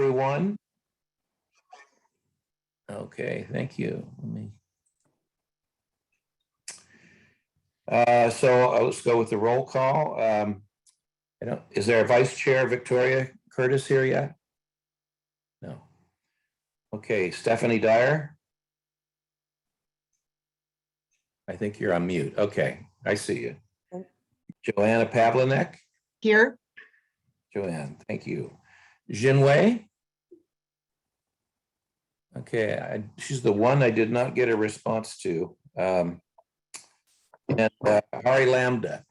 Everyone. Okay, thank you. Let's go with the roll call. Is there a Vice Chair Victoria Curtis here yet? No. Okay, Stephanie Dyer. I think you're on mute. Okay, I see you. Joanna Pavlinek. Here. Joanne, thank you. Jinwei. Okay, she's the one I did not get a response to. And Hari Lambda.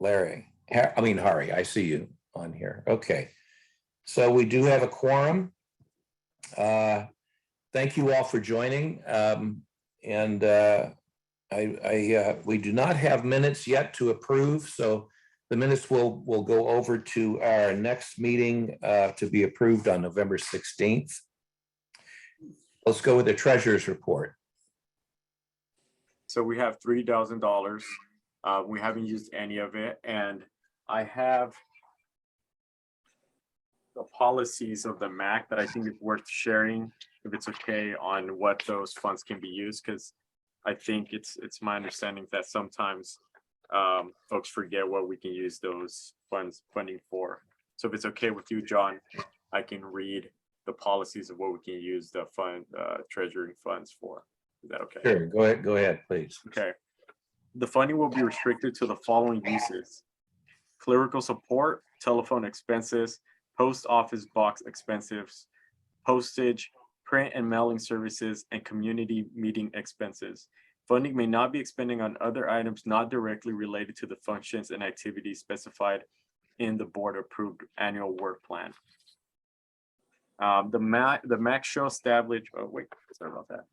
Hari, I see you on here. Okay, so we do have a quorum. Thank you all for joining. We do not have minutes yet to approve, so the minutes will go over to our next meeting to be approved on November 16th. Let's go with the treasurer's report. So we have $3,000. We haven't used any of it, and I have the policies of the MAC that I think is worth sharing, if it's okay, on what those funds can be used, because I think it's my understanding that sometimes folks forget what we can use those funding for. So if it's okay with you, John, I can read the policies of what we can use the treasury funds for. Is that okay? Sure, go ahead, please. Okay. The funding will be restricted to the following uses: clerical support, telephone expenses, post office box expenses, postage, print and mailing services, and community meeting expenses. Funding may not be expended on other items not directly related to the functions and activities specified in the board approved annual work plan. The MAC shall establish, oh wait, sorry about that.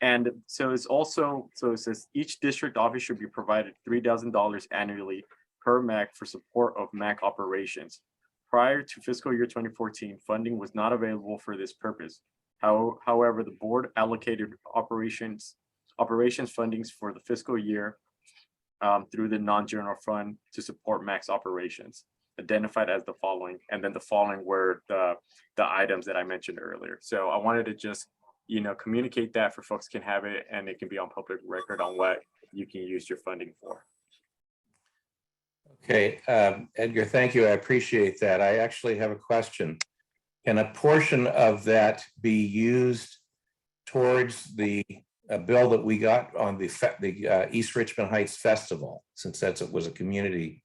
And so it's also, so it says each district office should be provided $3,000 annually per MAC for support of MAC operations. Prior to fiscal year 2014, funding was not available for this purpose. However, the board allocated operations fundings for the fiscal year through the non-general fund to support MAC's operations, identified as the following, and then the following were the items that I mentioned earlier. So I wanted to just, communicate that for folks can have it, and it can be on public record on what you can use your funding for. Okay, Edgar, thank you. I appreciate that. I actually have a question. Can a portion of that be used towards the bill that we got on the East Richmond Heights Festival, since it was a community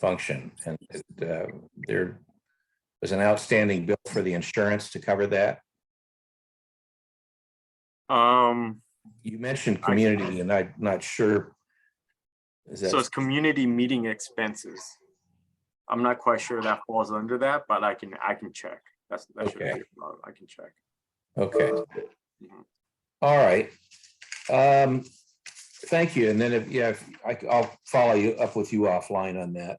function, and there was an outstanding bill for the insurance to cover that? You mentioned community, and I'm not sure. So it's community meeting expenses. I'm not quite sure that falls under that, but I can check. That should be, I can check. Okay. All right. Thank you. And then I'll follow you up with you offline on that.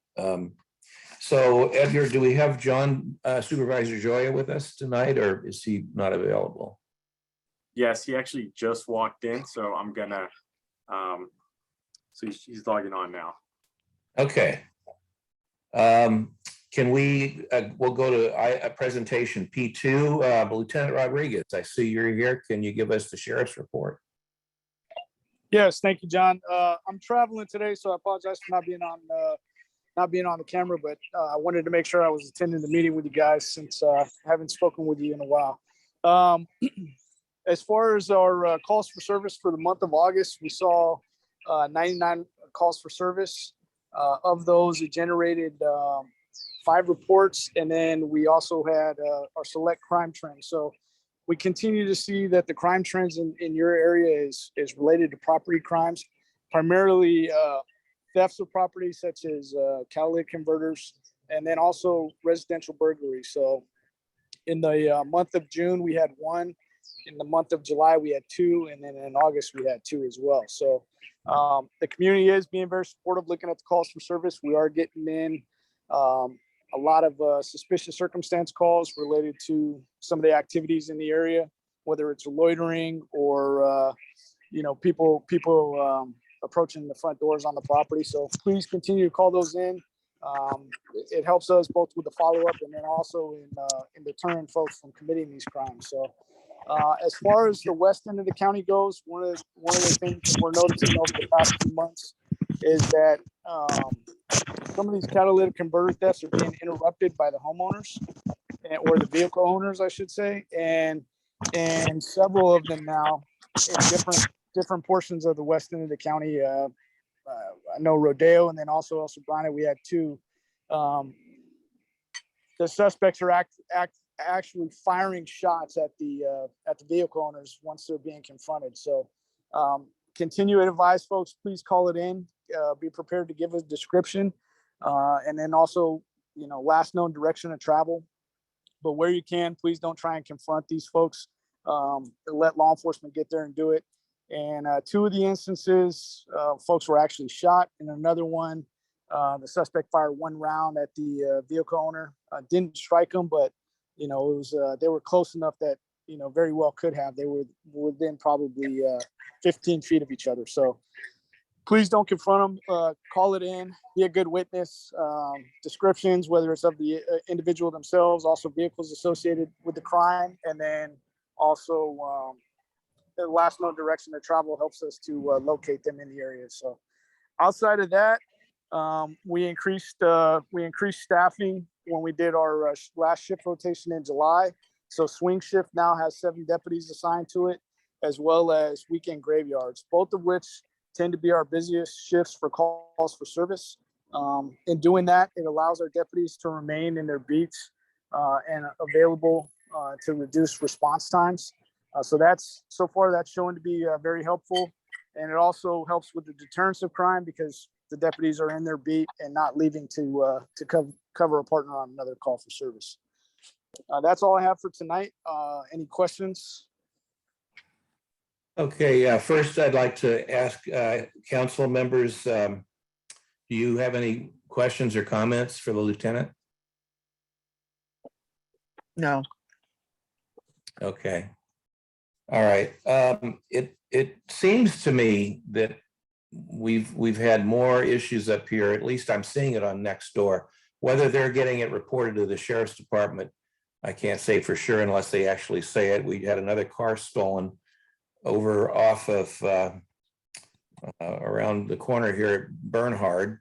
So Edgar, do we have John Supervisor Joya with us tonight, or is he not available? Yes, he actually just walked in, so I'm gonna so he's logging on now. Okay. Can we'll go to a presentation P2. Lieutenant Rodriguez, I see you're here. Can you give us the sheriff's report? Yes, thank you, John. I'm traveling today, so I apologize for not being on the camera, but I wanted to make sure I was attending the meeting with you guys, since I haven't spoken with you in a while. As far as our calls for service for the month of August, we saw 99 calls for service. Of those, it generated 5 reports, and then we also had our select crime trends. So we continue to see that the crime trends in your area is related to property crimes, primarily thefts of property such as catalytic converters, and then also residential burglary. So in the month of June, we had 1. In the month of July, we had 2, and then in August, we had 2 as well. So the community is being very supportive, looking at the calls for service. We are getting in a lot of suspicious circumstance calls related to some of the activities in the area, whether it's loitering or people approaching the front doors on the property. So please continue to call those in. it helps us both with the follow-up and then also in deterring folks from committing these crimes. So as far as the west end of the county goes, one of the things that we're noticing over the past few months is that some of these catalytic converter thefts are being interrupted by the homeowners or the vehicle owners, I should say, and several of them now in different portions of the west end of the county. I know Rodeo and then also El Sobrano, we had two. The suspects are actually firing shots at the vehicle owners once they're being confronted. So continue to advise folks, please call it in, be prepared to give a description, and then also, last known direction of travel. But where you can, please don't try and confront these folks. Let law enforcement get there and do it. And two of the instances, folks were actually shot. In another one, the suspect fired one round at the vehicle owner. Didn't strike him, but it was they were close enough that very well could have. They were within probably 15 feet of each other. So please don't confront them. Call it in. Be a good witness. Descriptions, whether it's of the individual themselves, also vehicles associated with the crime, and then also the last known direction of travel helps us to locate them in the area. So outside of that, we increased staffing when we did our last shift rotation in July. So swing shift now has 7 deputies assigned to it, as well as weekend graveyards, both of which tend to be our busiest shifts for calls for service. In doing that, it allows our deputies to remain in their beats and available to reduce response times. So far that's shown to be very helpful. And it also helps with the deterrence of crime because the deputies are in their beat and not leaving to cover a partner on another call for service. That's all I have for tonight. Any questions? Okay, first I'd like to ask council members, do you have any questions or comments for the lieutenant? No. Okay. All right. It seems to me that we've had more issues up here. At least I'm seeing it on Nextdoor. Whether they're getting it reported to the sheriff's department, I can't say for sure unless they actually say it. We had another car stolen over off of around the corner here at Bernhard,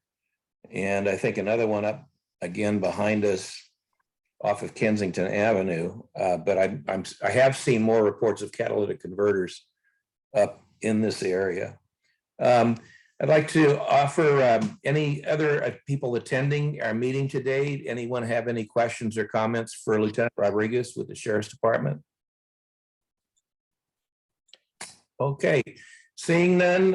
and I think another one up again behind us off of Kensington Avenue. But I have seen more reports of catalytic converters up in this area. I'd like to offer any other people attending our meeting today. Anyone have any questions or comments for Lieutenant Rodriguez with the Sheriff's Department? Okay, seeing none,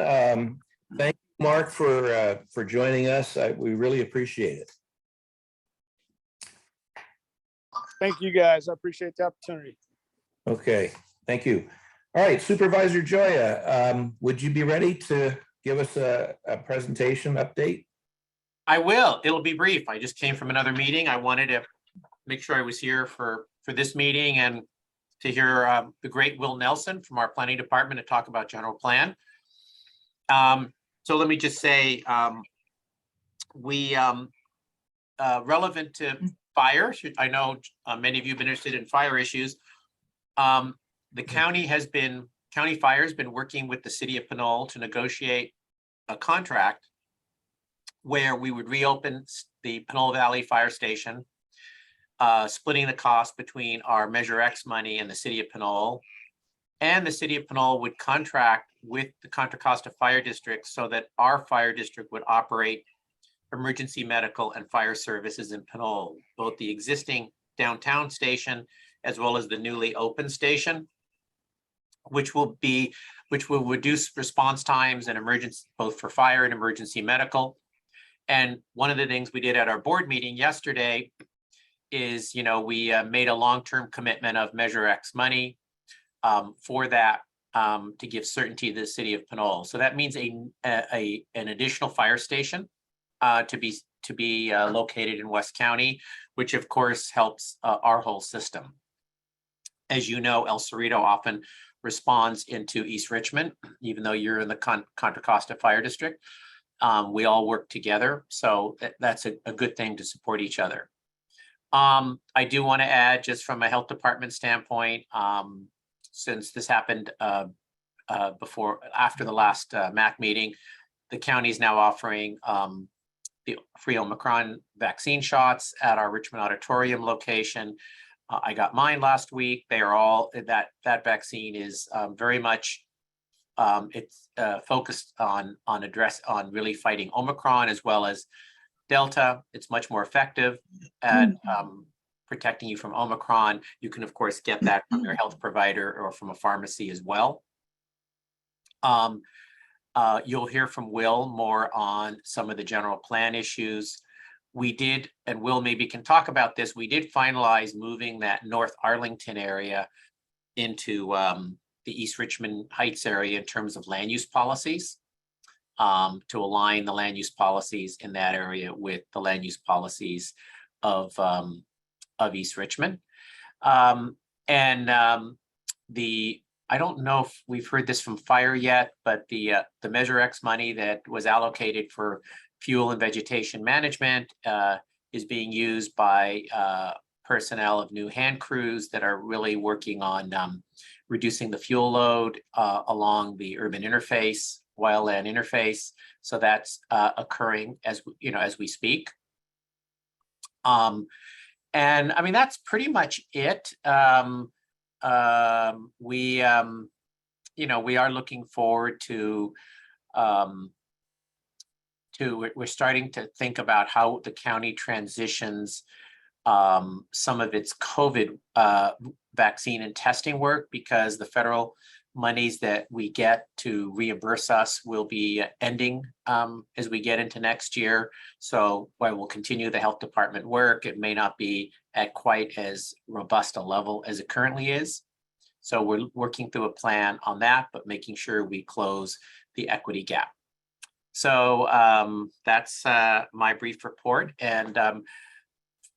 thank you, Mark, for joining us. We really appreciate it. Thank you, guys. I appreciate the opportunity. Okay, thank you. All right, Supervisor Joya, would you be ready to give us a presentation update? I will. It'll be brief. I just came from another meeting. I wanted to make sure I was here for this meeting and to hear the great Will Nelson from our planning department to talk about general plan. So let me just say, relevant to fire, I know many of you have been interested in fire issues. The county fire has been working with the city of Pinole to negotiate a contract where we would reopen the Pinole Valley Fire Station, splitting the cost between our Measure X money and the city of Pinole. And the city of Pinole would contract with the Contra Costa Fire District so that our fire district would operate emergency medical and fire services in Pinole, both the existing downtown station as well as the newly opened station, which will reduce response times and emergency, both for fire and emergency medical. And one of the things we did at our board meeting yesterday is, we made a long-term commitment of Measure X money for that to give certainty to the city of Pinole. So that means an additional fire station to be located in West County, which of course helps our whole system. As you know, El Cerrito often responds into East Richmond, even though you're in the Contra Costa Fire District. We all work together, so that's a good thing to support each other. I do want to add, just from a health department standpoint, since this happened after the last MAC meeting, the county is now offering the free Omicron vaccine shots at our Richmond Auditorium location. I got mine last week. They are all, that vaccine is very much it's focused on really fighting Omicron as well as Delta. It's much more effective at protecting you from Omicron. You can, of course, get that from your health provider or from a pharmacy as well. You'll hear from Will more on some of the general plan issues. We did, and Will maybe can talk about this, we did finalize moving that North Arlington area into the East Richmond Heights area in terms of land use policies, to align the land use policies in that area with the land use policies of East Richmond. I don't know if we've heard this from fire yet, but the Measure X money that was allocated for fuel and vegetation management is being used by personnel of new hand crews that are really working on reducing the fuel load along the urban interface, wildland interface. So that's occurring as we speak. And I mean, that's pretty much it. We are looking forward to we're starting to think about how the county transitions some of its COVID vaccine and testing work, because the federal monies that we get to reimburse us will be ending as we get into next year. So while we'll continue the health department work, it may not be at quite as robust a level as it currently is. So we're working through a plan on that, but making sure we close the equity gap. So that's my brief report. And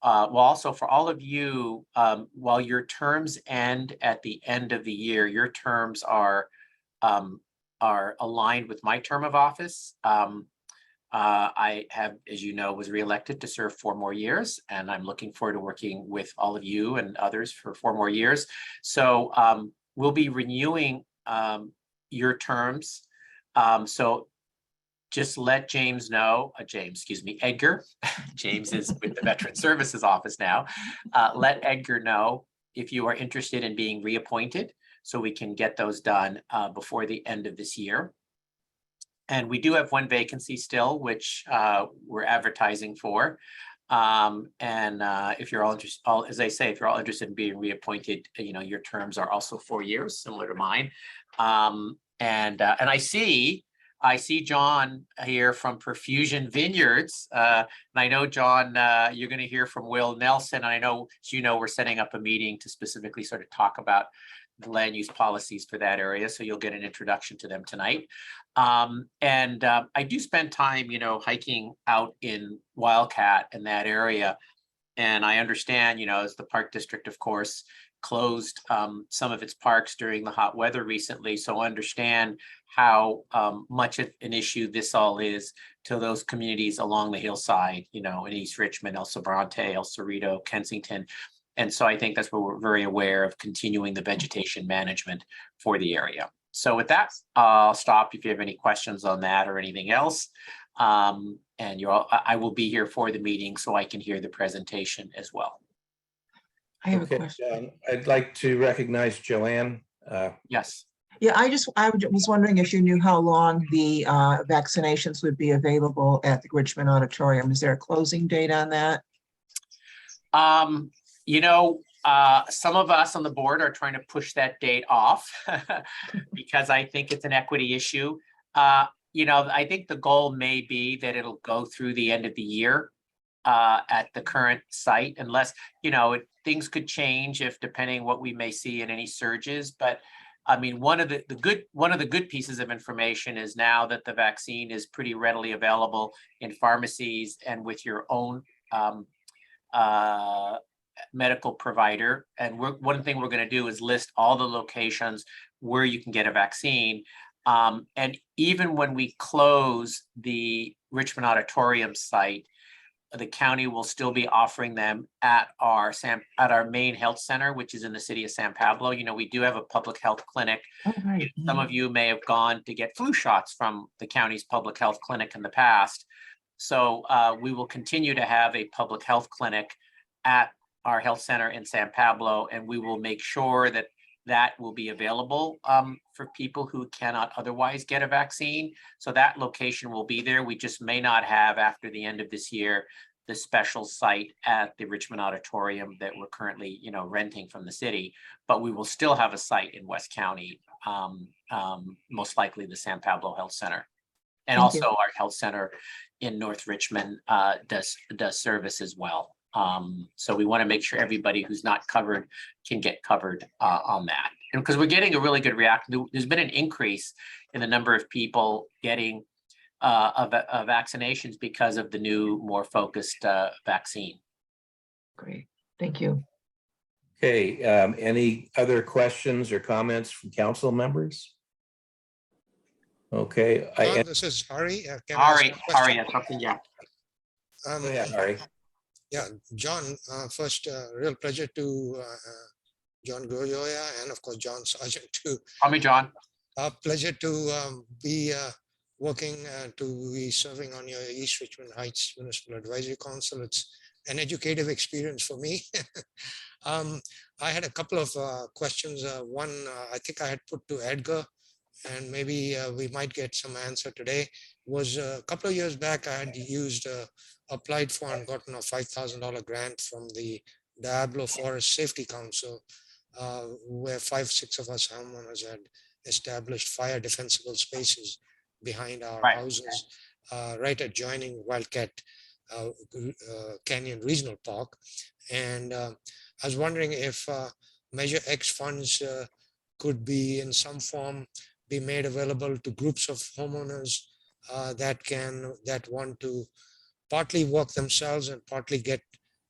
well, also for all of you, while your terms end at the end of the year, your terms are aligned with my term of office. I have, as you know, was reelected to serve 4 more years, and I'm looking forward to working with all of you and others for 4 more years. So we'll be renewing your terms. So just let James know, Edgar. James is with the Veteran Services Office now. Let Edgar know if you are interested in being reappointed, so we can get those done before the end of this year. And we do have 1 vacancy still, which we're advertising for. If you're all interested, as I say, if you're all interested in being reappointed, your terms are also 4 years, similar to mine. And I see John here from Perfusion Vineyards. And I know, John, you're going to hear from Will Nelson. And I know, as you know, we're setting up a meeting to specifically sort of talk about the land use policies for that area. So you'll get an introduction to them tonight. I do spend time, hiking out in Wildcat in that area. And I understand, as the Park District, of course, closed some of its parks during the hot weather recently. So I understand how much of an issue this all is to those communities along the hillside, in East Richmond, El Sobrante, El Cerrito, Kensington. And so I think that's where we're very aware of continuing the vegetation management for the area. So with that, I'll stop if you have any questions on that or anything else. And I will be here for the meeting so I can hear the presentation as well. I have a question. I'd like to recognize Joanne. Yes. Yeah, I was wondering if you knew how long the vaccinations would be available at the Richmond Auditorium. Is there a closing date on that? Some of us on the board are trying to push that date off because I think it's an equity issue. I think the goal may be that it'll go through the end of the year at the current site, unless, things could change depending what we may see in any surges. But I mean, one of the good pieces of information is now that the vaccine is pretty readily available in pharmacies and with your own medical provider. And one thing we're going to do is list all the locations where you can get a vaccine. And even when we close the Richmond Auditorium site, the county will still be offering them at our main health center, which is in the city of San Pablo. You know, we do have a public health clinic. Oh, right. Some of you may have gone to get flu shots from the county's public health clinic in the past. So we will continue to have a public health clinic at our health center in San Pablo, and we will make sure that that will be available for people who cannot otherwise get a vaccine. So that location will be there. We just may not have, after the end of this year, the special site at the Richmond Auditorium that we're currently, you know, renting from the city, but we will still have a site in West County, most likely the San Pablo Health Center. And Thank you. also our health center in North Richmond does service as well. So we want to make sure everybody who's not covered can get covered on that. And because we're getting a really good reaction, there's been an increase in the number of people getting vaccinations because of the new, more focused vaccine. Great. Thank you. Okay, any other questions or comments from council members? Okay. John, this is Hari. Can I ask a question? Hari, something, yeah. Go ahead, Ari. Yeah, John, first, real pleasure to John Groyoya and of course, John Sargent too. Call me John. Pleasure to be working to be serving on your East Richmond Heights Municipal Advisory Council. It's an educative experience for me. I had a couple of questions. One, I think I had put to Edgar, and maybe we might get some answer today. Was a couple of years back, I had used, applied for and gotten a $5,000 grant from the Diablo Forest Safety Council, where 5-6 of us homeowners had established fire defensible spaces behind our Right. houses, right adjoining Wildcat Canyon Regional Park. And I was wondering if Measure X funds could be in some form be made available to groups of homeowners that want to partly work themselves and partly get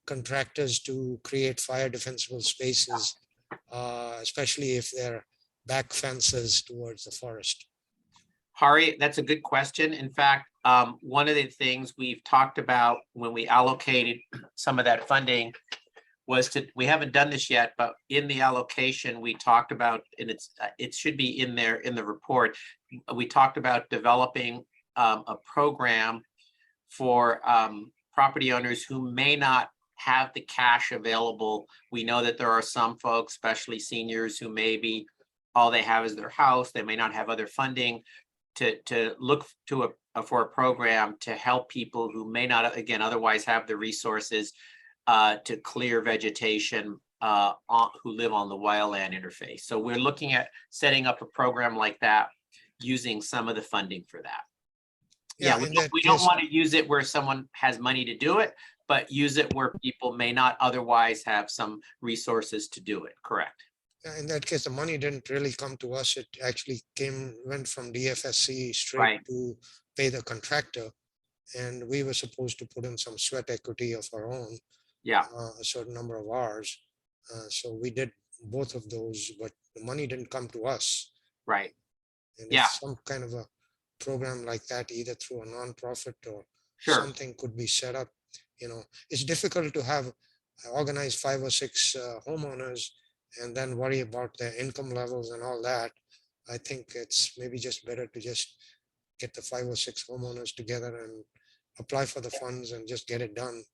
contractors to create fire defensible spaces, especially if they're back fences towards the forest. Hari, that's a good question. In fact, one of the things we've talked about when we allocated some of that funding was we haven't done this yet, but in the allocation, we talked about, and it should be in there in the report, we talked about developing a program for property owners who may not have the cash available. We know that there are some folks, especially seniors, who maybe all they have is their house. They may not have other funding to look to for a program to help people who may not, again, otherwise have the resources to clear vegetation who live on the wildland interface. So we're looking at setting up a program like that using some of the funding for that. Yeah, we don't want to use it where someone has money to do it, but use it where people may not otherwise have some resources to do it. Correct. In that case, the money didn't really come to us. It actually went from DFSC straight Right. to pay the contractor. And we were supposed to put in some sweat equity of our own, Yeah. a certain number of hours. So we did both of those, but the money didn't come to us. Right. And Yeah. if some kind of a program like that, either through a nonprofit or Sure. something could be set up, it's difficult to have organized 5 or 6 homeowners and then worry about their income levels and all that. I think it's maybe just better to just get the 5 or 6 homeowners together and apply for the funds and just get it done.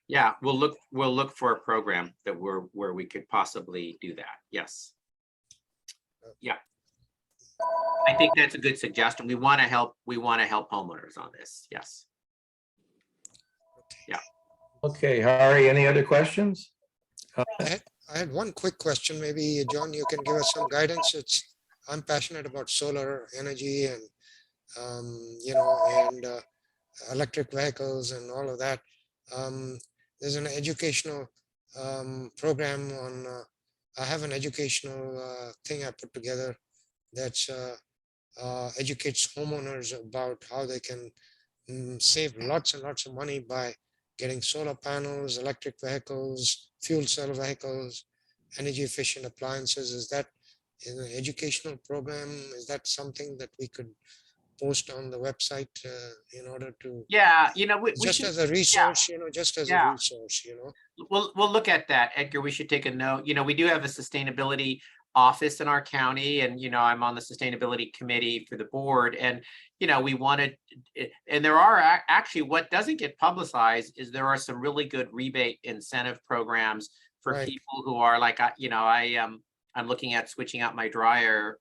Yeah, we'll look for a program where we could possibly do that. Yes. Yeah. I think that's a good suggestion. We want to help homeowners on this. Yes. Yeah. Okay, Hari, any other questions? I had one quick question. Maybe John, you can give us some guidance. I'm passionate about solar energy and electric vehicles and all of that. There's an educational program on. I have an educational thing I put together that's educates homeowners about how they can save lots and lots of money by getting solar panels, electric vehicles, fuel cell vehicles, energy efficient appliances. Is that in an educational program? Is that something that we could post on the website in order to, Yeah, we just should, as a resource, just as a yeah. resource, We'll look at that, Edgar. We should take a note. We do have a sustainability office in our county, and I'm on the sustainability committee for the board. And we wanted, and there are actually, what doesn't get publicized is there are some really good rebate incentive programs for Right. people who are like, I'm looking at switching out my dryer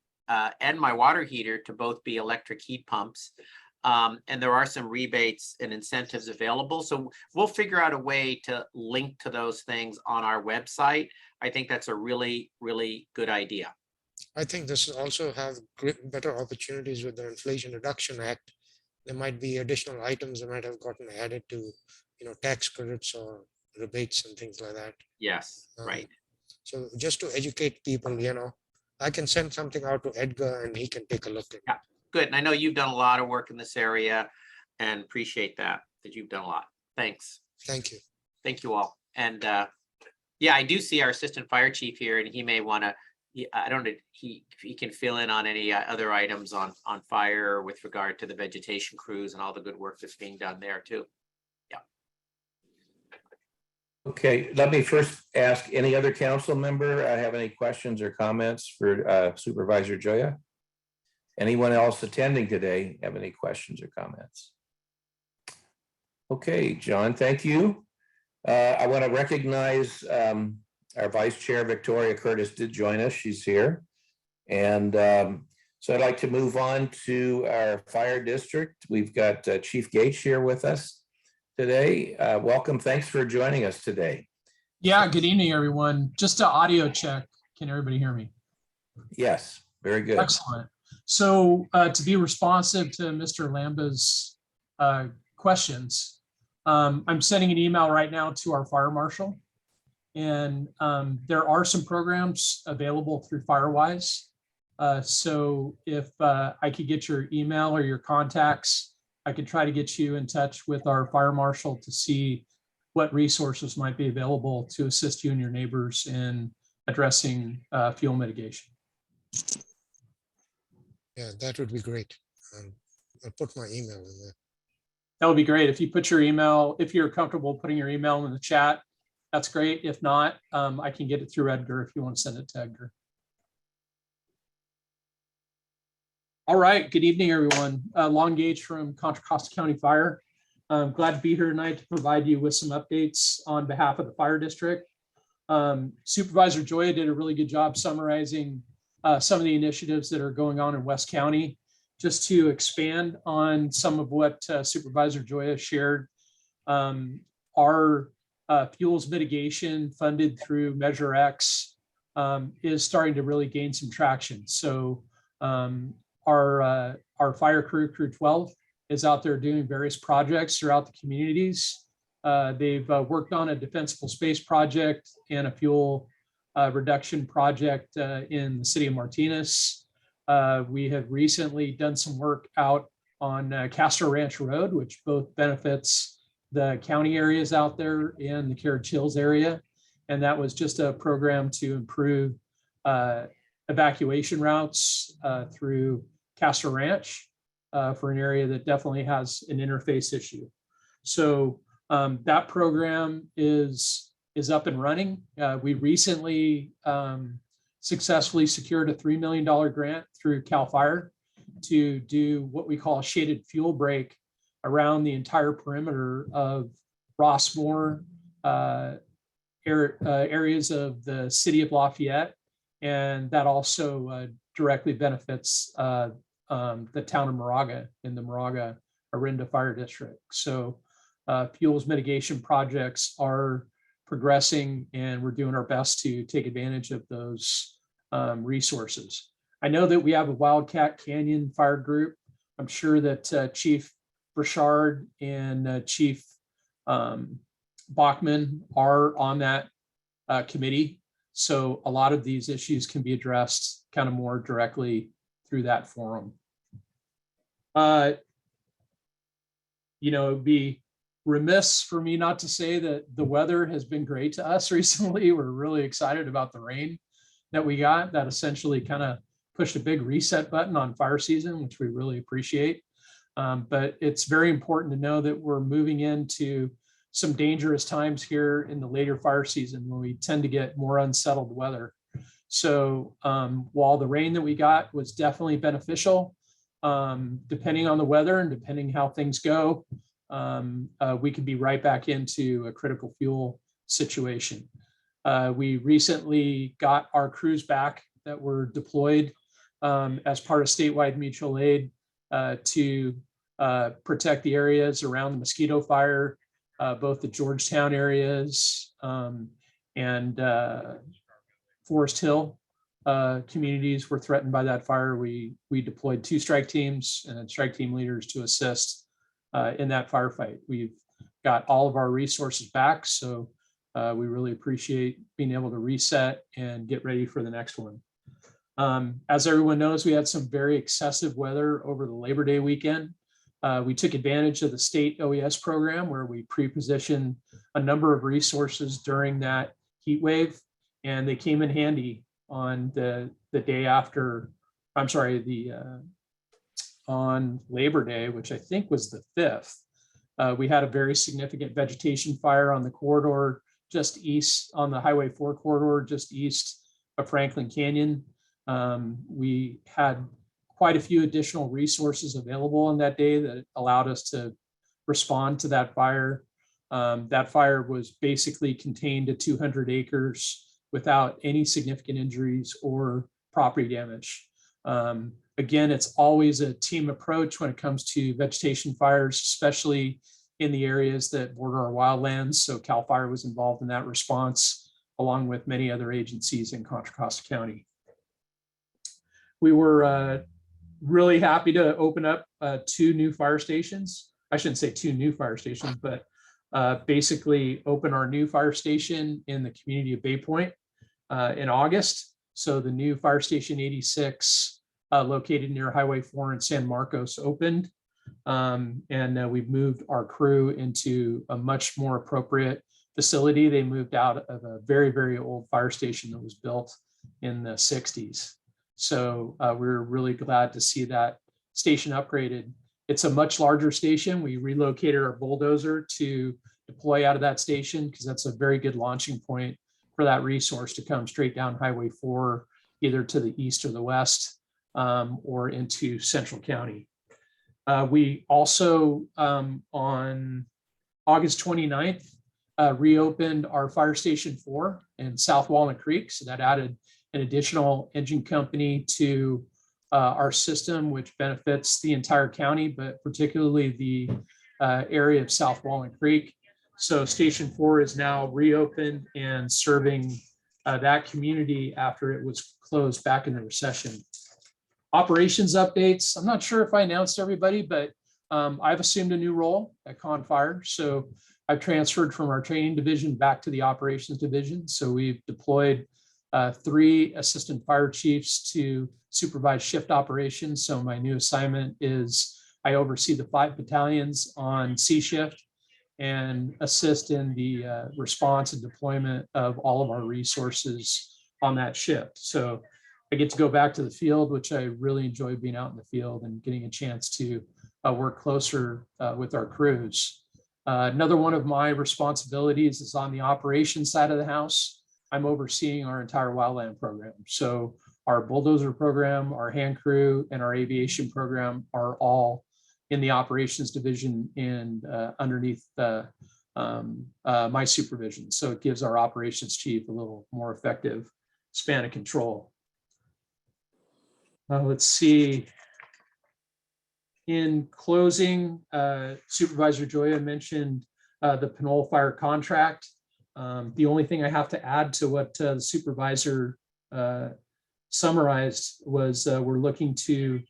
and my water heater to both be electric heat pumps. And there are some rebates and incentives available. So we'll figure out a way to link to those things on our website. I think that's a really, really good idea. I think this also have better opportunities with the Inflation Reduction Act. There might be additional items that might have gotten added to, tax credits or rebates and things like that. Yes, right. So just to educate people, I can send something out to Edgar and he can take a look at it. Yeah, good. And I know you've done a lot of work in this area and appreciate that you've done a lot. Thanks. Thank you. Thank you all. And yeah, I do see our assistant fire chief here, and he may want to, I don't know, he can fill in on any other items on fire with regard to the vegetation crews and all the good work that's being done there too. Yeah. Okay, let me first ask any other council member, have any questions or comments for Supervisor Joya? Anyone else attending today have any questions or comments? Okay, John, thank you. I want to recognize our Vice Chair, Victoria Curtis, did join us. She's here. And so I'd like to move on to our fire district. We've got Chief Gates here with us today. Welcome. Thanks for joining us today. Yeah, good evening, everyone. Just an audio check. Can everybody hear me? Yes, very good. Excellent. So to be responsive to Mr. Lamba's questions, I'm sending an email right now to our fire marshal. And there are some programs available through Firewise. So if I could get your email or your contacts, I could try to get you in touch with our fire marshal to see what resources might be available to assist you and your neighbors in addressing fuel mitigation. Yeah, that would be great. I'll put my email in there. That would be great. If you put your email, if you're comfortable putting your email in the chat, that's great. If not, I can get it through Edgar if you want to send it to Edgar. All right, good evening, everyone. Long Gage from Contra Costa County Fire. I'm glad to be here tonight to provide you with some updates on behalf of the fire district. Supervisor Joya did a really good job summarizing some of the initiatives that are going on in West County. Just to expand on some of what Supervisor Joya shared, our fuels mitigation funded through Measure X is starting to really gain some traction. So our fire crew 12 is out there doing various projects throughout the communities. They've worked on a defensible space project and a fuel reduction project in the city of Martinez. We have recently done some work out on Castro Ranch Road, which both benefits the county areas out there and the Carriage Hills area. And that was just a program to improve evacuation routes through Castro Ranch for an area that definitely has an interface issue. So that program is up and running. We recently successfully secured a $3 million grant through CAL FIRE to do what we call a shaded fuel break around the entire perimeter of Rossmore areas of the city of Lafayette. And that also directly benefits the town of Moraga in the Moraga Orinda Fire District. So fuels mitigation projects are progressing, and we're doing our best to take advantage of those resources. I know that we have a Wildcat Canyon Fire Group. I'm sure that Chief Burchard and Chief Bachman are on that committee. So a lot of these issues can be addressed kind of more directly through that forum. It'd be remiss for me not to say that the weather has been great to us recently. We're really excited about the rain that we got that essentially kind of pushed a big reset button on fire season, which we really appreciate. But it's very important to know that we're moving into some dangerous times here in the later fire season when we tend to get more unsettled weather. So while the rain that we got was definitely beneficial, depending on the weather and depending how things go, we could be right back into a critical fuel situation. We recently got our crews back that were deployed as part of statewide mutual aid to protect the areas around the mosquito fire, both the Georgetown areas and Forest Hill communities were threatened by that fire. We deployed 2 strike teams and strike team leaders to assist in that firefight. We've got all of our resources back, so we really appreciate being able to reset and get ready for the next one. As everyone knows, we had some very excessive weather over the Labor Day weekend. We took advantage of the state OES program where we pre-positioned a number of resources during that heat wave, and they came in handy on the day after, I'm sorry, on Labor Day, which I think was the 5th. We had a very significant vegetation fire on the corridor just east, on the Highway 4 corridor just east of Franklin Canyon. We had quite a few additional resources available on that day that allowed us to respond to that fire. That fire was basically contained to 200 acres without any significant injuries or property damage. Again, it's always a team approach when it comes to vegetation fires, especially in the areas that border our wildlands. So CAL FIRE was involved in that response, along with many other agencies in Contra Costa County. We were really happy to open up 2 new fire stations. I shouldn't say 2 new fire stations, but basically open our new fire station in the community of Bay Point in August. So the new fire station 86 located near Highway 4 in San Marcos opened. And we've moved our crew into a much more appropriate facility. They moved out of a very, very old fire station that was built in the 60s. So we're really glad to see that station upgraded. It's a much larger station. We relocated our bulldozer to deploy out of that station because that's a very good launching point for that resource to come straight down Highway 4, either to the east or the west, or into Central County. We also, on August 29th, reopened our Fire Station 4 in South Walnut Creek. So that added an additional engine company to our system, which benefits the entire county, but particularly the area of South Walnut Creek. So Station 4 is now reopened and serving that community after it was closed back in the recession. Operations updates. I'm not sure if I announced everybody, but I've assumed a new role at Con Fire. So I've transferred from our training division back to the operations division. So we've deployed 3 assistant fire chiefs to supervise shift operations. So my new assignment is I oversee the 5 battalions on C shift and assist in the response and deployment of all of our resources on that shift. So I get to go back to the field, which I really enjoy being out in the field and getting a chance to work closer with our crews. Another one of my responsibilities is on the operations side of the house. I'm overseeing our entire wildland program. So our bulldozer program, our hand crew, and our aviation program are all in the operations division and underneath my supervision. So it gives our operations chief a little more effective span of control. Let's see. In closing, Supervisor Joya mentioned the Pinole Fire contract. The only thing I have to add to what the supervisor summarized was we're looking to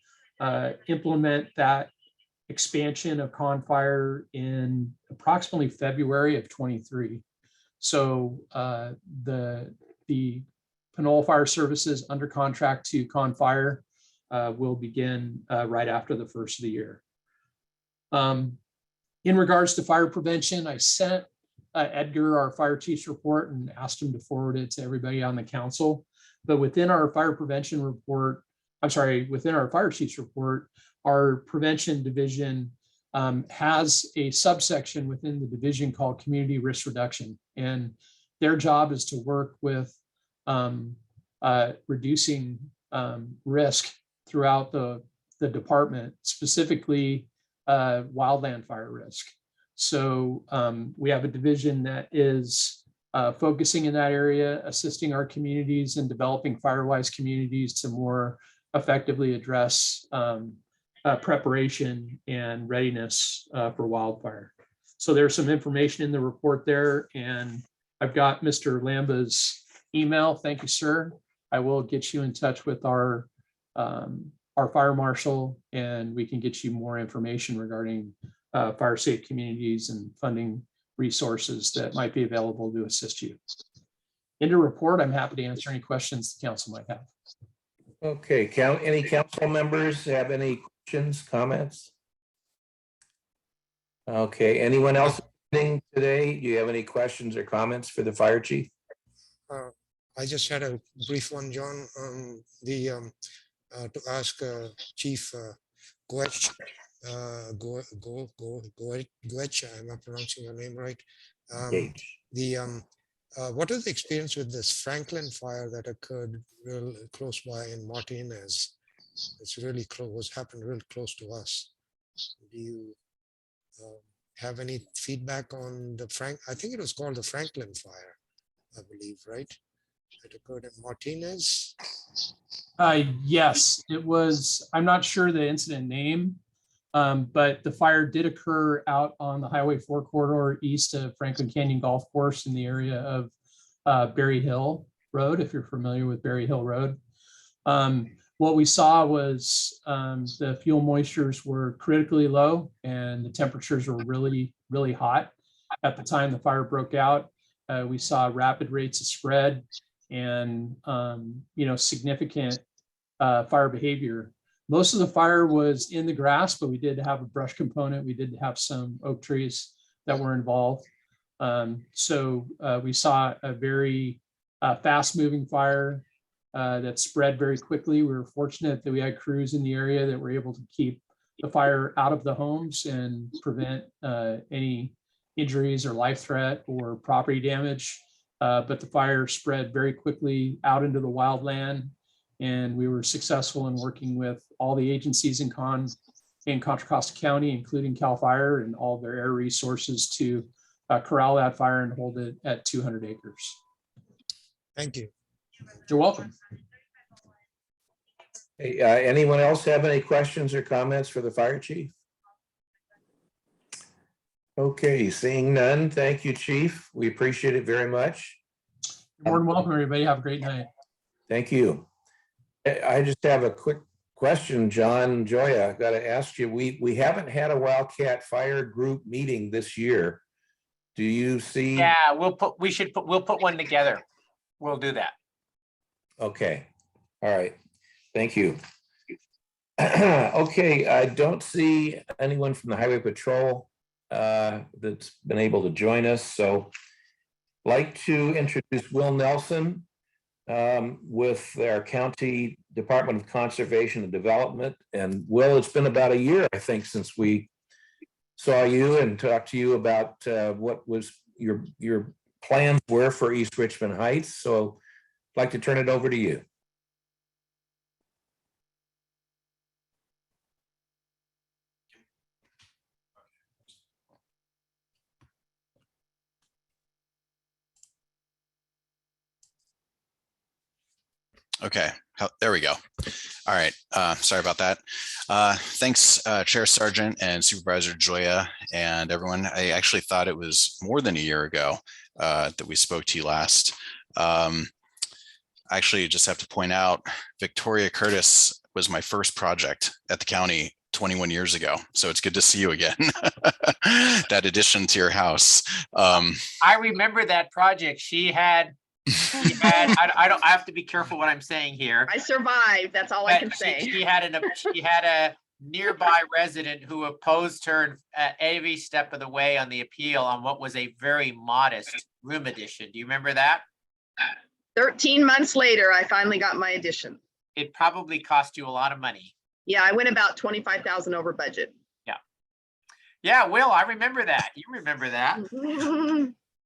implement that expansion of Con Fire in approximately February of 23. So the Pinole Fire Services under contract to Con Fire will begin right after the first of the year. In regards to fire prevention, I sent Edgar our fire chief's report and asked him to forward it to everybody on the council. But within our fire prevention report, within our fire chief's report, our prevention division has a subsection within the division called community risk reduction. And their job is to work with reducing risk throughout the department, specifically wildland fire risk. So we have a division that is focusing in that area, assisting our communities in developing fire-wise communities to more effectively address preparation and readiness for wildfire. So there's some information in the report there, and I've got Mr. Lamba's email. Thank you, sir. I will get you in touch with our fire marshal, and we can get you more information regarding fire safe communities and funding resources that might be available to assist you. In the report, I'm happy to answer any questions the council might have. Okay, any council members have any questions, comments? Okay, anyone else today? Do you have any questions or comments for the fire chief? I just had a brief one, John, to ask Chief Goetsch, Goetsch, I'm not pronouncing your name right. What is the experience with this Franklin fire that occurred real close by in Martinez? It's really close, happened real close to us. Do you have any feedback on the I think it was called the Franklin fire, I believe, right? It occurred in Martinez. Yes, it was. I'm not sure the incident name, but the fire did occur out on the Highway 4 corridor east of Franklin Canyon Golf Course in the area of Berry Hill Road, if you're familiar with Berry Hill Road. What we saw was the fuel moistures were critically low and the temperatures were really, really hot. At the time the fire broke out, we saw rapid rates of spread and significant fire behavior. Most of the fire was in the grass, but we did have a brush component. We did have some oak trees that were involved. So we saw a very fast moving fire that spread very quickly. We were fortunate that we had crews in the area that were able to keep the fire out of the homes and prevent any injuries or life threat or property damage. But the fire spread very quickly out into the wildland, and we were successful in working with all the agencies in Contra Costa County, including CAL FIRE and all their air resources to corral that fire and hold it at 200 acres. Thank you. You're welcome. Hey, anyone else have any questions or comments for the fire chief? Okay, seeing none. Thank you, Chief. We appreciate it very much. You're more than welcome, everybody. Have a great night. Thank you. I just have a quick question, John Joya. I've got to ask you, we haven't had a Wildcat Fire Group meeting this year. Do you see? Yeah, we'll put one together. We'll do that. Okay. All right. Thank you. Okay, I don't see anyone from the Highway Patrol that's been able to join us. So I'd like to introduce Will Nelson with our County Department of Conservation and Development. And Will, it's been about a year, I think, since we saw you and talked to you about what was your plans were for East Richmond Heights. So I'd like to turn it over to you. Okay, there we go. All right, sorry about that. Thanks, Chair Sargent and Supervisor Joya and everyone. I actually thought it was more than a year ago that we spoke to you last. Actually, just have to point out, Victoria Curtis was my first project at the county 21 years ago. So it's good to see you again. That addition to your house. I remember that project. I have to be careful what I'm saying here. I survived. That's all I can say. She had a nearby resident who opposed her at every step of the way on the appeal on what was a very modest room addition. Do you remember that? 13 months later, I finally got my addition. It probably cost you a lot of money. Yeah, I went about 25,000 over budget. Yeah, Will, I remember that. You remember that.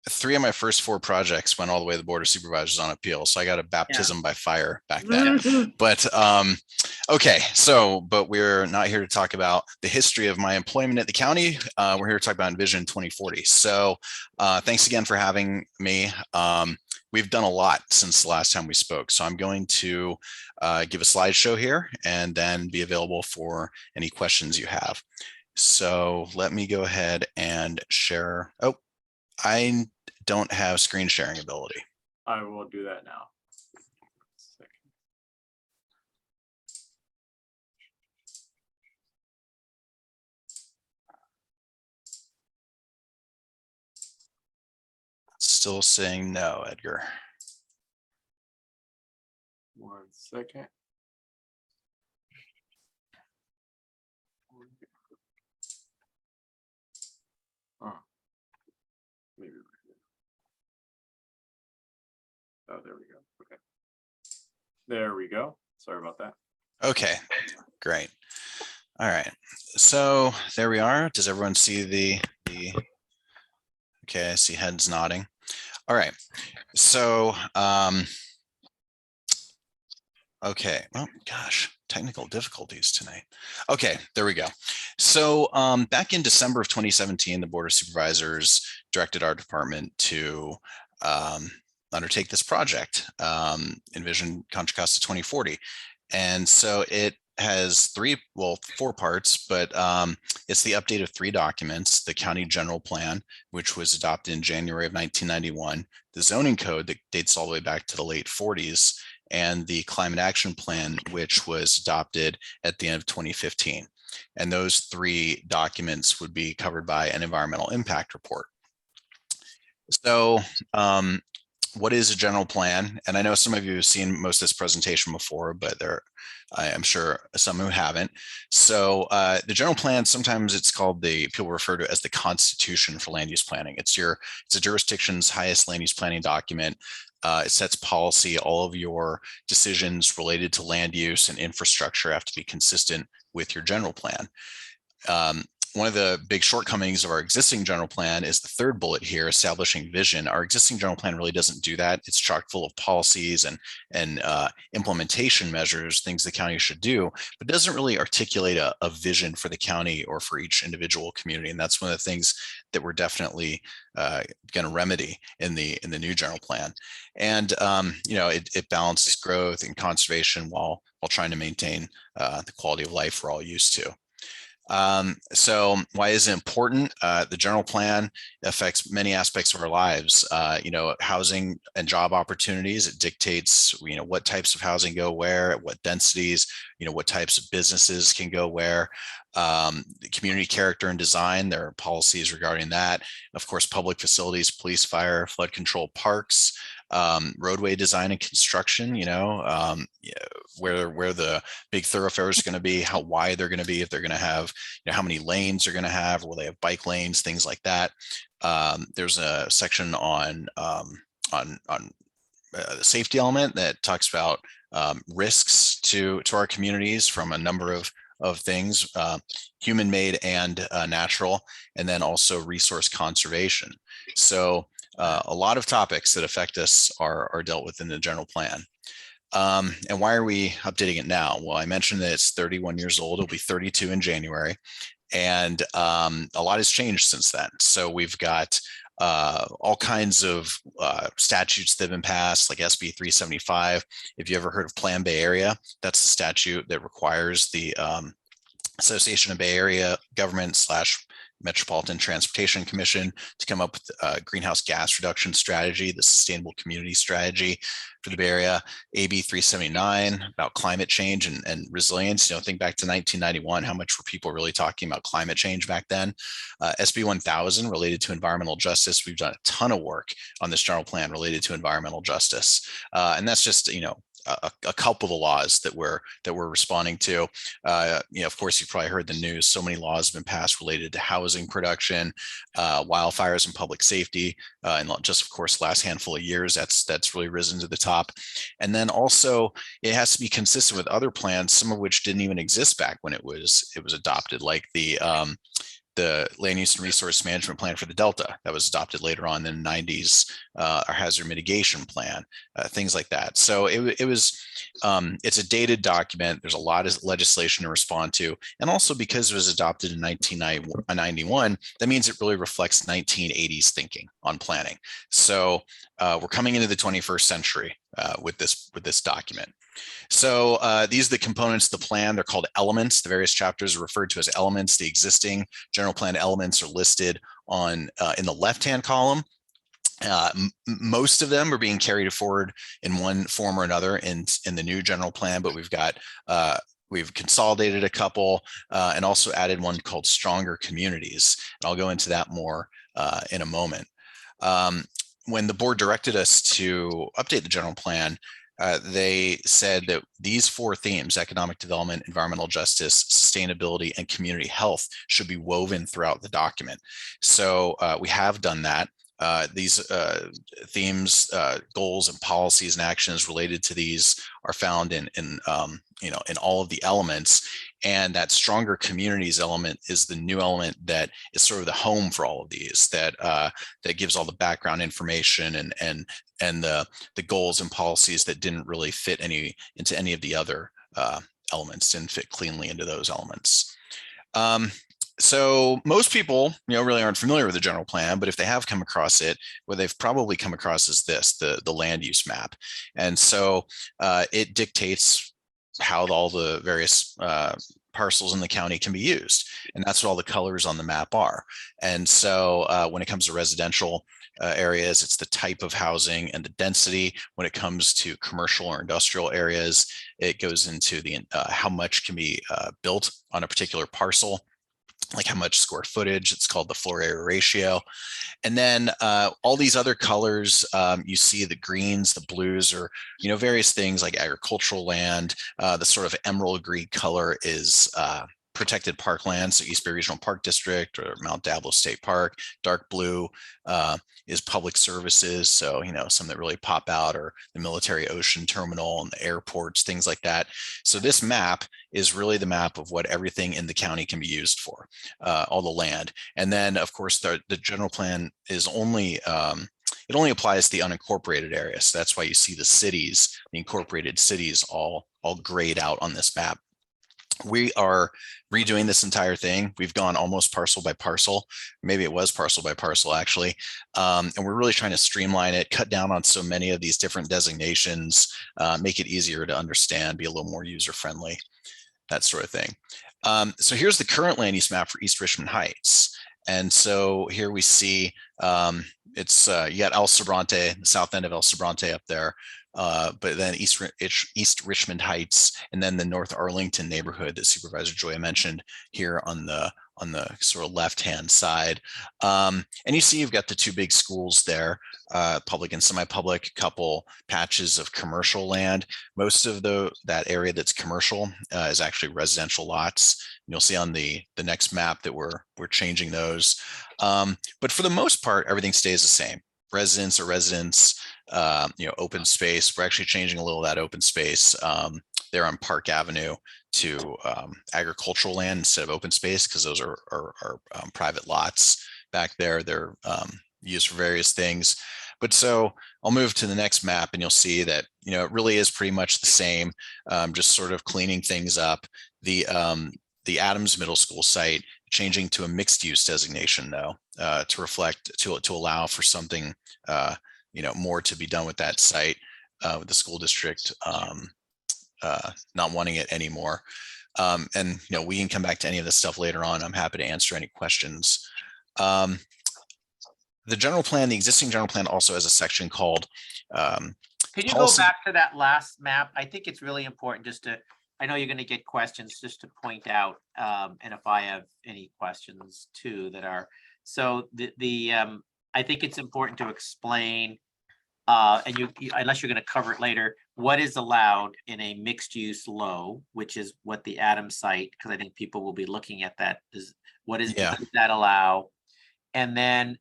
3 of my first 4 projects went all the way to the Board of Supervisors on appeal. So I got a baptism by fire back then. But okay, so but we're not here to talk about the history of my employment at the county. We're here to talk about Envision 2040. So thanks again for having me. We've done a lot since the last time we spoke. So I'm going to give a slideshow here and then be available for any questions you have. So let me go ahead and share. Oh, I don't have screen sharing ability. I will do that now. Still saying no, Edgar. 1 second. Oh, maybe right here. Oh, there we go. Okay. There we go. Sorry about that. Okay, great. All right. So there we are. Does everyone see the okay, I see heads nodding. All right. So okay. Oh gosh, technical difficulties tonight. Okay, there we go. So back in December of 2017, the Board of Supervisors directed our department to undertake this project, Envision Contra Costa 2040. And so it has 4 parts, but it's the update of 3 documents: the County General Plan, which was adopted in January of 1991, the zoning code that dates all the way back to the late 40s, and the Climate Action Plan, which was adopted at the end of 2015. And those 3 documents would be covered by an environmental impact report. So what is a general plan? And I know some of you have seen most of this presentation before, but I'm sure some who haven't. So the general plan, sometimes it's called people refer to it as the Constitution for land use planning. It's a jurisdiction's highest land use planning document. It sets policy. All of your decisions related to land use and infrastructure have to be consistent with your general plan. One of the big shortcomings of our existing general plan is the 3rd bullet here, establishing vision. Our existing general plan really doesn't do that. It's chock full of policies and implementation measures, things the county should do, but doesn't really articulate a vision for the county or for each individual community. And that's one of the things that we're definitely going to remedy in the new general plan. And it balances growth and conservation while trying to maintain the quality of life we're all used to. So why is it important? The general plan affects many aspects of our lives. Housing and job opportunities. It dictates, what types of housing go where, at what densities, what types of businesses can go where. Community character and design, there are policies regarding that. Of course, public facilities, police, fire, flood control, parks, roadway design and construction, where the big thoroughfares are going to be, how wide they're going to be, if they're going to have, how many lanes they're going to have, will they have bike lanes, things like that. There's a section on the safety element that talks about risks to our communities from a number of things, human-made and natural, and then also resource conservation. So a lot of topics that affect us are dealt with in the general plan. And why are we updating it now? Well, I mentioned that it's 31 years old. It'll be 32 in January. And a lot has changed since then. So we've got all kinds of statutes that have been passed, like SB 375. If you ever heard of Plan Bay Area, that's the statute that requires the Association of Bay Area Government / Metropolitan Transportation Commission to come up with a greenhouse gas reduction strategy, the sustainable community strategy for the Bay Area. AB 379 about climate change and resilience. Think back to 1991, how much were people really talking about climate change back then? SB 1000 related to environmental justice. We've done a ton of work on this general plan related to environmental justice. And that's just, a couple of the laws that we're responding to. Of course, you've probably heard the news. So many laws have been passed related to housing production, wildfires, and public safety. And just, of course, last handful of years, that's really risen to the top. And then also, it has to be consistent with other plans, some of which didn't even exist back when it was adopted, like the land use and resource management plan for the Delta that was adopted later on in the 90s, our hazard mitigation plan, things like that. So it's a dated document. There's a lot of legislation to respond to. And also because it was adopted in 1991, that means it really reflects 1980s thinking on planning. So we're coming into the 21st century with this document. So these are the components of the plan. They're called elements. The various chapters are referred to as elements. The existing general plan elements are listed in the left-hand column. Most of them are being carried forward in one form or another in the new general plan, but we've consolidated a couple and also added one called stronger communities. And I'll go into that more in a moment. When the board directed us to update the general plan, they said that these 4 themes, economic development, environmental justice, sustainability, and community health, should be woven throughout the document. So we have done that. These themes, goals, and policies and actions related to these are found in all of the elements. And that stronger communities element is the new element that is sort of the home for all of these, that gives all the background information and the goals and policies that didn't really fit into any of the other elements, didn't fit cleanly into those elements. So most people, really aren't familiar with the general plan, but if they have come across it, what they've probably come across is the land use map. And so it dictates how all the various parcels in the county can be used. And that's what all the colors on the map are. And so when it comes to residential areas, it's the type of housing and the density. When it comes to commercial or industrial areas, it goes into the how much can be built on a particular parcel, like how much square footage. It's called the floor area ratio. And then all these other colors, you see the greens, the blues, or various things like agricultural land. The sort of emerald green color is protected parkland, so East Bay Regional Park District or Mount Diablo State Park. Dark blue is public services, so some that really pop out are the military ocean terminal and the airports, things like that. So this map is really the map of what everything in the county can be used for, all the land. And then, of course, the general plan is only it only applies to the unincorporated areas. So that's why you see the cities, the incorporated cities, all grayed out on this map. We are redoing this entire thing. We've gone almost parcel by parcel. Maybe it was parcel by parcel, actually. And we're really trying to streamline it, cut down on so many of these different designations, make it easier to understand, be a little more user-friendly, that sort of thing. So here's the current land use map for East Richmond Heights. And so here we see it's you got El Sobrante, the south end of El Sobrante up there. But then East Richmond Heights, and then the North Arlington neighborhood that Supervisor Joya mentioned here on the sort of left-hand side. And you see you've got the 2 big schools there, public and semi-public, couple patches of commercial land. Most of that area that's commercial is actually residential lots. And you'll see on the next map that we're changing those. But for the most part, everything stays the same. Residents, open space. We're actually changing a little of that open space there on Park Avenue to agricultural land instead of open space, because those are private lots back there. They're used for various things. But so I'll move to the next map and you'll see that, it really is pretty much the same, just sort of cleaning things up. The Adams Middle School site changing to a mixed use designation though, to reflect, to allow for something, more to be done with that site, with the school district not wanting it anymore. And we can come back to any of this stuff later on. I'm happy to answer any questions. The general plan, the existing general plan also has a section called Can you policy. go back to that last map? I think it's really important I know you're going to get questions, just to point out, and if I have any questions too that are, so I think it's important to explain and unless you're gonna cover it later, what is allowed in a mixed use low, which is what the Adams site, because I think people will be looking at that, is what is, Yeah. what does that allow? And then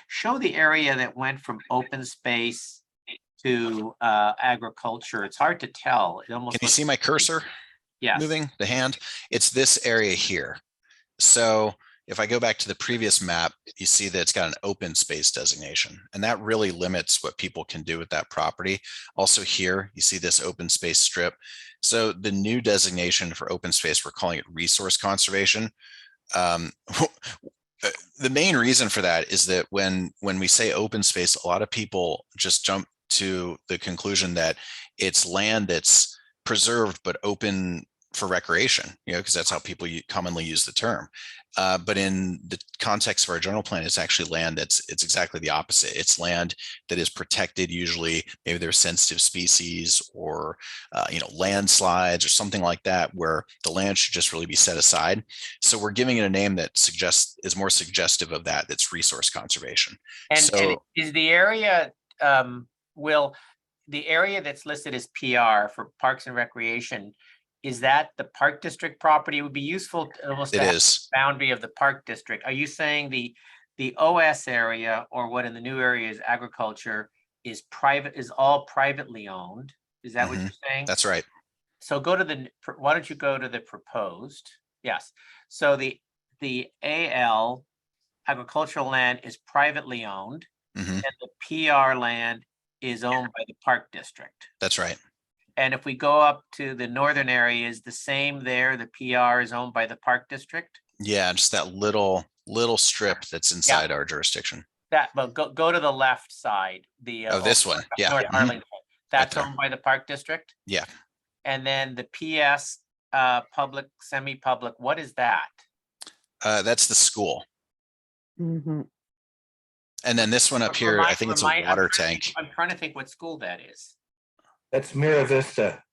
show the area that went from open space to agriculture. It's hard to tell. It almost Can you see my cursor Yes. moving, the hand? It's this area here. So if I go back to the previous map, you see that it's got an open space designation, and that really limits what people can do with that property. Also here, you see this open space strip. So the new designation for open space, we're calling it resource conservation. The main reason for that is that when we say open space, a lot of people just jump to the conclusion that it's land that's preserved but open for recreation, because that's how people commonly use the term. But in the context of our general plan, it's actually land it's exactly the opposite. It's land that is protected. Usually, maybe there's sensitive species or landslides or something like that, where the land should just really be set aside. So we're giving it a name that is more suggestive of that. That's resource conservation. And is the area the area that's listed as PR for Parks and Recreation? Is that the Park District property? It would be useful to almost It have is. the boundary of the Park District. Are you saying the OS area, or what in the new area is agriculture, is all privately owned? Is that what you're saying? That's right. So why don't you go to the proposed? Yes. So the AL agricultural land is privately owned, and the PR land is owned by the Park District. That's right. And if we go up to the northern area, is the same there? The PR is owned by the Park District? Yeah, just that little strip that's inside our jurisdiction. But go to the left side. This one. Yeah. North Arlington. That's Right owned by the Park District? Yeah. And then the PS public, semi-public, what is that? That's the school. And then this one up here, I think it's a water tank. I'm trying to think what school that is. That's Mira Vista.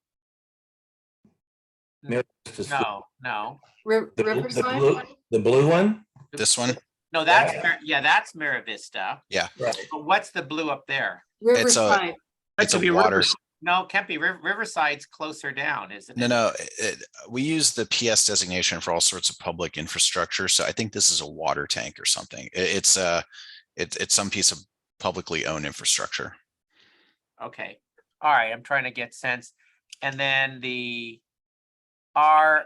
Mira Vista School. No. The blue one? This one? No, that's Mira Vista. Yeah. Right. But what's the blue up there? It's a water. No, it can't be. Riverside's closer down, isn't it? No. We use the PS designation for all sorts of public infrastructure. So I think this is a water tank or something. It's some piece of publicly owned infrastructure. Okay. All right. I'm trying to get sense. And then the RLM.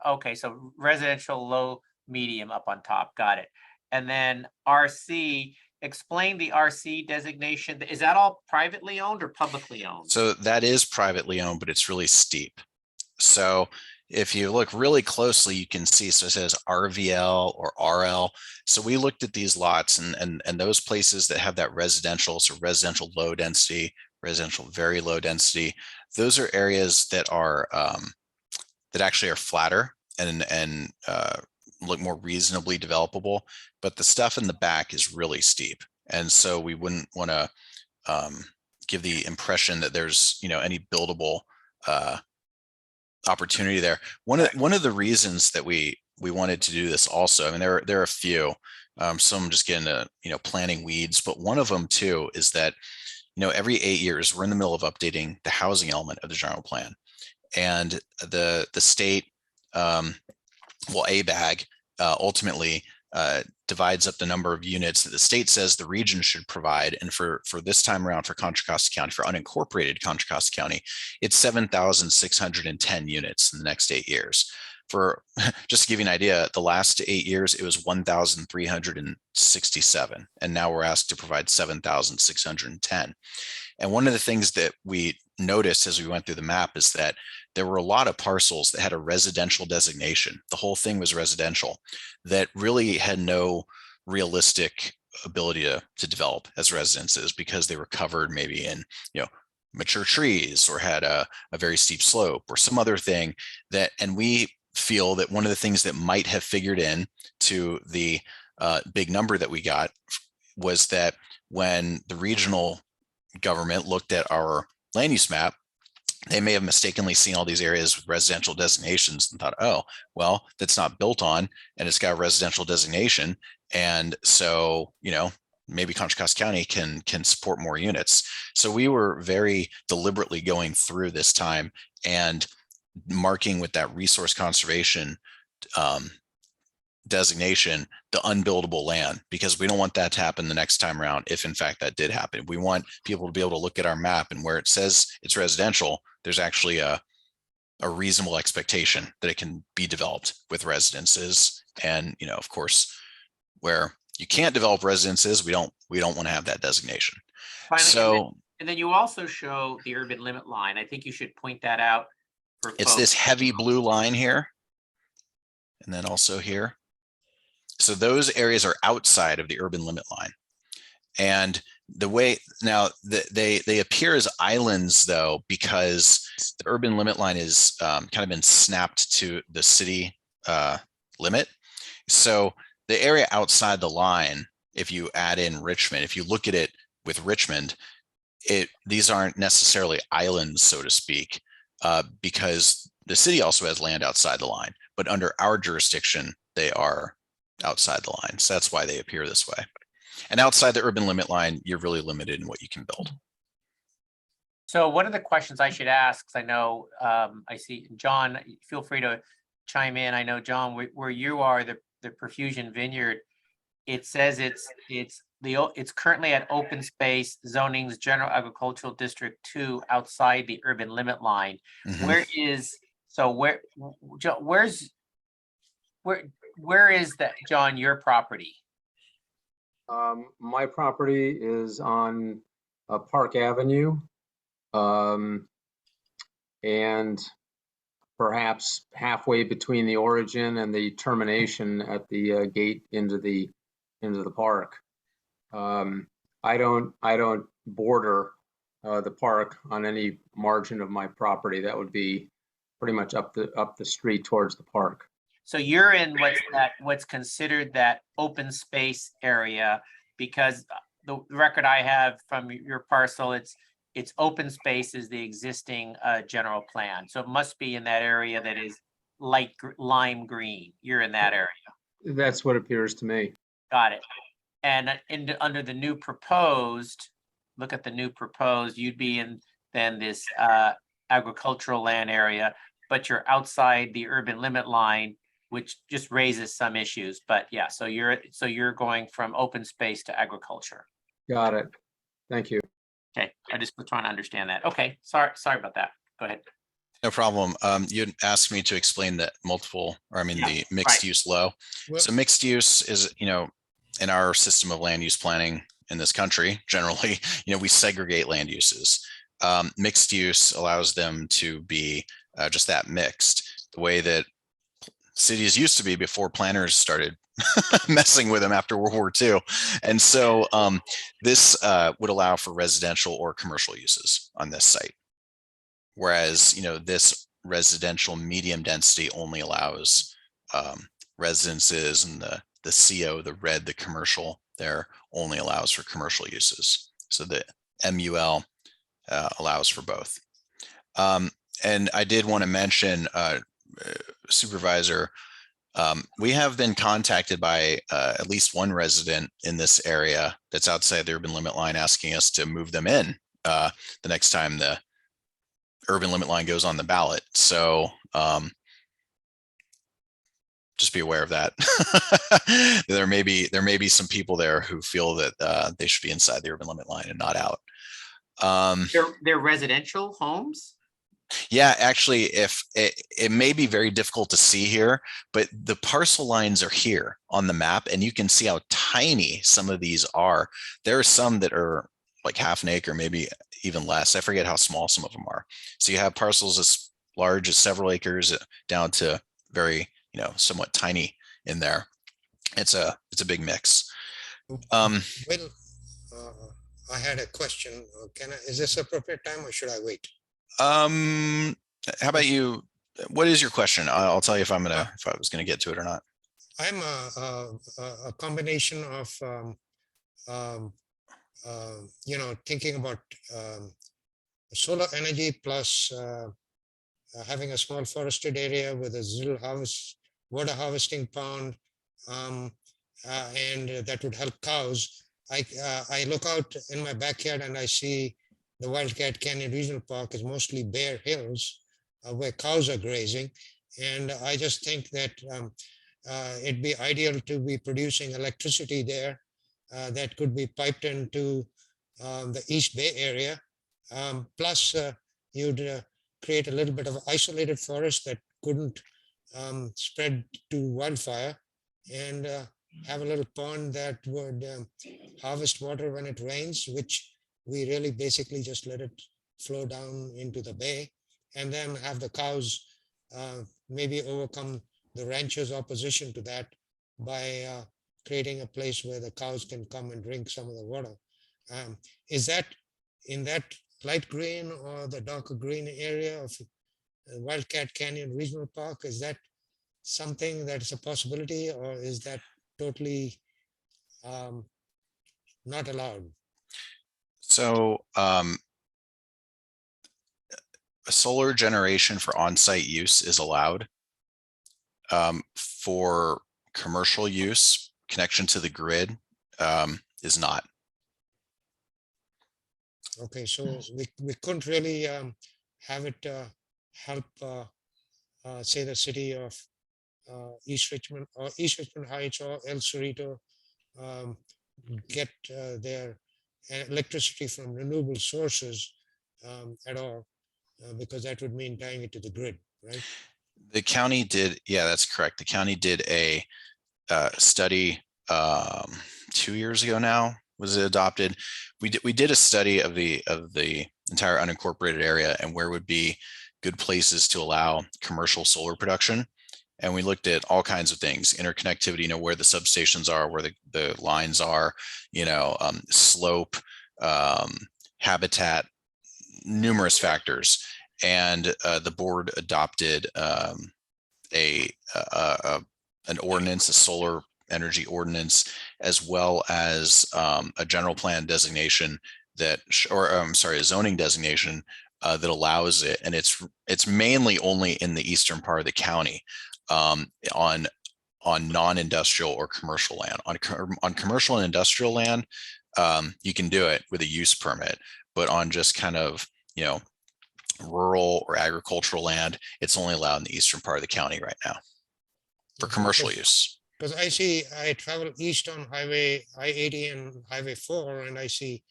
Okay. So residential low, medium up on top. Got it. And then RC. Explain the RC designation. Is that all privately owned or publicly owned? So that is privately owned, but it's really steep. So if you look really closely, you can see, so it says RVL or RL. So we looked at these lots and those places that have that residential, so residential low density, residential very low density, those are areas that are that actually are flatter and look more reasonably developable, but the stuff in the back is really steep. And so we wouldn't want to give the impression that there's any buildable opportunity there. One of the reasons that we wanted to do this also, I mean, there are a few, some just get into planting weeds, but one of them too is that every 8 years we're in the middle of updating the housing element of the general plan, and the state, ABAG ultimately divides up the number of units that the state says the region should provide. And for this time around, for Contra Costa County, for unincorporated Contra Costa County, it's 7,610 units in the next 8 years. For just to give you an idea, the last 8 years, it was 1,367. And now we're asked to provide 7,610. And one of the things that we noticed as we went through the map is that there were a lot of parcels that had a residential designation. The whole thing was residential, that really had no realistic ability to develop as residences because they were covered maybe in mature trees or had a very steep slope or some other thing and we feel that one of the things that might have figured in to the big number that we got was that when the regional government looked at our land use map, they may have mistakenly seen all these areas with residential designations and thought, oh, well, that's not built on and it's got a residential designation. And so, maybe Contra Costa County can support more units. So we were very deliberately going through this time and marking with that resource conservation designation the unbuildable land, because we don't want that to happen the next time around. If in fact that did happen, we want people to be able to look at our map, and where it says it's residential, there's actually a reasonable expectation that it can be developed with residences. And, you know, of course, where you can't develop residences, we don't want to have that designation. Finally, So and then you also show the urban limit line. I think you should point that out for it's folks. this heavy blue line here, and then also here. So those areas are outside of the urban limit line. And the way now they appear as islands, though, because the urban limit line is kind of been snapped to the city limit. So the area outside the line, if you add in Richmond, if you look at it with Richmond, these aren't necessarily islands, so to speak, because the city also has land outside the line, but under our jurisdiction, they are outside the line. So that's why they appear this way. And outside the urban limit line, you're really limited in what you can build. So one of the questions I should ask, because I know I see John, feel free to chime in. I know, John, where you are, the Profusion Vineyard, it says it's currently at open space zoning's general agricultural district 2 outside the urban limit line. Mhm. Where is that, John, your property? My property is on Park Avenue, and perhaps halfway between the origin and the termination at the gate into the park. I don't border the park on any margin of my property. That would be pretty much up the street towards the park. So you're in what's considered that open space area, because the record I have from your parcel, it's open space is the existing general plan. So it must be in that area that is light lime green. You're in that area. That's what appears to me. Got it. And under the new proposed, look at the new proposed, you'd be in then this agricultural land area, but you're outside the urban limit line, which just raises some issues. But yeah, so you're going from open space to agriculture. Got it. Thank you. Okay, I just was trying to understand that. Okay, sorry about that. Go ahead. No problem. You asked me to explain the the mixed use low. Well- So mixed use is, in our system of land use planning in this country, generally, we segregate land uses. Mixed use allows them to be just that mixed, the way that cities used to be before planners started messing with them after World War II. And so this would allow for residential or commercial uses on this site. Whereas, this residential medium density only allows residences, and the CO, the red, the commercial there only allows for commercial uses. So the MUL allows for both. And I did want to mention, Supervisor, we have been contacted by at least one resident in this area that's outside the urban limit line asking us to move them in the next time the urban limit line goes on the ballot. So just be aware of that. there may be some people there who feel that they should be inside the urban limit line and not out. They're residential homes? Yeah, actually, if it may be very difficult to see here, but the parcel lines are here on the map, and you can see how tiny some of these are. There are some that are like half an acre, maybe even less. I forget how small some of them are. So you have parcels as large as several acres down to very, somewhat tiny in there. It's a big mix. Well, I had a question. Is this appropriate time, or should I wait? How about you? What is your question? I'll tell you if I was gonna get to it or not. I'm a combination of, thinking about solar energy plus having a small forested area with a little water harvesting pond, and that would help cows. I look out in my backyard and I see the Wildcat Canyon Regional Park is mostly bare hills where cows are grazing. And I just think that it'd be ideal to be producing electricity there that could be piped into the East Bay area. Plus, you'd create a little bit of isolated forest that couldn't spread to wildfire, and have a little pond that would harvest water when it rains, which we really basically just let it flow down into the bay, and then have the cows maybe overcome the ranchers' opposition to that by creating a place where the cows can come and drink some of the water. Is that in that light green or the darker green area of Wildcat Canyon Regional Park? Is that something that's a possibility, or is that totally not allowed? So solar generation for on-site use is allowed. For commercial use, connection to the grid is not. Okay, so we couldn't really have it help, say, the city of East Richmond or East Richmond Heights or El Cerrito get their electricity from renewable sources at all, because that would mean tying it to the grid, right? The county did, yeah, that's correct. The county did a study 2 years ago now. Was it adopted? We did a study of the entire unincorporated area and where would be good places to allow commercial solar production. And we looked at all kinds of things, interconnectivity, where the substations are, where the lines are, slope, habitat, numerous factors. And the board adopted an ordinance, a solar energy ordinance, as well as a general plan designation that, a zoning designation that allows it. And it's mainly only in the eastern part of the county on non-industrial or commercial land. On commercial and industrial land, you can do it with a use permit, but on just kind of, rural or agricultural land, it's only allowed in the eastern part of the county right now for commercial use. Because I travel east on Highway I-80 and Highway 4, and I see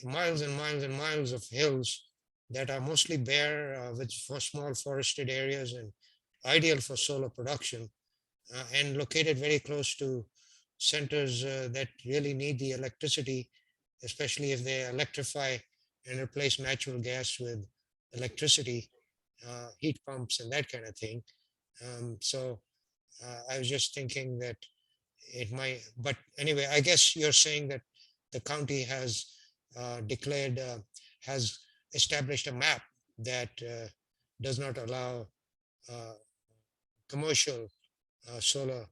miles and miles and miles of hills that are mostly bare with small forested areas and ideal for solar production, and located very close to centers that really need the electricity, especially if they electrify and replace natural gas with electricity, heat pumps and that kind of thing. So I was just thinking that it might, but anyway, I guess you're saying that the county has has established a map that does not allow commercial solar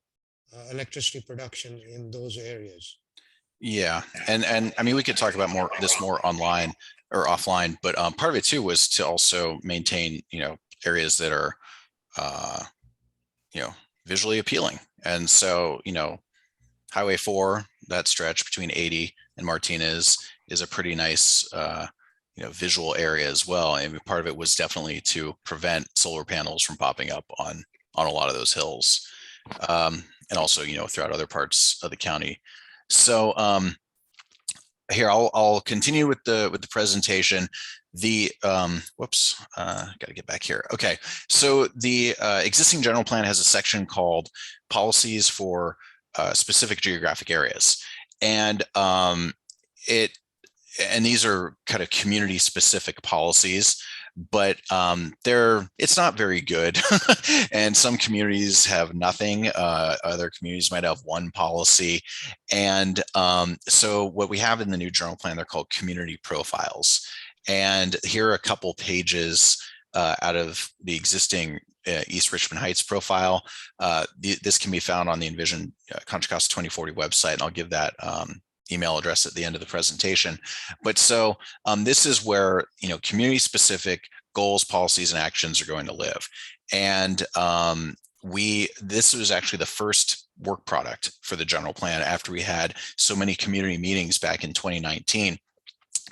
electricity production in those areas. Yeah, and I mean, we could talk about this more online or offline, but part of it too was to also maintain, areas that are, visually appealing. And so, Highway 4, that stretch between 80 and Martinez is a pretty nice, visual area as well. And part of it was definitely to prevent solar panels from popping up on a lot of those hills, and also, throughout other parts of the county. So here I'll continue with the presentation. The got to get back here. Okay, so the existing general plan has a section called policies for specific geographic areas, and these are kind of community specific policies, but it's not very good. And some communities have nothing. Other communities might have one policy. And so what we have in the new general plan, they're called community profiles. And here are a couple pages out of the existing East Richmond Heights profile. This can be found on the Envision Contra Costa 2040 website, and I'll give that email address at the end of the presentation. But so this is where, community specific goals, policies, and actions are going to live. And this was actually the first work product for the general plan after we had so many community meetings back in 2019.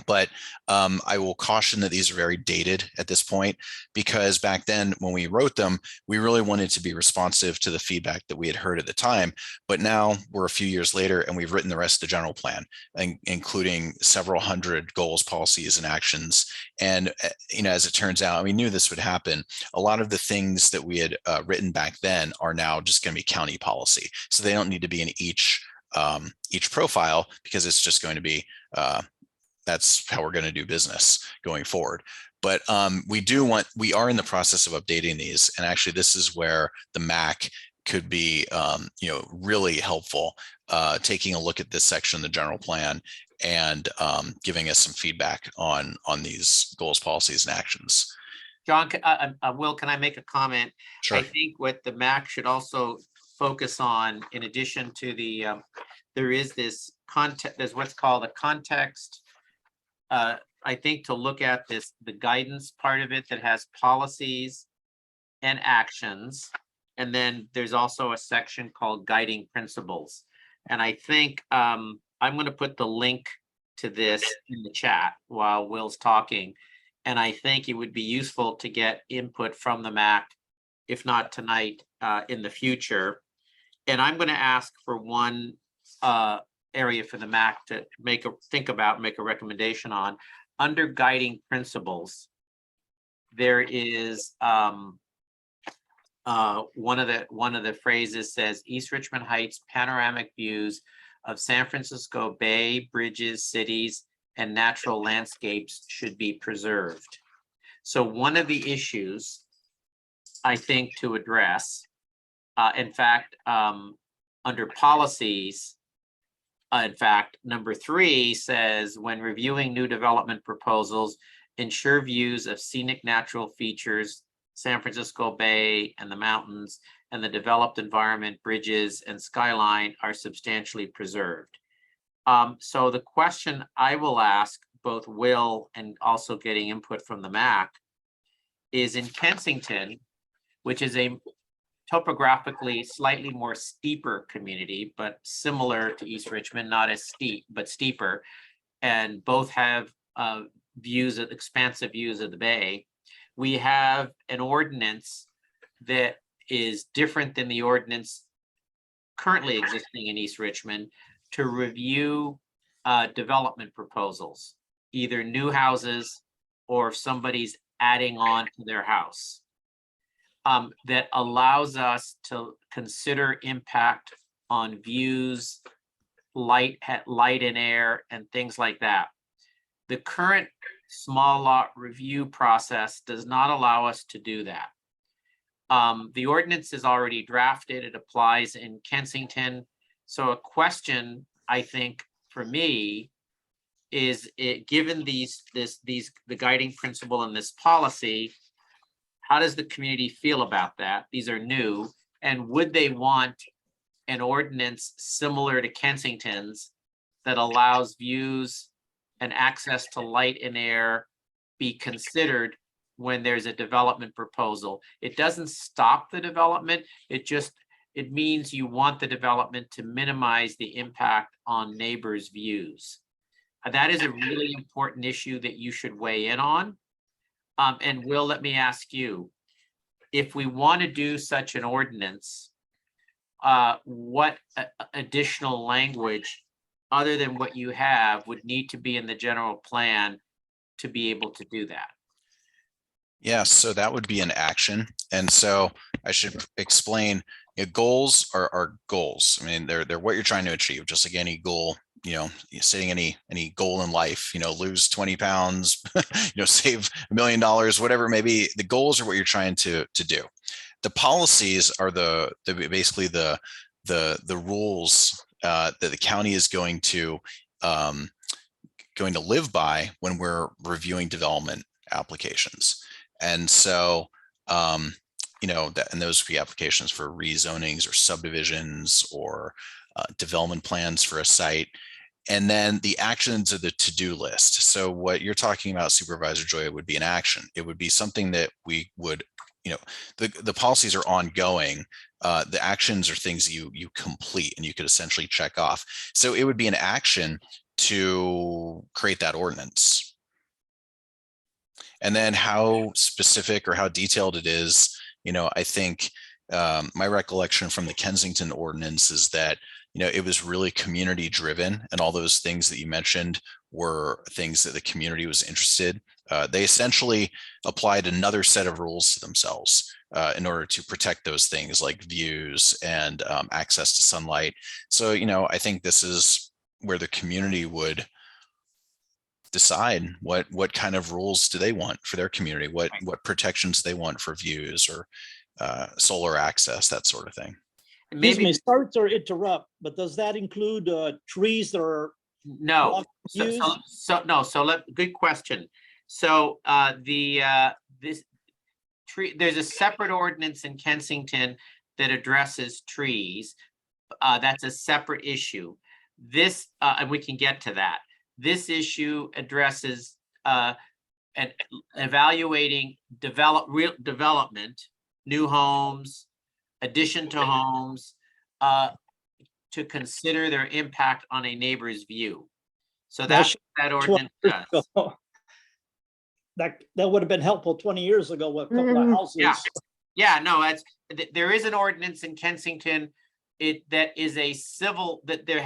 But I will caution that these are very dated at this point, because back then when we wrote them, we really wanted to be responsive to the feedback that we had heard at the time. But now we're a few years later and we've written the rest of the general plan, including several hundred goals, policies, and actions. And, as it turns out, we knew this would happen. A lot of the things that we had written back then are now just going to be county policy. So they don't need to be in each profile, because it's just going to be that's how we're going to do business going forward. But we are in the process of updating these. And actually, this is where the MAC could be, really helpful, taking a look at this section of the general plan and giving us some feedback on these goals, policies, and actions. John, Will, can I make a comment? Sure. I think what the MAC should also focus on, in addition to the, there is this context, there's what's called a context. I think to look at the guidance part of it that has policies and actions. And then there's also a section called guiding principles. And I think I'm going to put the link to this in the chat while Will's talking. And I think it would be useful to get input from the MAC, if not tonight, in the future. And I'm going to ask for one area for the MAC to make a recommendation on. Under guiding principles, there is one of the phrases says East Richmond Heights panoramic views of San Francisco Bay, bridges, cities, and natural landscapes should be preserved. So one of the issues I think to address, in fact, under policies, in fact, number 3 says, when reviewing new development proposals, ensure views of scenic natural features, San Francisco Bay and the mountains, and the developed environment, bridges, and skyline are substantially preserved. So the question I will ask both Will and also getting input from the MAC is, in Kensington, which is a topographically slightly more steeper community, but similar to East Richmond, not as steep, but steeper. And both have expansive views of the bay. We have an ordinance that is different than the ordinance currently existing in East Richmond to review development proposals, either new houses or if somebody's adding on to their house. That allows us to consider impact on views, light and air, and things like that. The current small lot review process does not allow us to do that. The ordinance is already drafted. It applies in Kensington. So a question, I think, for me is, given the guiding principle in this policy, how does the community feel about that? These are new. And would they want an ordinance similar to Kensington's that allows views and access to light and air be considered when there's a development proposal? It doesn't stop the development. It means you want the development to minimize the impact on neighbors' views. That is a really important issue that you should weigh in on. And Will, let me ask you, if we want to do such an ordinance, what additional language other than what you have would need to be in the general plan to be able to do that? Yeah, so that would be an action. And so I should explain, goals are goals. I mean, they're what you're trying to achieve, just like any goal, setting any goal in life, lose 20 pounds, save $1 million, whatever it may be. The goals are what you're trying to do. The policies are basically the rules that the county is going to live by when we're reviewing development applications. And so, and those would be applications for rezonings or subdivisions or development plans for a site. And then the actions of the to-do list. So what you're talking about, Supervisor Joya, would be an action. It would be something that we would the policies are ongoing. The actions are things you complete and you could essentially check off. So it would be an action to create that ordinance. And then how specific or how detailed it is, I think my recollection from the Kensington ordinance is that, it was really community driven, and all those things that you mentioned were things that the community was interested. They essentially applied another set of rules to themselves in order to protect those things like views and access to sunlight. So, I think this is where the community would decide what kind of rules do they want for their community, what protections they want for views or solar access, that sort of thing. Excuse me, sorry to interrupt, but does that include trees that are No. Good question. So this tree, there's a separate ordinance in Kensington that addresses trees. That's a separate issue. This, and we can get to that. This issue addresses and evaluating development, new homes, addition to homes, to consider their impact on a neighbor's view. So that's what that ordinance does. That would have been helpful 20 years ago with a couple of houses. Yeah, no, there is an ordinance in Kensington. That is a civil, there's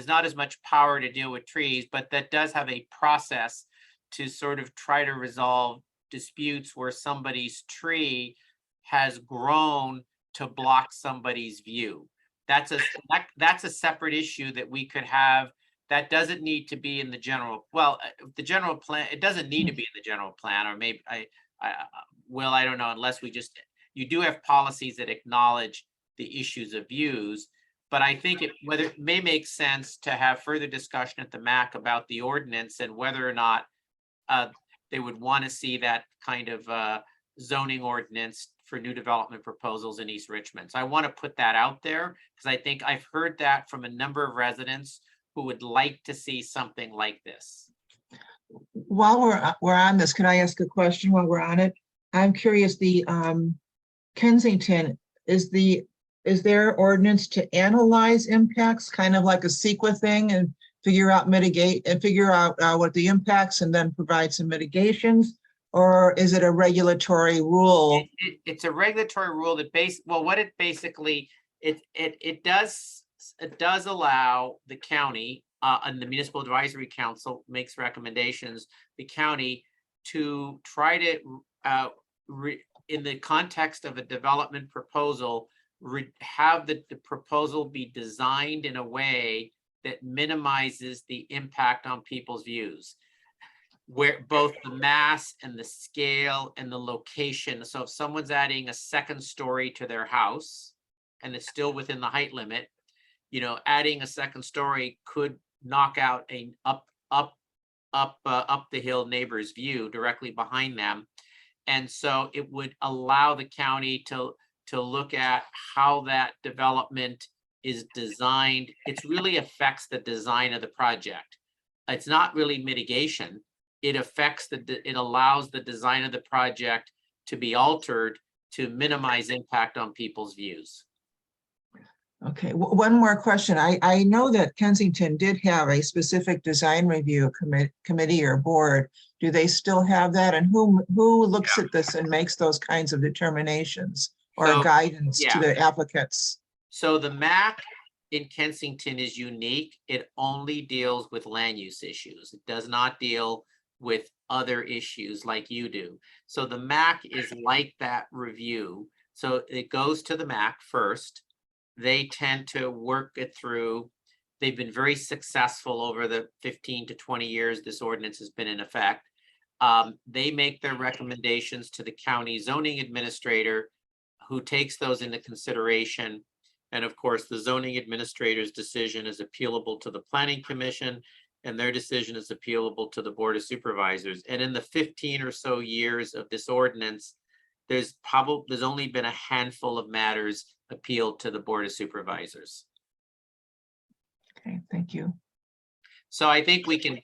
not as much power to deal with trees, but that does have a process to sort of try to resolve disputes where somebody's tree has grown to block somebody's view. That's a separate issue that we could have. That doesn't need to be in the general, the general plan. It doesn't need to be in the general plan, or maybe I don't know, unless you do have policies that acknowledge the issues of views, but I think it may make sense to have further discussion at the MAC about the ordinance and whether or not they would want to see that kind of zoning ordinance for new development proposals in East Richmond. So I want to put that out there because I think I've heard that from a number of residents who would like to see something like this. While we're on this, can I ask a question while we're on it? I'm curious, the Kensington, is there ordinance to analyze impacts, kind of like a CEQA thing, and figure out what the impacts and then provide some mitigations? Or is it a regulatory rule? It's a regulatory rule that it does allow the county and the Municipal Advisory Council makes recommendations, the county to try to in the context of a development proposal, have the proposal be designed in a way that minimizes the impact on people's views, where both the mass and the scale and the location. So if someone's adding a second story to their house and it's still within the height limit, adding a second story could knock out a up the hill neighbor's view directly behind them. And so it would allow the county to look at how that development is designed. It really affects the design of the project. It's not really mitigation. It allows the design of the project to be altered to minimize impact on people's views. Okay, one more question. I know that Kensington did have a specific design review committee or board. Do they still have that? And who looks at this and makes those kinds of determinations or guidance to the applicants? So the MAC in Kensington is unique. It only deals with land use issues. It does not deal with other issues like you do. So the MAC is like that review. So it goes to the MAC first. They tend to work it through. They've been very successful over the 15 to 20 years this ordinance has been in effect. They make their recommendations to the county zoning administrator, who takes those into consideration. And of course, the zoning administrator's decision is appealable to the planning commission, and their decision is appealable to the board of supervisors. And in the 15 or so years of this ordinance, there's only been a handful of matters appealed to the board of supervisors. Okay, thank you. So I think we can,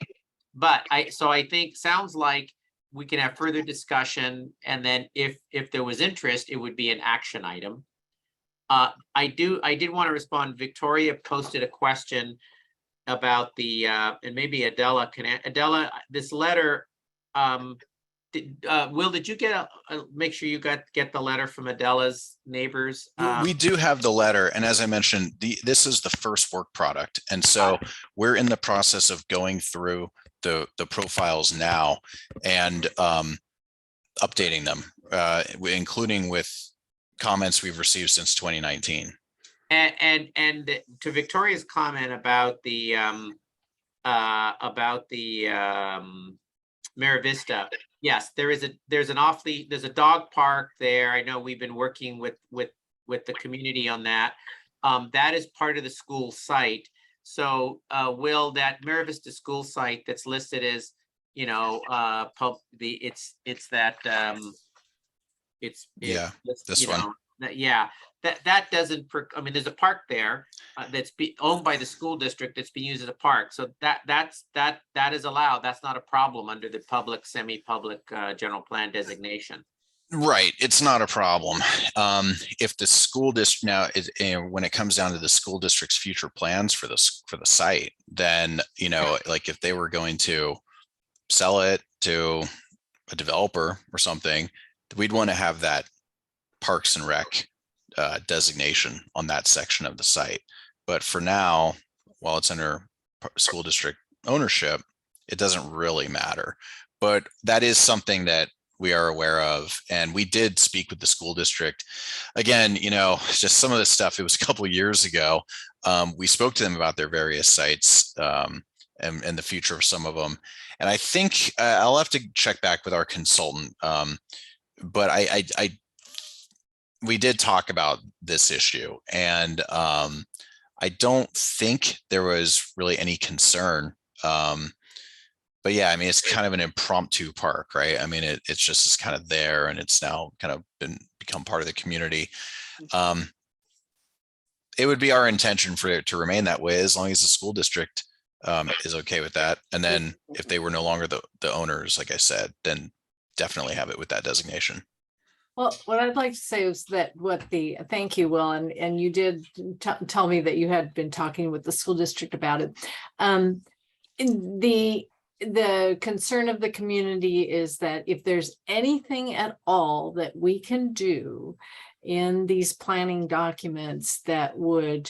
I think sounds like we can have further discussion, and then if there was interest, it would be an action item. I did want to respond. Victoria posted a question about the, and maybe Adela Adela, this letter, Will, did you get make sure you get the letter from Adela's neighbors? We do have the letter, and as I mentioned, this is the first work product, and so we're in the process of going through the profiles now and updating them, including with comments we've received since 2019. And to Victoria's comment about the Mara Vista, yes, there's a dog park there. I know we've been working with the community on that. That is part of the school site. So Will, that Mara Vista school site that's listed as, you know, it's this one. Yeah, that doesn't, I mean, there's a park there that's owned by the school district that's being used as a park. So that is allowed. That's not a problem under the public, semi-public general plan designation. Right, it's not a problem. If the school district now is, when it comes down to the school district's future plans for the site, then, you know, like if they were going to sell it to a developer or something, we'd want to have that Parks and Rec designation on that section of the site. But for now, while it's under school district ownership, it doesn't really matter. But that is something that we are aware of, and we did speak with the school district. Again, you know, just some of this stuff, it was a couple of years ago. We spoke to them about their various sites and the future of some of them. And I think I'll have to check back with our consultant. But we did talk about this issue, and I don't think there was really any concern. But yeah, I mean, it's kind of an impromptu park, right? I mean, it's just kind of there, and it's now kind of become part of the community. It would be our intention for it to remain that way as long as the school district is okay with that. And then if they were no longer the owners, like I said, then definitely have it with that designation. Well, what I'd like to say is that thank you, Will, and you did tell me that you had been talking with the school district about it. The concern of the community is that if there's anything at all that we can do in these planning documents that would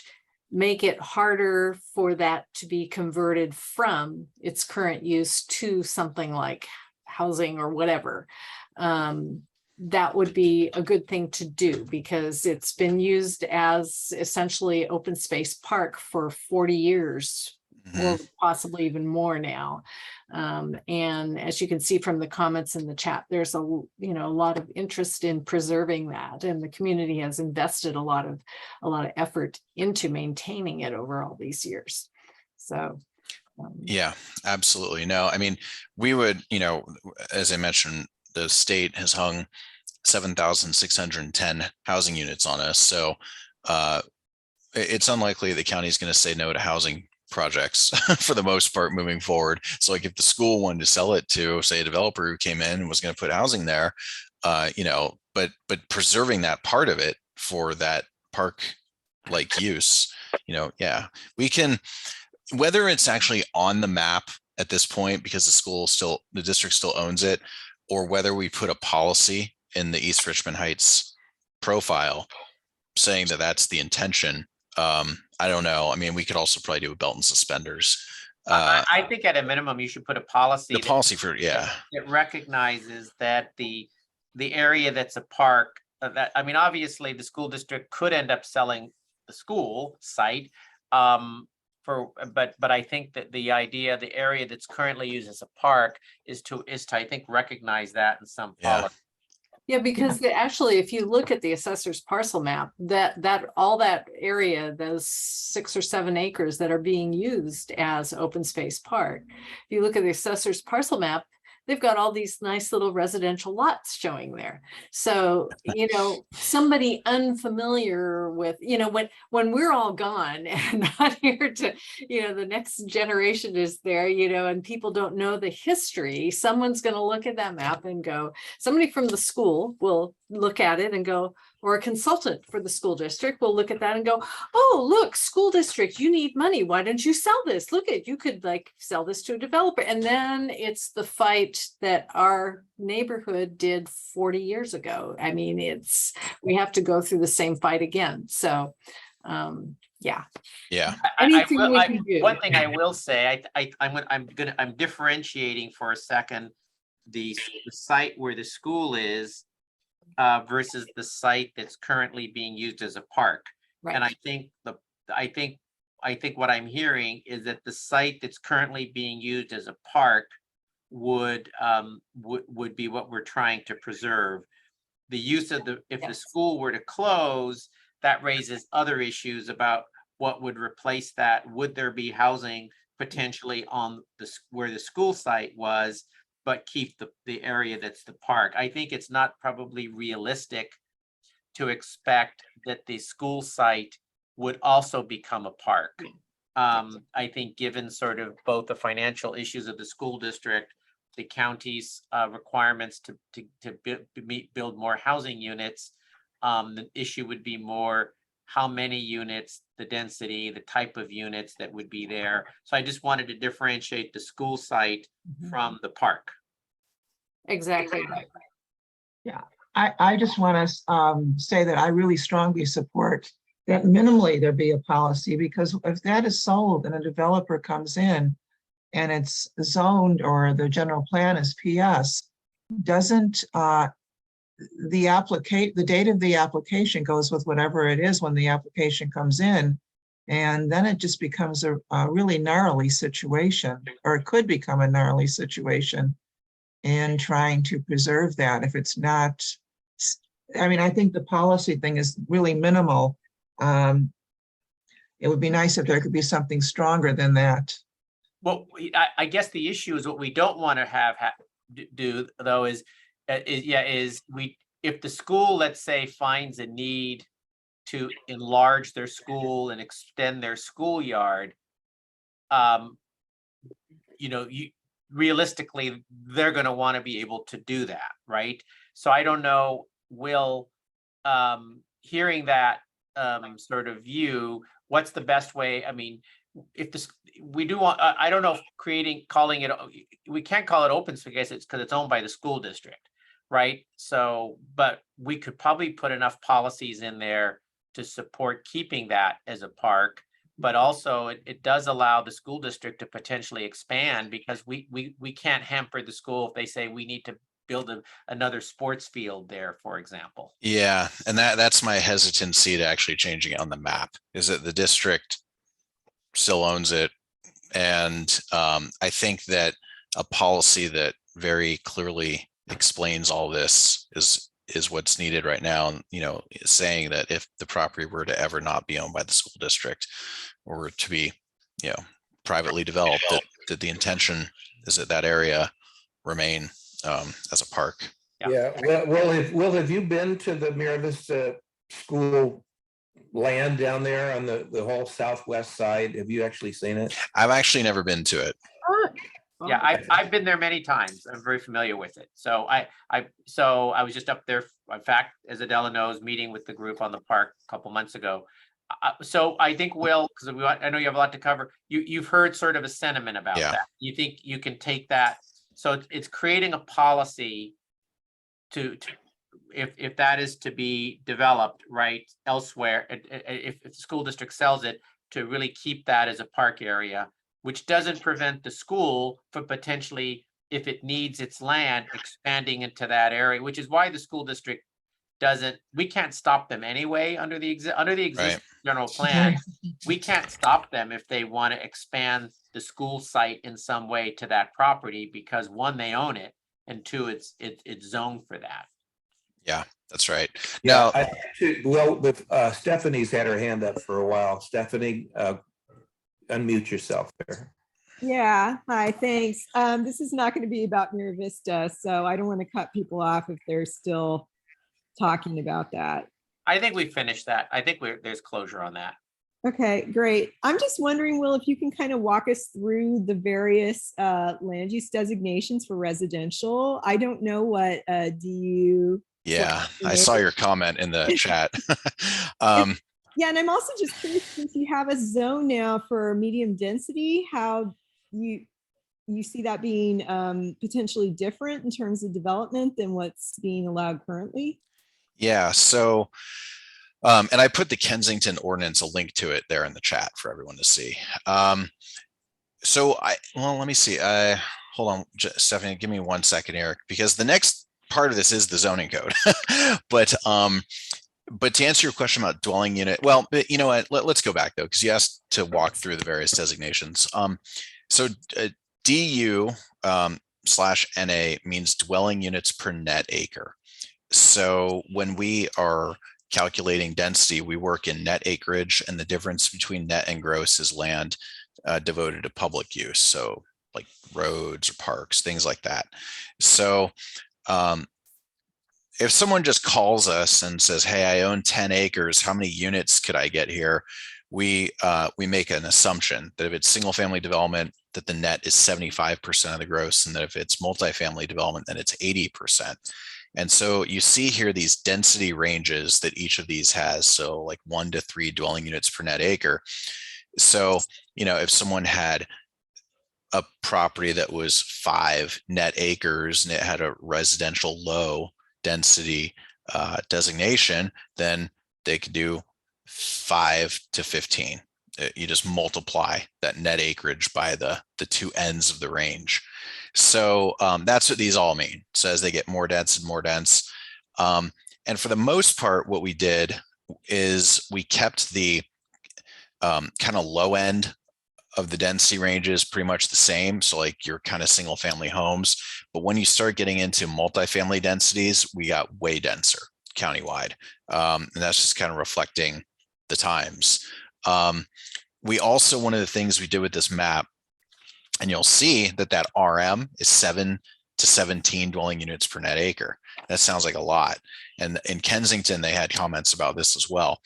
make it harder for that to be converted from its current use to something like housing or whatever, that would be a good thing to do, because it's been used as essentially open space park for 40 years, or possibly even more now. And as you can see from the comments in the chat, there's a lot of interest in preserving that, and the community has invested a lot of effort into maintaining it over all these years. So yeah, absolutely. No, I mean, we would, you know, as I mentioned, the state has hung 7,610 housing units on us. So it's unlikely the county is going to say no to housing projects for the most part moving forward. So like if the school wanted to sell it to, say, a developer who came in and was going to put housing there, you know, but preserving that part of it for that park like use, you know, yeah, we can, whether it's actually on the map at this point because the district still owns it, or whether we put a policy in the East Richmond Heights profile saying that that's the intention. I don't know. I mean, we could also probably do a belt and suspenders. I think at a minimum, you should put a policy. The policy for, yeah. It recognizes that the area that's a park, that, I mean, obviously the school district could end up selling the school site. But I think that the area that's currently used as a park is to I think recognize that in some policy. yeah, because actually, if you look at the assessor's parcel map, all that area, those 6 or 7 acres that are being used as open space park, if you look at the assessor's parcel map, they've got all these nice little residential lots showing there. So, somebody unfamiliar with, when we're all gone and not here to, the next generation is there, and people don't know the history, someone's going to look at that map and go, somebody from the school will look at it and go, or a consultant for the school district will look at that and go, oh, look, school district, you need money. Why don't you sell this? Look at, you could sell this to a developer. And then it's the fight that our neighborhood did 40 years ago. I mean, we have to go through the same fight again. So, yeah. Yeah. Anything we can do. One thing I will say, I'm differentiating for a second, the site where the school is versus the site that's currently being used as a park. Right. And I think what I'm hearing is that the site that's currently being used as a park would be what we're trying to preserve. The use of if the school were to close, that raises other issues about what would replace that. Would there be housing potentially on where the school site was, but keep the area that's the park? I think it's not probably realistic to expect that the school site would also become a park. I think given sort of both the financial issues of the school district, the county's requirements to build more housing units, the issue would be more how many units, the density, the type of units that would be there. So I just wanted to differentiate the school site from the park. Exactly right. Yeah, I just want to say that I really strongly support that minimally there be a policy, because if that is sold and a developer comes in and it's zoned or the general plan is PS, doesn't the date of the application goes with whatever it is when the application comes in. And then it just becomes a really gnarly situation, or it could become a gnarly situation in trying to preserve that. If it's not, I mean, I think the policy thing is really minimal. It would be nice if there could be something stronger than that. Well, I guess the issue is what we don't want to do though is if the school, let's say, finds a need to enlarge their school and extend their schoolyard, realistically, they're going to want to be able to do that, right? So I don't know, Will, hearing that sort of view, what's the best way? I mean, if we do want, I don't know if calling it, we can't call it open space, it's because it's owned by the school district, right? So, but we could probably put enough policies in there to support keeping that as a park, but also it does allow the school district to potentially expand, because we can't hamper the school if they say we need to build another sports field there, for example. Yeah, and that's my hesitancy to actually changing it on the map, is that the district still owns it. And I think that a policy that very clearly explains all this is what's needed right now. Saying that if the property were to ever not be owned by the school district or to be, privately developed, that the intention is that area remain as a park. Yeah. Well, have you been to the Miravis school land down there on the whole southwest side? Have you actually seen it? I've actually never been to it. Yeah, I've been there many times. I'm very familiar with it. So I was just up there, in fact, as Adela knows, meeting with the group on the park a couple months ago. So I think, Will, because I know you have a lot to cover, you've heard sort of a sentiment about that. You think you can take that? So it's creating a policy to if that is to be developed right elsewhere, if the school district sells it, to really keep that as a park area, which doesn't prevent the school from potentially, if it needs its land, expanding into that area, which is why the school district we can't stop them anyway under the existing general plan. We can't stop them if they want to expand the school site in some way to that property, because one, they own it, and two, it's zoned for that. Yeah, that's right. Yeah. Now, Stephanie's had her hand up for a while. Stephanie, unmute yourself there. Yeah, hi, thanks. This is not going to be about Mira Vista, so I don't want to cut people off if they're still talking about that. I think we finished that. I think there's closure on that. Okay, great. I'm just wondering, Will, if you can kind of walk us through the various land use designations for residential. I don't know what DU. Yeah, I saw your comment in the chat. Yeah, and I'm also just curious, since you have a zone now for medium density, how you see that being potentially different in terms of development than what's being allowed currently? Yeah, so and I put the Kensington ordinance, a link to it there in the chat for everyone to see. Let me see. Hold on, Stephanie, give me 1 second here, because the next part of this is the zoning code. But to answer your question about dwelling unit, well, you know what, let's go back though, because you asked to walk through the various designations. DU /NA means dwelling units per net acre. So when we are calculating density, we work in net acreage, and the difference between net and gross is land devoted to public use. So like roads or parks, things like that. So if someone just calls us and says, hey, I own 10 acres, how many units could I get here? We make an assumption that if it's single family development, that the net is 75% of the gross, and that if it's multifamily development, then it's 80%. And so you see here these density ranges that each of these has. So like 1 to 3 dwelling units per net acre. So, you know, if someone had a property that was 5 net acres and it had a residential low density designation, then they could do 5 to 15. You just multiply that net acreage by the two ends of the range. So that's what these all mean. So as they get more dense and more dense. And for the most part, what we did is we kept the kind of low end of the density ranges pretty much the same. So like your kind of single family homes. But when you start getting into multifamily densities, we got way denser countywide. And that's just kind of reflecting the times. We also, one of the things we did with this map, and you'll see that RM is 7 to 17 dwelling units per net acre. That sounds like a lot. And in Kensington, they had comments about this as well.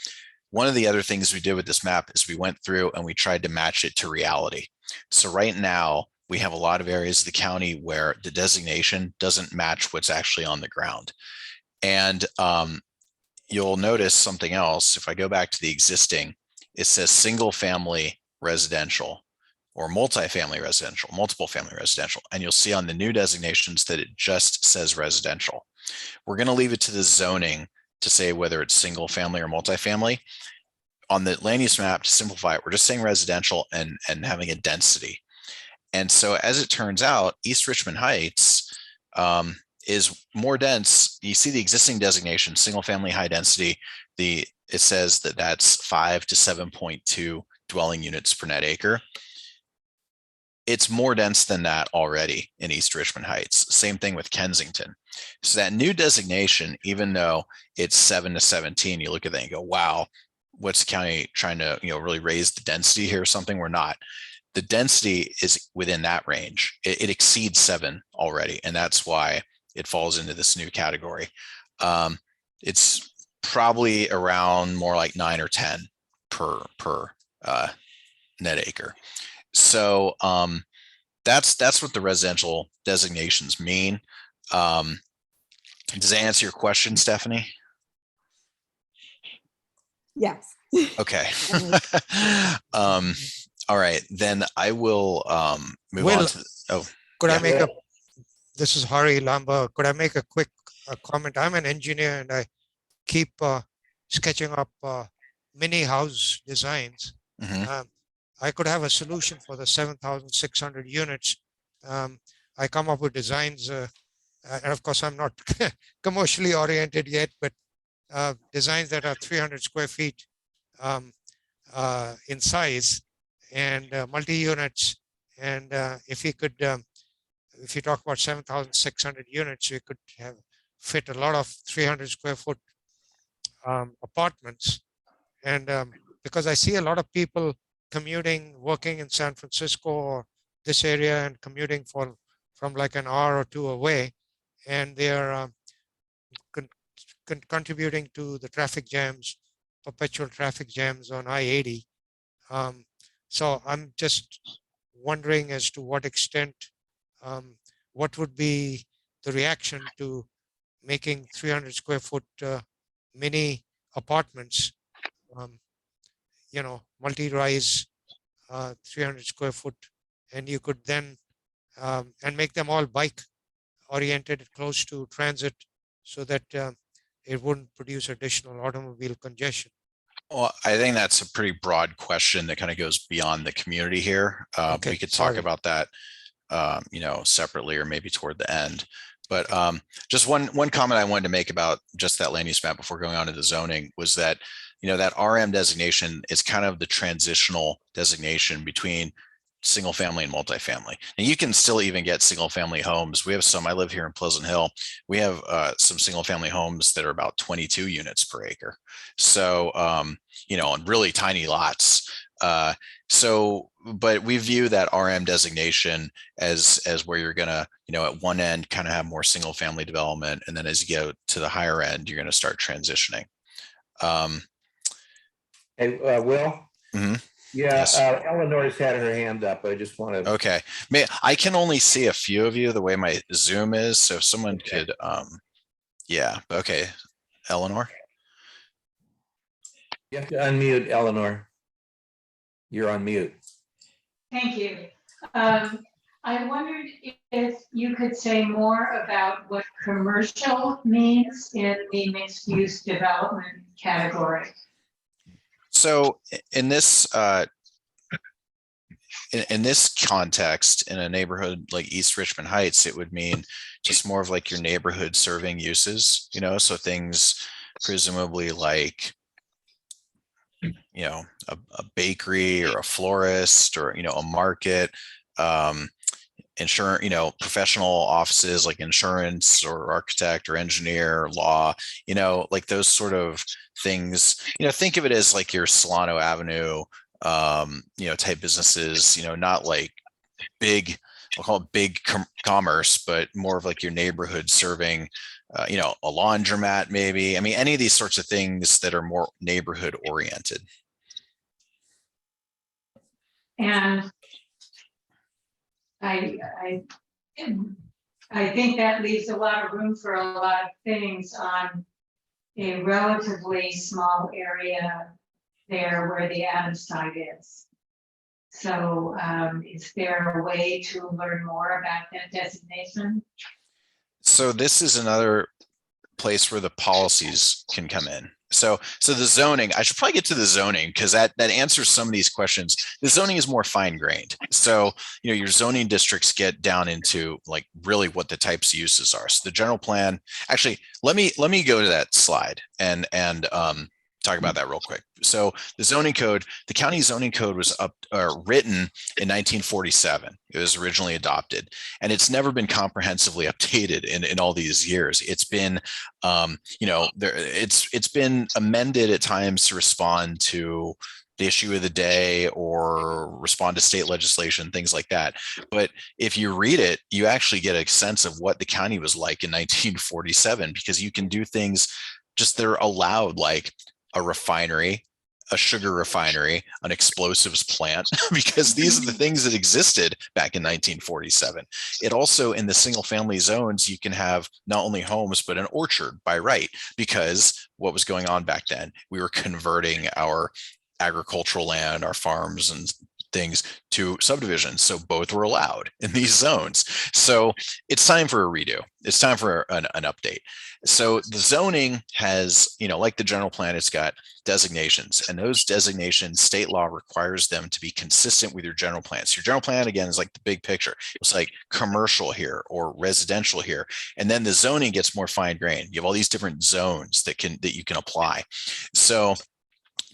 One of the other things we did with this map is we went through and we tried to match it to reality. So right now, we have a lot of areas of the county where the designation doesn't match what's actually on the ground. And you'll notice something else. If I go back to the existing, it says single family residential or multifamily residential, multiple family residential. And you'll see on the new designations that it just says residential. We're going to leave it to the zoning to say whether it's single family or multifamily. On the land use map, to simplify it, we're just saying residential and having a density. And so as it turns out, East Richmond Heights is more dense. You see the existing designation, single family high density, it says that that's 5 to 7.2 dwelling units per net acre. It's more dense than that already in East Richmond Heights. Same thing with Kensington. So that new designation, even though it's 7 to 17, you look at that and go, wow, what's the county trying to, really raise the density here or something? We're not. The density is within that range. It exceeds 7 already. And that's why it falls into this new category. It's probably around more like 9 or 10 per net acre. So that's what the residential designations mean. Does that answer your question, Stephanie? Yes. Okay. All right, then I will move on to. Could I make this is Hari Lamba. Could I make a quick comment? I'm an engineer and I keep sketching up mini house designs. I could have a solution for the 7,600 units. I come up with designs, and of course I'm not commercially oriented yet, but designs that are 300 square feet in size and multi-units. And if you talk about 7,600 units, we could fit a lot of 300 square foot apartments. And because I see a lot of people commuting, working in San Francisco or this area and commuting from like an hour or two away, and they're contributing to the traffic jams, perpetual traffic jams on I-80. So I'm just wondering as to what extent, what would be the reaction to making 300 square foot mini apartments, multi-rise 300 square foot, and you could then and make them all bike oriented, close to transit, so that it wouldn't produce additional automobile congestion. Well, I think that's a pretty broad question that kind of goes beyond the community here. Okay, We could talk sorry. about that, separately or maybe toward the end. But just one comment I wanted to make about just that land use map before going on to the zoning was that, that RM designation is kind of the transitional designation between single family and multifamily. And you can still even get single family homes. We have some, I live here in Pleasant Hill. We have some single family homes that are about 22 units per acre. So, on really tiny lots. But we view that RM designation as where you're gonna, at one end kind of have more single family development. And then as you go to the higher end, you're gonna start transitioning. Hey, Will? Mhm. Yeah, Yes. Eleanor's had her hand up. I just want to, Okay. I can only see a few of you the way my Zoom is. So if someone Okay. could, yeah, okay. Eleanor? you have to unmute Eleanor. You're on mute. Thank you. I wondered if you could say more about what commercial means in the mixed-use development category. So in this context, in a neighborhood like East Richmond Heights, it would mean just more of like your neighborhood serving uses, so things presumably like, a bakery or a florist or, a market, insurance, professional offices like insurance or architect or engineer, law, like those sort of things. Think of it as like your Solano Avenue, type businesses, not like big, I'll call it big commerce, but more of like your neighborhood serving, a laundromat maybe. I mean, any of these sorts of things that are more neighborhood oriented. And I think that leaves a lot of room for a lot of things on a relatively small area there where the Adams site is. So is there a way to learn more about that designation? So this is another place where the policies can come in. So the zoning, I should probably get to the zoning because that answers some of these questions. The zoning is more fine grained. So, your zoning districts get down into like really what the types of uses are. So the general plan, actually, let me go to that slide and talk about that real quick. So the zoning code, the county zoning code was written in 1947. It was originally adopted, and it's never been comprehensively updated in all these years. It's been, it's been amended at times to respond to the issue of the day or respond to state legislation, things like that. But if you read it, you actually get a sense of what the county was like in 1947, because you can do things just that are allowed, like a refinery, a sugar refinery, an explosives plant, because these are the things that existed back in 1947. It also, in the single family zones, you can have not only homes, but an orchard by right, because what was going on back then, we were converting our agricultural land, our farms and things to subdivisions. So both were allowed in these zones. So it's time for a redo. It's time for an update. So the zoning has, like the general plan, it's got designations, and those designations, state law requires them to be consistent with your general plan. So your general plan, again, is like the big picture. It's like commercial here or residential here. And then the zoning gets more fine grained. You have all these different zones that you can apply. So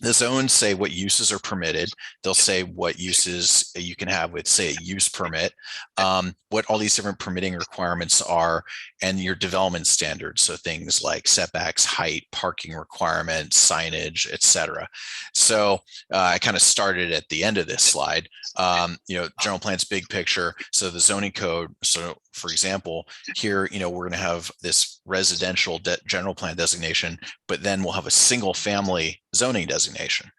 The zones say what uses are permitted. They'll say what uses you can have with, say, a use permit, what all these different permitting requirements are, and your development standards. So things like setbacks, height, parking requirements, signage, etc. So I kind of started at the end of this slide. General plan's big picture. So the zoning code. So for example, here, we're going to have this residential general plan designation, but then we'll have a single family zoning designation.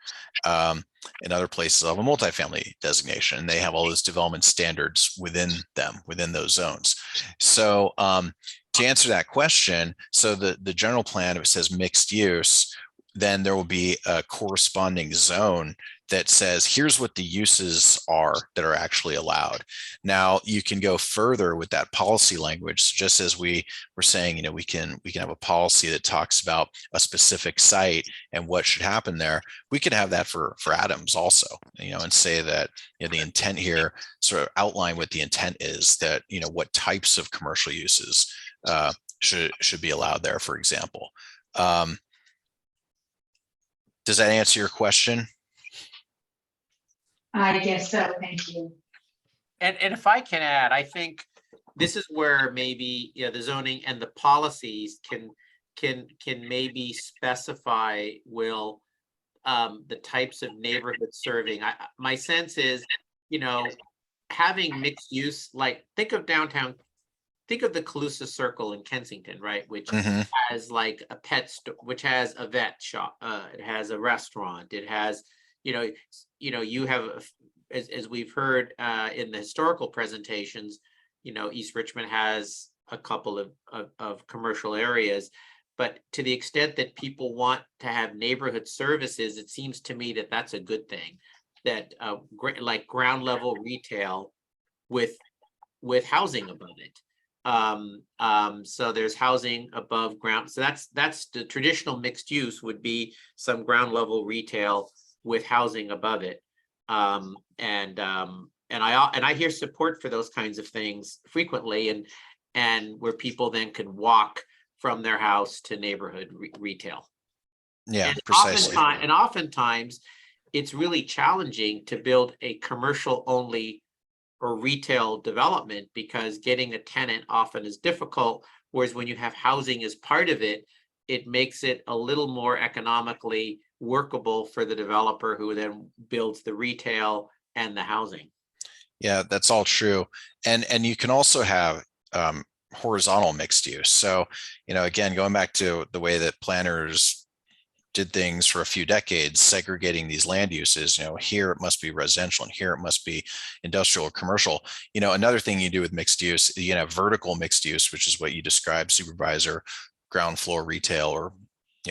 In other places, they'll have a multifamily designation, and they have all those development standards within them, within those zones. So to answer that question, so the general plan, if it says mixed use, then there will be a corresponding zone that says, here's what the uses are that are actually allowed. Now, you can go further with that policy language, just as we were saying, we can have a policy that talks about a specific site and what should happen there. We could have that for Adams also, and say that the intent here, sort of outline what the intent is, that what types of commercial uses should be allowed there, for example. Does that answer your question? I guess so, thank you. And if I can add, I think this is where maybe the zoning and the policies can maybe specify, Will, the types of neighborhood serving. My sense is, having mixed use, like think of downtown, think of the Calusa Circle in Kensington, right? Which has like a pet store, which has a vet shop, it has a restaurant, it has, you have, as we've heard in the historical presentations, East Richmond has a couple of commercial areas, but to the extent that people want to have neighborhood services, it seems to me that that's a good thing, that like ground level retail with housing above it. So there's housing above ground. So that's the traditional mixed use, would be some ground level retail with housing above it. And I hear support for those kinds of things frequently, and where people then can walk from their house to neighborhood retail. Yeah, and precisely. Oftentimes it's really challenging to build a commercial only or retail development, because getting a tenant often is difficult. Whereas when you have housing as part of it, it makes it a little more economically workable for the developer, who then builds the retail and the housing. Yeah, that's all true. And you can also have horizontal mixed use. So, again, going back to the way that planners did things for a few decades, segregating these land uses, here it must be residential and here it must be industrial or commercial. Another thing you do with mixed use, you can have vertical mixed use, which is what you described, Supervisor, ground floor retail, or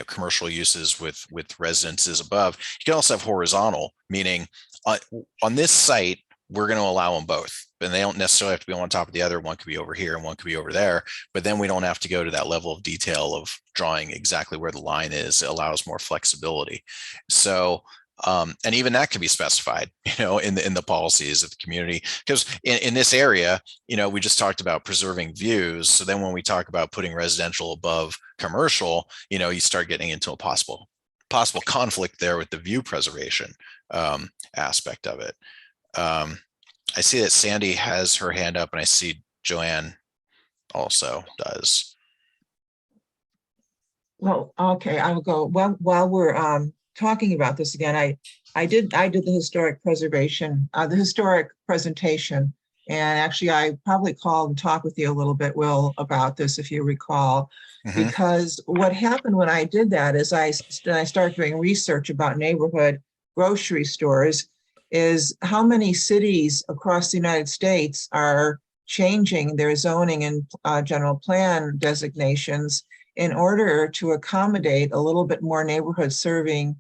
commercial uses with residences above. You can also have horizontal, meaning on this site, we're going to allow them both, and they don't necessarily have to be on top of the other. One could be over here and one could be over there, but then we don't have to go to that level of detail of drawing exactly where the line is. It allows more flexibility. So, and even that can be specified, in the policies of the community, because in this area, we just talked about preserving views. So then when we talk about putting residential above commercial, you start getting into a possible conflict there with the view preservation aspect of it. I see that Sandy has her hand up, and I see Joanne also does. Well, okay, I will go. Well, while we're talking about this again, I did the historic preservation, the historic presentation, and actually I probably called and talked with you a little bit, Will, about this, if you recall, because what happened when I did that is I started doing research about neighborhood grocery stores, is how many cities across the United States are changing their zoning and general plan designations in order to accommodate a little bit more neighborhood serving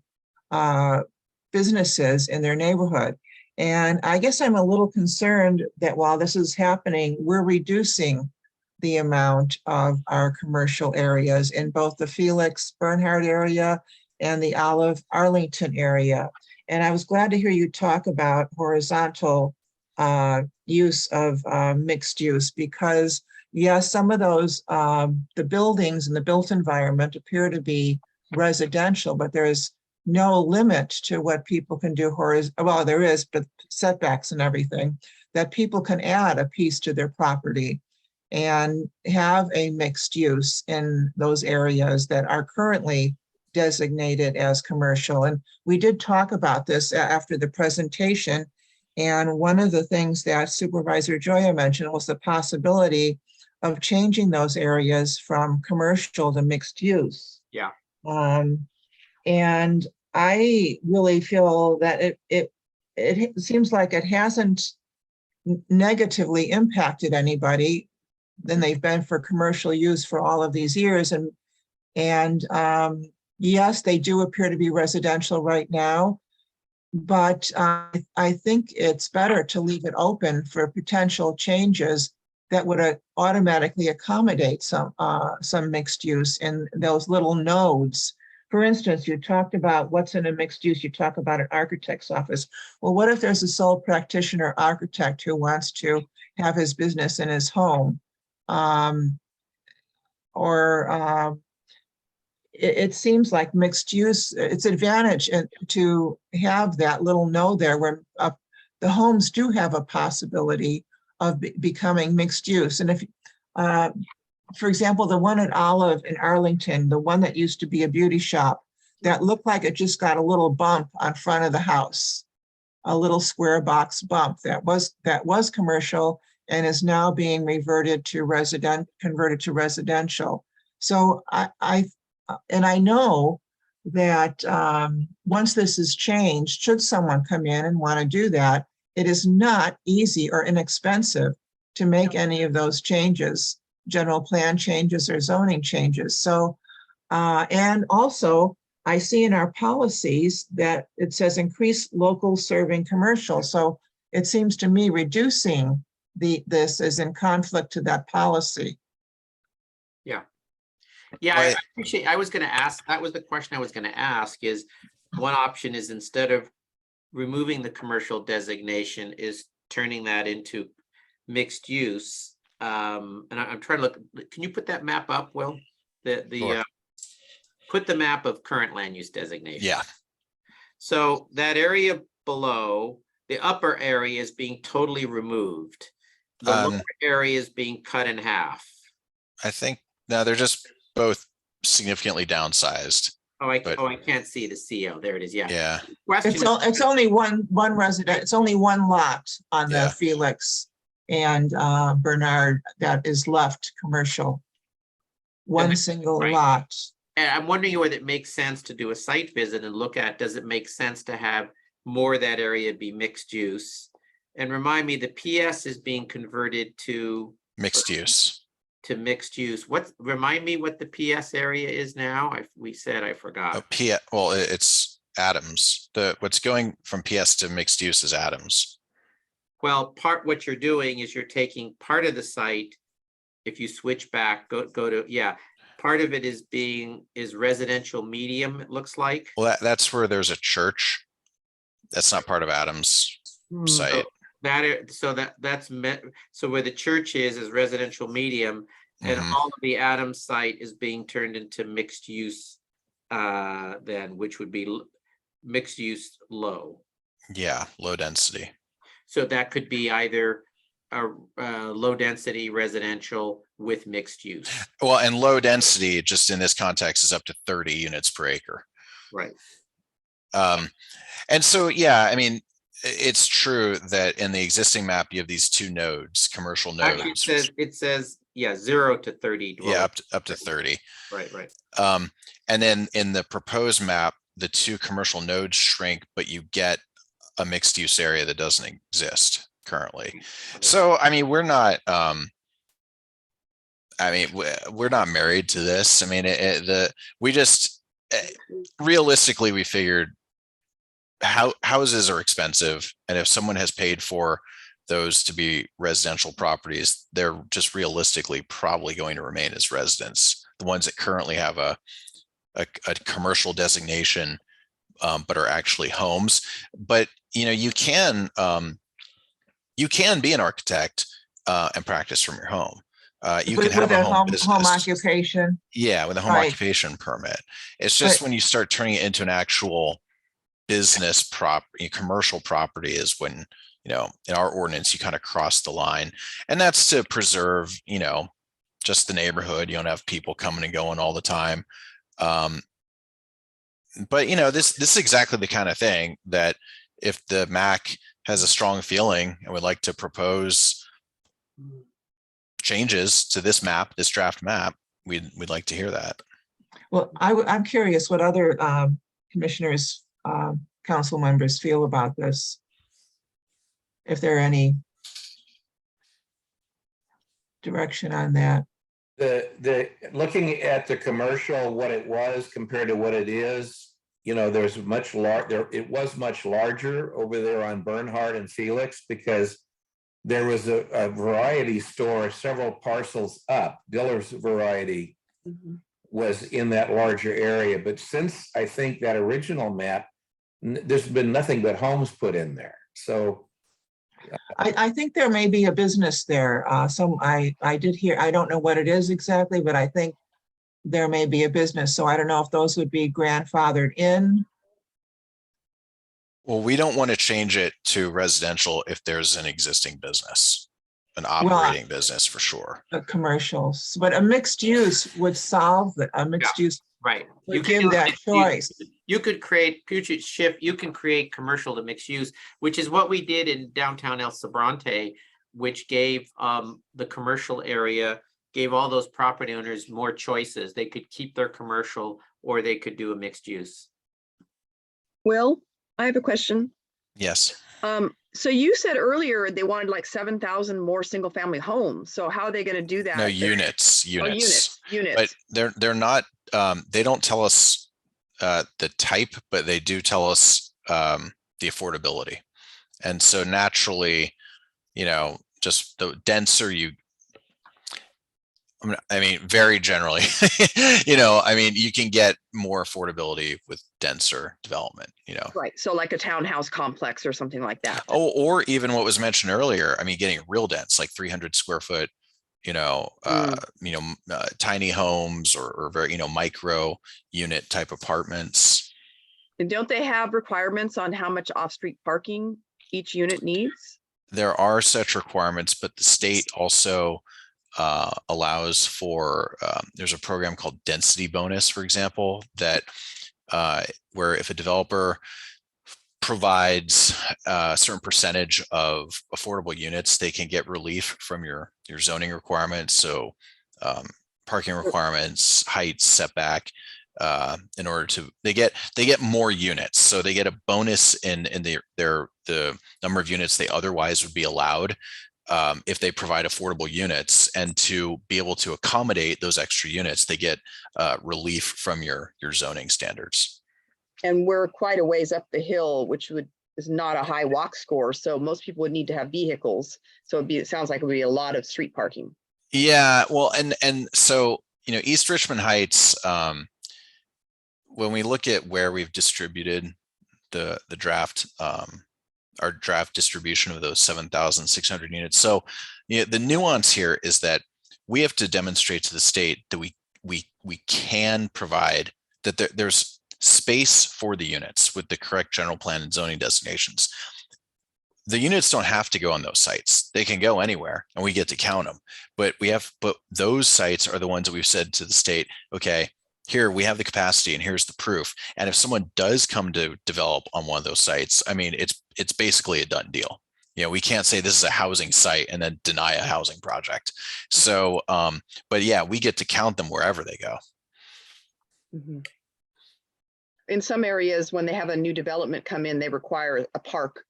businesses in their neighborhood. And I guess I'm a little concerned that while this is happening, we're reducing the amount of our commercial areas in both the Felix Bernhard area and the Olive Arlington area. And I was glad to hear you talk about horizontal use of mixed use, because yes, some of those, the buildings and the built environment appear to be residential, but there's no limit to what people can do well, there is, but setbacks and everything, that people can add a piece to their property and have a mixed use in those areas that are currently designated as commercial. And we did talk about this after the presentation. And one of the things that Supervisor Joya mentioned was the possibility of changing those areas from commercial to mixed use. Yeah. And I really feel that it seems like it hasn't negatively impacted anybody than they've been for commercial use for all of these years. And yes, they do appear to be residential right now, but I think it's better to leave it open for potential changes that would automatically accommodate some mixed use in those little nodes. For instance, you talked about what's in a mixed use. You talk about an architect's office. Well, what if there's a sole practitioner architect who wants to have his business in his home? It seems like mixed use, it's advantage to have that little node there where the homes do have a possibility of becoming mixed use. And if, for example, the one at Olive in Arlington, the one that used to be a beauty shop, that looked like it just got a little bump on front of the house, a little square box bump that was commercial and is now being converted to residential. So I know that once this is changed, should someone come in and want to do that, it is not easy or inexpensive to make any of those changes, general plan changes or zoning changes. So, and also I see in our policies that it says increase local serving commercial. So it seems to me reducing this is in conflict to that policy. Yeah. Yeah, I appreciate, I was going to ask, that was the question I was going to ask, is one option is instead of removing the commercial designation is turning that into mixed use. And I'm trying to look, can you put that map up, Will? Sure. Put the map of current land use designation. Yeah. So that area below, the upper area is being totally removed. The lower area is being cut in half. I think, no, they're just both significantly downsized. Oh, I can't see the CO. There it is. Yeah. Yeah. It's only one resident. It's only one lot on the Felix and Bernard that is left commercial. One single lot. And I'm wondering whether it makes sense to do a site visit and look at, does it make sense to have more of that area be mixed use? And remind me, the PS is being converted to mixed use. To mixed use. Remind me what the PS area is now? We said, I forgot. Well, it's Adams. What's going from PS to mixed use is Adams. Well, what you're doing is you're taking part of the site. If you switch back, go to, part of it is residential medium, it looks like. Well, that's where there's a church. That's not part of Adams site. So where the church is residential medium, and all of the Adams site is being turned into mixed use then, which would be mixed use low. Yeah, low density. So that could be either a low density residential with mixed use. Well, and low density, just in this context, is up to 30 units per acre. Right. And so, yeah, I mean, it's true that in the existing map, you have these two nodes, commercial nodes. Actually, it says 0 to 30. Yeah, up to 30. Right. And then in the proposed map, the two commercial nodes shrink, but you get a mixed use area that doesn't exist currently. So, I mean, we're not married to this. I mean, we just realistically, we figured houses are expensive, and if someone has paid for those to be residential properties, they're just realistically probably going to remain as residents. The ones that currently have a commercial designation, but are actually homes. But you can be an architect and practice from your home. You With can have with a a home home business. occupation. Yeah, with a home Right. occupation permit. It's just But- when you start turning it into an actual business property, commercial property is when, in our ordinance, you kind of cross the line. And that's to preserve, just the neighborhood. You don't have people coming and going all the time. But this is exactly the kind of thing that if the MAC has a strong feeling and would like to propose changes to this map, this draft map, we'd like to hear that. Well, I'm curious what other commissioners, council members feel about this. If there are any direction on that. Looking at the commercial, what it was compared to what it is, there's much larger, it was much larger over there on Bernhard and Felix, because there was a variety store several parcels up. Diller's Variety was in that larger area. But since I think that original map, there's been nothing but homes put in there. So I think there may be a business there. I did hear, I don't know what it is exactly, but I think there may be a business. So I don't know if those would be grandfathered in. Well, we don't want to change it to residential if there's an existing business, an operating business for sure. Commercials, but a mixed use would solve that. A mixed use Right. would can give do that mixed choice. You could create future shift. You can create commercial to mixed use, which is what we did in downtown El Sobrante, which gave the commercial area, gave all those property owners more choices. They could keep their commercial or they could do a mixed use. Will, I have a question. Yes. So you said earlier they wanted like 7,000 more single family homes. So how are they going to do that? No, units. Oh, units. But they're not, they don't tell us the type, but they do tell us the affordability. And so naturally, just the denser you, very generally, you can get more affordability with denser development, Right. So like a townhouse complex or something like that. Oh, or even what was mentioned earlier, getting real dense, like 300 square foot, tiny homes or very, micro unit type apartments. And don't they have requirements on how much off-street parking each unit needs? There are such requirements, but the state also allows for, there's a program called density bonus, for example, that where if a developer provides a certain percentage of affordable units, they can get relief from your zoning requirements. So parking requirements, height, setback, in order to, they get more units. So they get a bonus in the number of units they otherwise would be allowed if they provide affordable units. And to be able to accommodate those extra units, they get relief from your zoning standards. And we're quite a ways up the hill, which is not a high walk score. So most people would need to have vehicles. So it sounds like it would be a lot of street parking. Yeah, well, and so, East Richmond Heights, when we look at where we've distributed the draft, our draft distribution of those 7,600 units. So the nuance here is that we have to demonstrate to the state that we can provide that there's space for the units with the correct general plan and zoning designations. The units don't have to go on those sites. They can go anywhere and we get to count them. But those sites are the ones that we've said to the state, okay, here we have the capacity and here's the proof. And if someone does come to develop on one of those sites, it's basically a done deal. We can't say this is a housing site and then deny a housing project. So, but yeah, we get to count them wherever they go. Mm-hmm. In some areas, when they have a new development come in, they require a park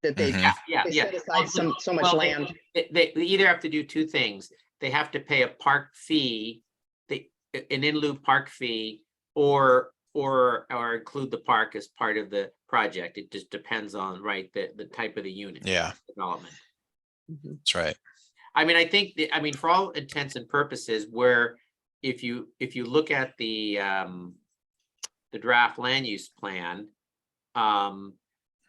that they, set aside so much land. They either have to do two things. They have to pay a park fee, an in lieu park fee, or include the park as part of the project. It just depends on the type of the unit. Yeah. Development. That's right. I think for all intents and purposes, where if you look at the draft land use plan,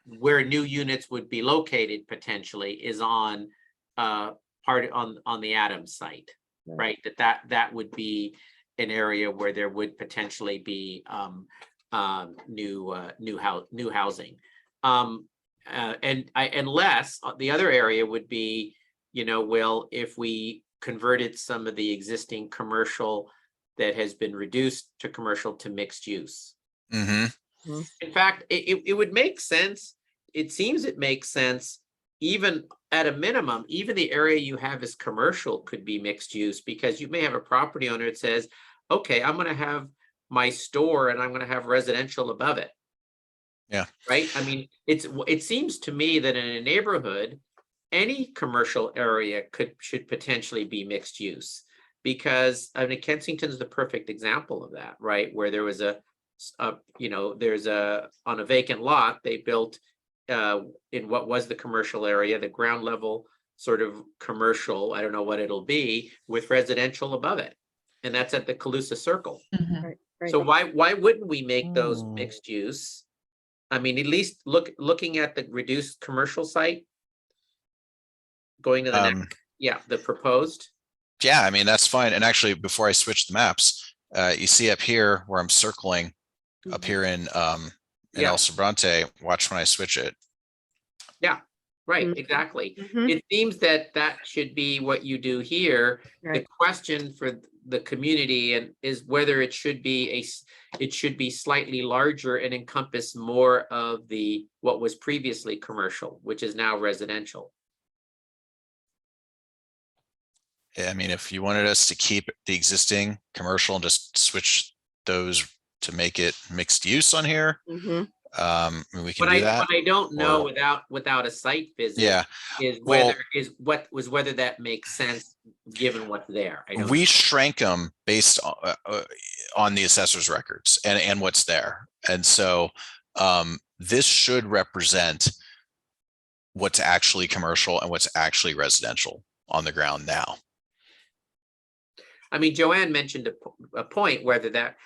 where new units would be located potentially is on the Adams site. right? That would be an area where there would potentially be new housing. Unless the other area would be, well, if we converted some of the existing commercial that has been reduced to commercial to mixed use. Mm-hmm. In fact, it would make sense. It seems it makes sense, even at a minimum, even the area you have as commercial could be mixed use, because you may have a property owner that says, okay, I'm going to have my store and I'm going to have residential above it. Yeah. Right. I mean, it seems to me that in a neighborhood, any commercial area should potentially be mixed use, because I mean, Kensington's the perfect example of that, right? Where there was on a vacant lot, they built in what was the commercial area, the ground level sort of commercial, I don't know what it'll be, with residential above it. And that's at the Calusa Circle. Right, right. So why wouldn't we make those mixed use? I mean, at least looking at the reduced commercial site, going to the next, the proposed. Yeah, I mean, that's fine. And actually, before I switch the maps, you see up here where I'm circling up here in El Sobrante, watch when I switch it. Yeah, right, exactly. It seems that should be what you do here. Right. The question for the community is whether it should be slightly larger and encompass more of what was previously commercial, which is now residential. Yeah, I mean, if you wanted us to keep the existing commercial and just switch those to make it mixed use on here, we can do that. What I don't know without a site visit is whether that makes sense given what's there. We shrank them based on the assessor's records and what's there. And so this should represent what's actually commercial and what's actually residential on the ground now. I mean, Joanne mentioned a point whether that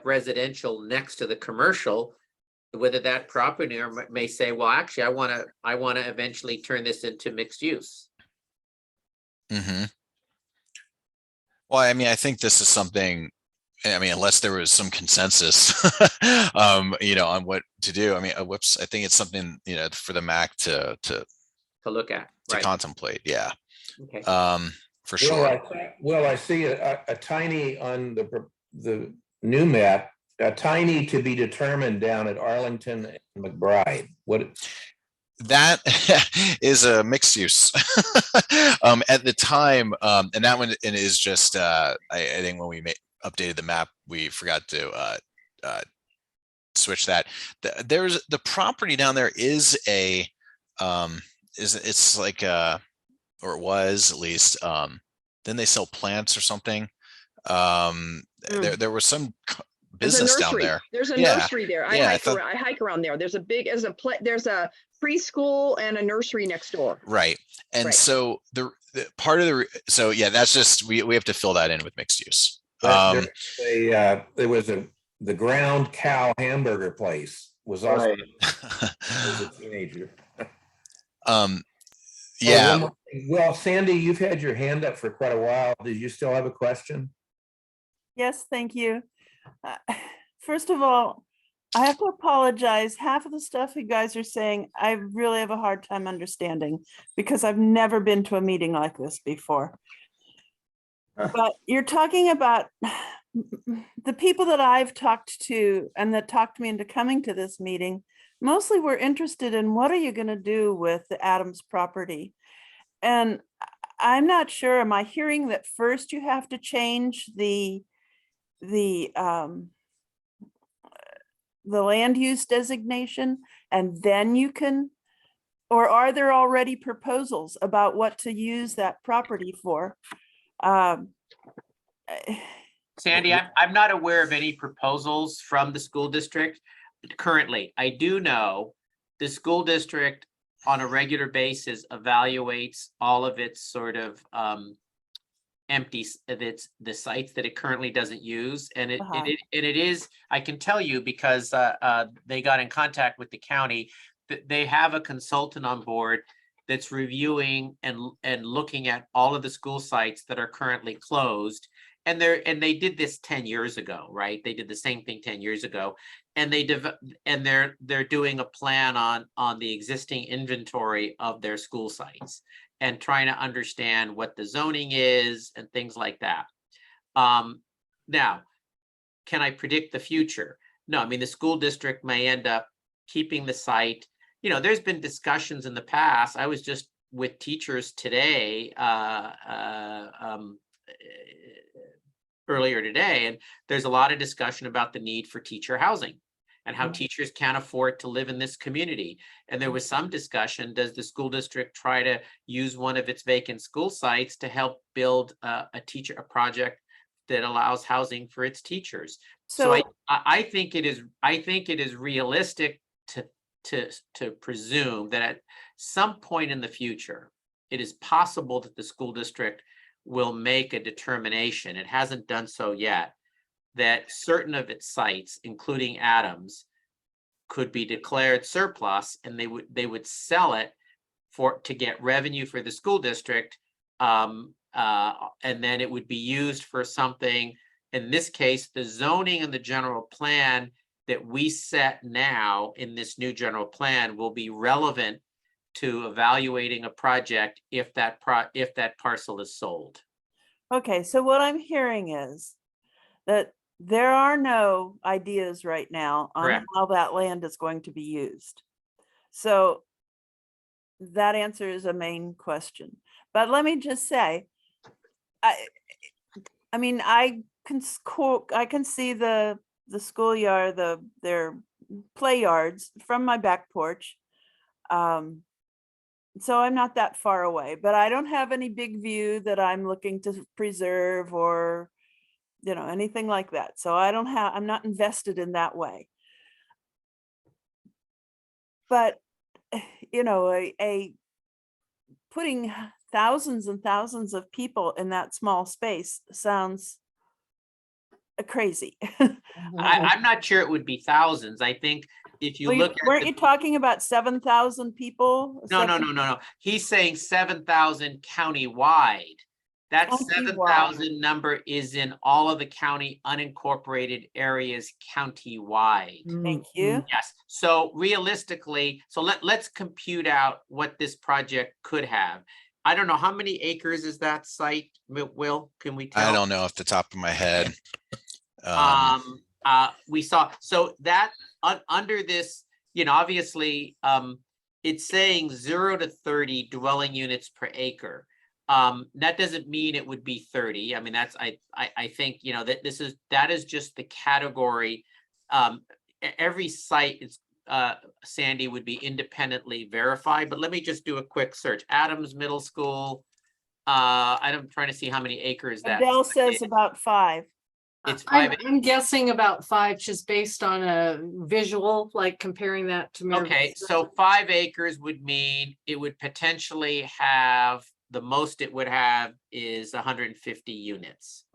residential next to the commercial, whether that property owner may say, well, actually, I want to eventually turn this into mixed use. Mm-hmm. Well, I mean, I think this is something, I mean, unless there was some consensus, on what to do. I mean, I think it's something, for the MAC to look at, to contemplate. Yeah. Okay. For sure. Well, I see a tiny on the new map, a tiny to be determined down at Arlington and McBride. What? That is a mixed use at the time, and that one is just. I think when we updated the map, we forgot to switch that. There's the property down there is a it's like a, or it was at least. Then they sell plants or something. There was some business down there. There's a nursery there. I hike around there. There's a preschool and a nursery next door. Right. And so the part of that's just we have to fill that in with mixed use. There was the ground cow hamburger place was also was a teenager. Yeah. Well, Sandy, you've had your hand up for quite a while. Did you still have a question? Yes, thank you. First of all, I have to apologize. Half of the stuff you guys are saying, I really have a hard time understanding because I've never been to a meeting like this before. But you're talking about the people that I've talked to and that talked me into coming to this meeting. Mostly we're interested in what are you going to do with the Adams property? And I'm not sure, am I hearing that first you have to change the land use designation and then you can, or are there already proposals about what to use that property for? Sandy, I'm not aware of any proposals from the school district currently. I do know the school district on a regular basis evaluates all of its sort of empty the sites that it currently doesn't use, and it is, I can tell you because they got in contact with the county, that they have a consultant on board that's reviewing and looking at all of the school sites that are currently closed. And they did this 10 years ago, right? They did the same thing 10 years ago. And they're doing a plan on the existing inventory of their school sites and trying to understand what the zoning is and things like that. Now, can I predict the future? No, I mean, the school district may end up keeping the site. You know, there's been discussions in the past. I was just with teachers today, earlier today, and there's a lot of discussion about the need for teacher housing and how teachers can't afford to live in this community. And there was some discussion, does the school district try to use one of its vacant school sites to help build a project that allows housing for its teachers? So I think it is realistic to presume that at some point in the future, it is possible that the school district will make a determination, it hasn't done so yet, that certain of its sites, including Adams, could be declared surplus, and they would sell it to get revenue for the school district, and then it would be used for something. In this case, the zoning and the general plan that we set now in this new general plan will be relevant to evaluating a project if that parcel is sold. Okay, so what I'm hearing is that there are no ideas right now on Correct. how that land is going to be used. So that answers a main question. But let me just say, I mean, I can see the schoolyard, their play yards from my back porch. So I'm not that far away, but I don't have any big view that I'm looking to preserve or, you know, anything like that. So I'm not invested in that way. But, you know, putting thousands and thousands of people in that small space sounds crazy. I'm not sure it would be thousands. I think if you look at weren't you talking about 7,000 people? No. He's saying 7,000 countywide. That 7,000 number is in all of the county unincorporated areas countywide. Thank you. Yes. So realistically, let's compute out what this project could have. I don't know, how many acres is that site, Will? Can we tell? I don't know off the top of my head. We saw, so that under this, you know, obviously, it's saying 0 to 30 dwelling units per acre. That doesn't mean it would be 30. I mean, that's, I think, you know, that is just the category. Every site is, Sandy, would be independently verified, but let me just do a quick search. Adams Middle School. I'm trying to see how many acres that Adele says about 5. It's 5. I'm guessing about 5, just based on a visual, like comparing that to. Okay, so 5 acres would mean it would potentially have, the most it would have is 150 units.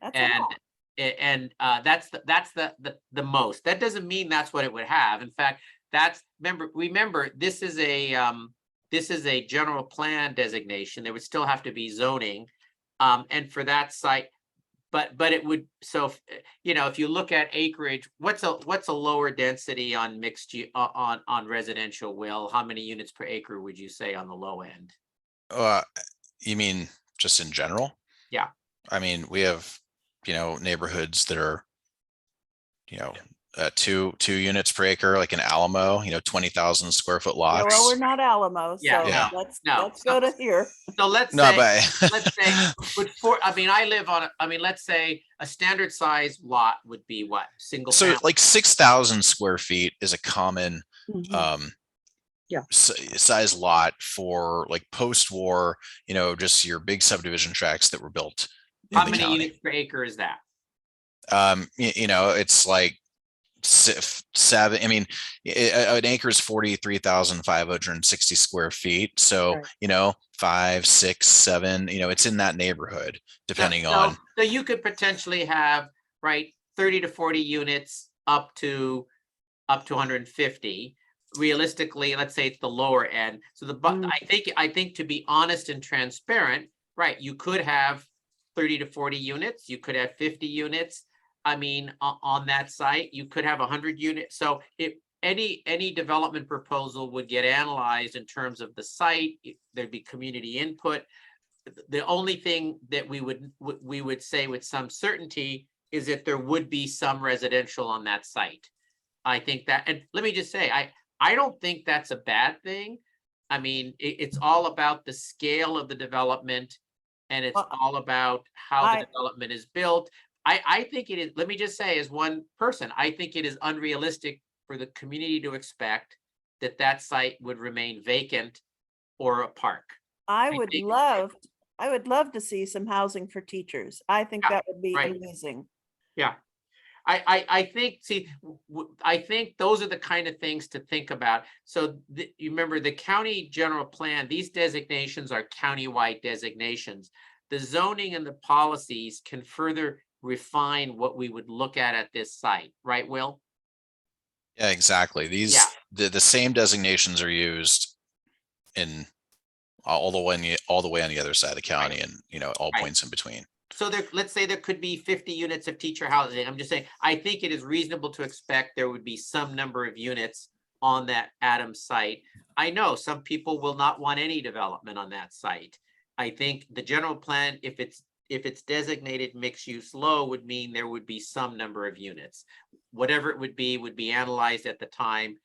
That's a lot. And that's the most. That doesn't mean that's what it would have. In fact, remember this is a general plan designation. There would still have to be zoning, and for that site, but it would. So you know, if you look at acreage, what's a lower density on mixed on residential? Will, how many units per acre would you say on the low end? You mean just in general? Yeah. I mean, we have, you know, neighborhoods that are, you know, 2 units per acre, like in Alamo, you know, 20,000 square foot lots. Yeah, well, we're not Alamo, so Yeah. let's go to here. So let's let's say a standard size lot would be what? Single So family? like 6,000 square feet is a common size lot for like post-war, you know, just your big subdivision tracts that were built in How the many county. units per acre is that? You know, it's like 7. I mean, an acre is 43,560 square feet. So, Right. you know, 5, 6, 7, you know, it's in that neighborhood, depending on. So you could potentially have, right, 30 to 40 units up to 150. realistically, let's say it's the lower end. So I think to be honest and transparent, right, you could have 30 to 40 units, you could have 50 units. I mean, on that site, you could have 100 units. So if any development proposal would get analyzed in terms of the site, there'd be community input. The only thing that we would say with some certainty is that there would be some residential on that site. I think that, and let me just say, I don't think that's a bad thing. I mean, it's all about the scale of the development, and it's all about how the development is built. I think it is, let me just say, as one person, I think it is unrealistic for the community to expect that that site would remain vacant or a park. I would love to see some housing for teachers. I think that would be amazing. Yeah. I think, see, I think those are the kind of things to think about. So you remember the county general plan, these designations are countywide designations. The zoning and the policies can further refine what we would look at this site, right, Will? Yeah, exactly. These, the same designations are used in all the way on the other side of the county, and, you know, all points in between. So there, let's say there could be 50 units of teacher housing. I'm just saying, I think it is reasonable to expect there would be some number of units on that Adams site. I know some people will not want any development on that site. I think the general plan, if it's designated mixed use low, would mean there would be some number of units. Whatever it would be analyzed at the time,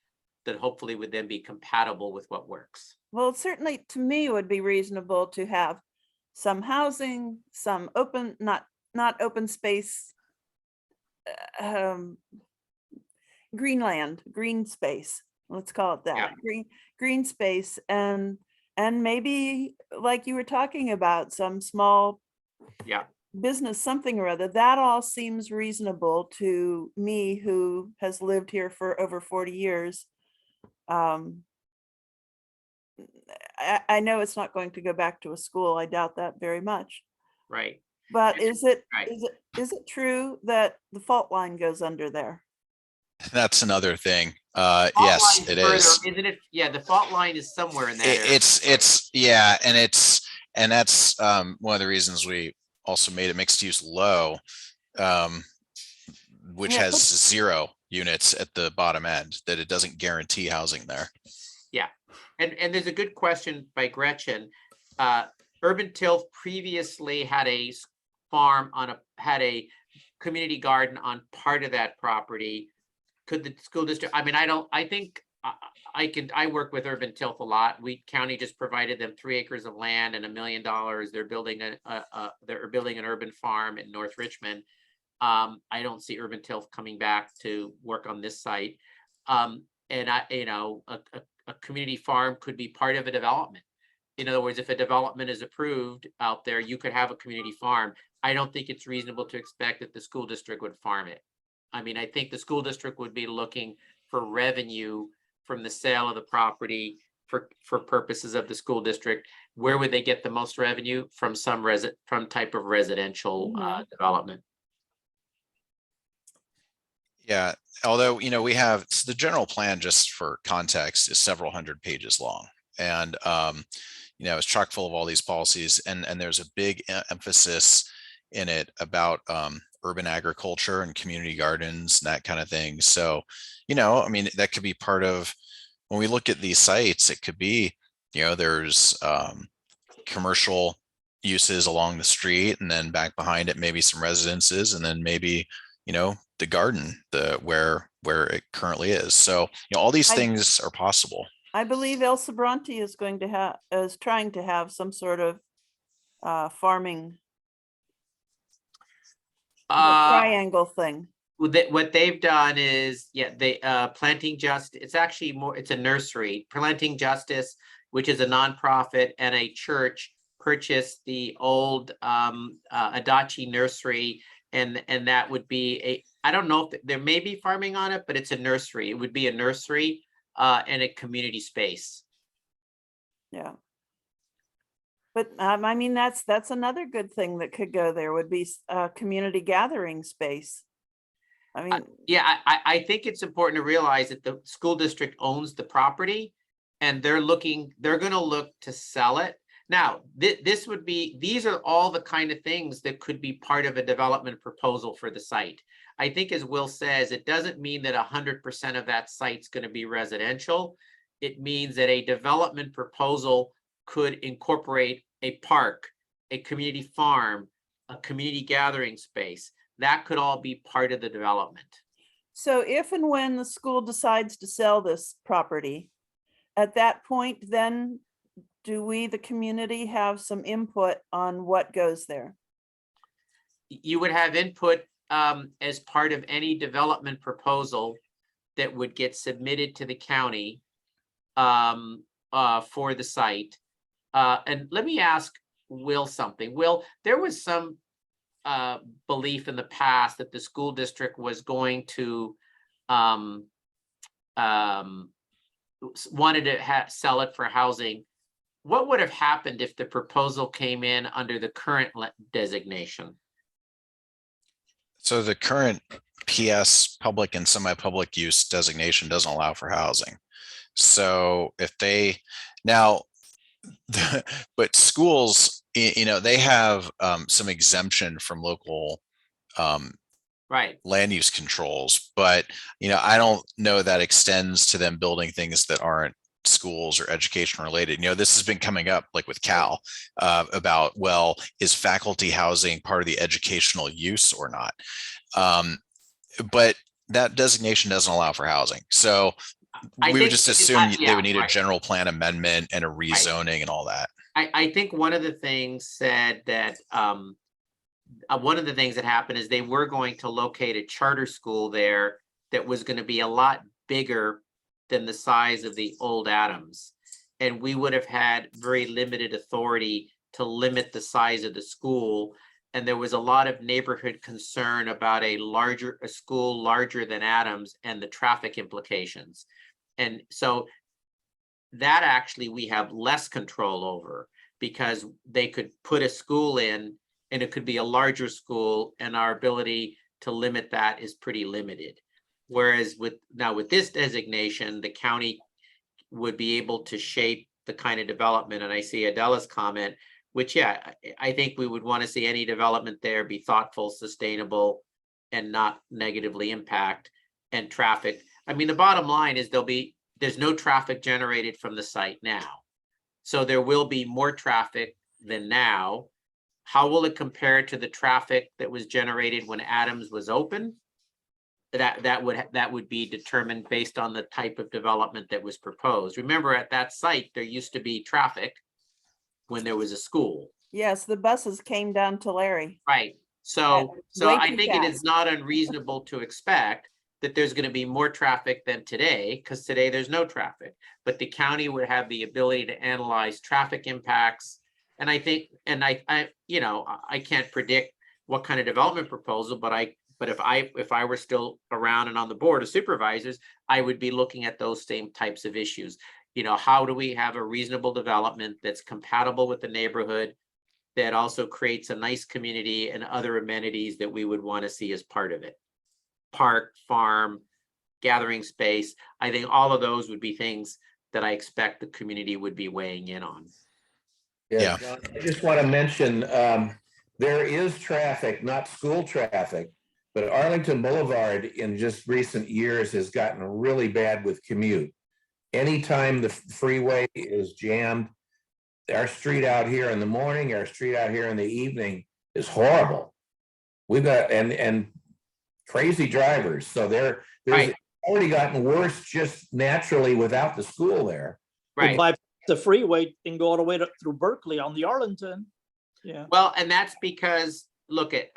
that hopefully would then be compatible with what works. Well, certainly to me, it would be reasonable to have some housing, some open, not open space, green space, let's call it that, green space, and maybe, like you were talking about, some small business, something or other. That all seems reasonable to me, who has lived here for over 40 years. I know it's not going to go back to a school. I doubt that very much. Right. But is it true that the fault line goes under there? That's another thing. Yes, it is. Isn't it? Yeah, the fault line is somewhere in that area. It's yeah, and that's one of the reasons we also made it mixed use low, which has 0 units at the bottom end, that it doesn't guarantee housing there. Yeah, and there's a good question by Gretchen. Urban Tilth previously had a farm had a community garden on part of that property. Could the school district, I mean, I work with Urban Tilth a lot. County just provided them 3 acres of land and $1 million. They're building an urban farm in North Richmond. I don't see Urban Tilth coming back to work on this site. And a community farm could be part of a development. In other words, if a development is approved out there, you could have a community farm. I don't think it's reasonable to expect that the school district would farm it. I mean, I think the school district would be looking for revenue from the sale of the property for purposes of the school district. Where would they get the most revenue? From some type of residential development. Yeah, although, you know, we have the general plan, just for context, is several hundred pages long, and you know, it's chock full of all these policies, and there's a big emphasis in it about urban agriculture and community gardens and that kind of thing. So, you know, I mean, that could be part of, when we look at these sites, it could be, you know, there's commercial uses along the street, and then back behind it, maybe some residences, and then maybe, you know, the garden, where it currently is. So, you know, all these things are possible. I believe El Sobrante is trying to have some sort of farming triangle thing. What they've done is, they Planting Justice. It's actually more. It's a nursery. Planting Justice, which is a nonprofit, and a church purchased the old Adachi nursery, and that would be I don't know if there may be farming on it, but it's a nursery. It would be a nursery and a community space. Yeah. But I mean, that's another good thing that could go there, would be a community gathering space. I mean, Yeah, I think it's important to realize that the school district owns the property and they're gonna look to sell it. Now, these are all the kind of things that could be part of a development proposal for the site. I think as Will says, it doesn't mean that 100% of that site's gonna be residential. It means that a development proposal could incorporate a park, a community farm, a community gathering space. That could all be part of the development. so if and when the school decides to sell this property, at that point, then do we, the community, have some input on what goes there? You would have input as part of any development proposal that would get submitted to the county for the site. And let me ask Will something. Will, there was some belief in the past that the school district was going to wanted to sell it for housing. What would have happened if the proposal came in under the current designation? So the current PS public and semi-public use designation doesn't allow for housing. So if they now, but schools, they have some exemption from local right land use controls, but I don't know that extends to them building things that aren't schools or education related. This has been coming up like with Cal about, well, is faculty housing part of the educational use or not? But that designation doesn't allow for housing. So we would just assume they would need a general plan amendment and a rezoning and all that. I think one of the things said that one of the things that happened is they were going to locate a charter school there that was going to be a lot bigger than the size of the old Adams. And we would have had very limited authority to limit the size of the school. And there was a lot of neighborhood concern about a school larger than Adams and the traffic implications. And so that actually we have less control over, because they could put a school in and it could be a larger school, and our ability to limit that is pretty limited. Whereas with this designation, the county would be able to shape the kind of development. And I see Adela's comment, which, yeah, I think we would want to see any development there be thoughtful, sustainable, and not negatively impact and traffic. I mean, the bottom line is there's no traffic generated from the site now. So there will be more traffic than now. How will it compare to the traffic that was generated when Adams was open? That would be determined based on the type of development that was proposed. Remember, at that site, there used to be traffic when there was a school. Yes, the buses came down to Larry. Right. So way I too think it fast. is not unreasonable to expect that there's going to be more traffic than today, because today there's no traffic. But the county would have the ability to analyze traffic impacts. And I think, and I can't predict what kind of development proposal, but if I were still around and on the board of supervisors, I would be looking at those same types of issues. How do we have a reasonable development that's compatible with the neighborhood, that also creates a nice community and other amenities that we would want to see as part of it? Park, farm, gathering space. I think all of those would be things that I expect the community would be weighing in on. Yeah. John, I just want to mention, there is traffic, not school traffic, but Arlington Boulevard in just recent years has gotten really bad with commute. Anytime the freeway is jammed, our street out here in the morning, our street out here in the evening is horrible. We've got, and crazy drivers. So there's already gotten worse just naturally without the school there. Right. By the freeway and go all the way through Berkeley on the Arlington. Yeah. Well, and that's because look at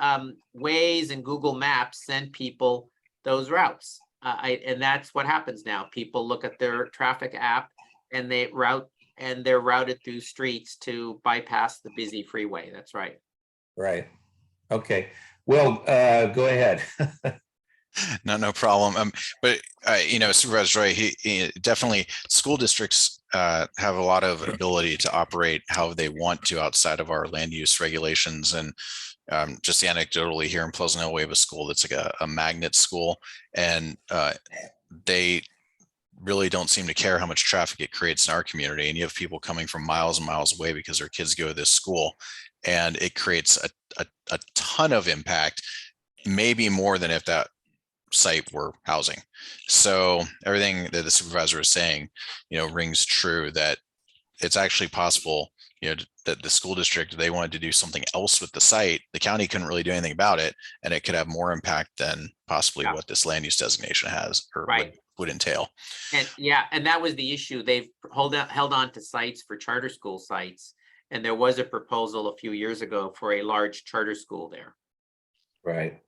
Waze and Google Maps send people those routes. And that's what happens now. People look at their traffic app and they're routed through streets to bypass the busy freeway. That's right. Right. Okay. Well, go ahead. No problem. But Supervisor Roy, he definitely, school districts have a lot of ability to operate how they want to outside of our land use regulations. And just anecdotally, here in Pleasant Hill, we have a school that's like a magnet school, and they really don't seem to care how much traffic it creates in our community. And you have people coming from miles and miles away because their kids go to this school, and it creates a ton of impact, maybe more than if that site were housing. So everything that the supervisor is saying, rings true, that it's actually possible, that the school district, they wanted to do something else with the site. The county couldn't really do anything about it, and it could have more impact than possibly what this land use designation has or would entail. And and that was the issue. They've held on to sites for charter school sites. And there was a proposal a few years ago for a large charter school there. Right.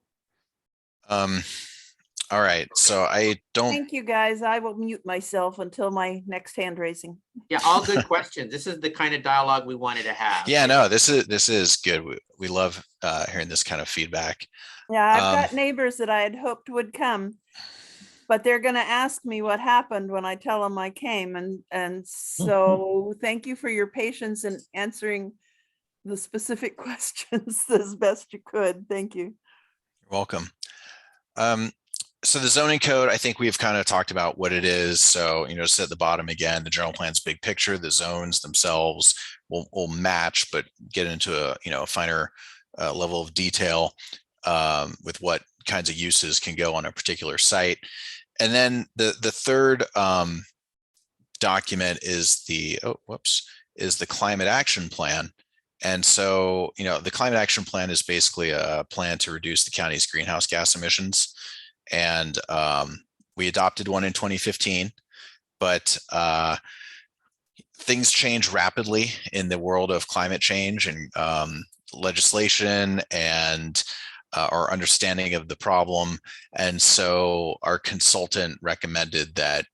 All right. So I don't. Thank you, guys. I will mute myself until my next hand raising. Yeah, all good questions. This is the kind of dialogue we wanted to have. Yeah, no, this is good. We love hearing this kind of feedback. Yeah, I've got neighbors that I had hoped would come, but they're going to ask me what happened when I tell them I came. And so thank you for your patience in answering the specific questions as best you could. Thank you. You're welcome. So the zoning code, I think we've kind of talked about what it is. So, just at the bottom again, the general plan's big picture, the zones themselves will match, but get into a finer level of detail with what kinds of uses can go on a particular site. And then the third document is the climate action plan. And so, the climate action plan is basically a plan to reduce the county's greenhouse gas emissions. And we adopted one in 2015, but things change rapidly in the world of climate change and legislation and our understanding of the problem. And so our consultant recommended that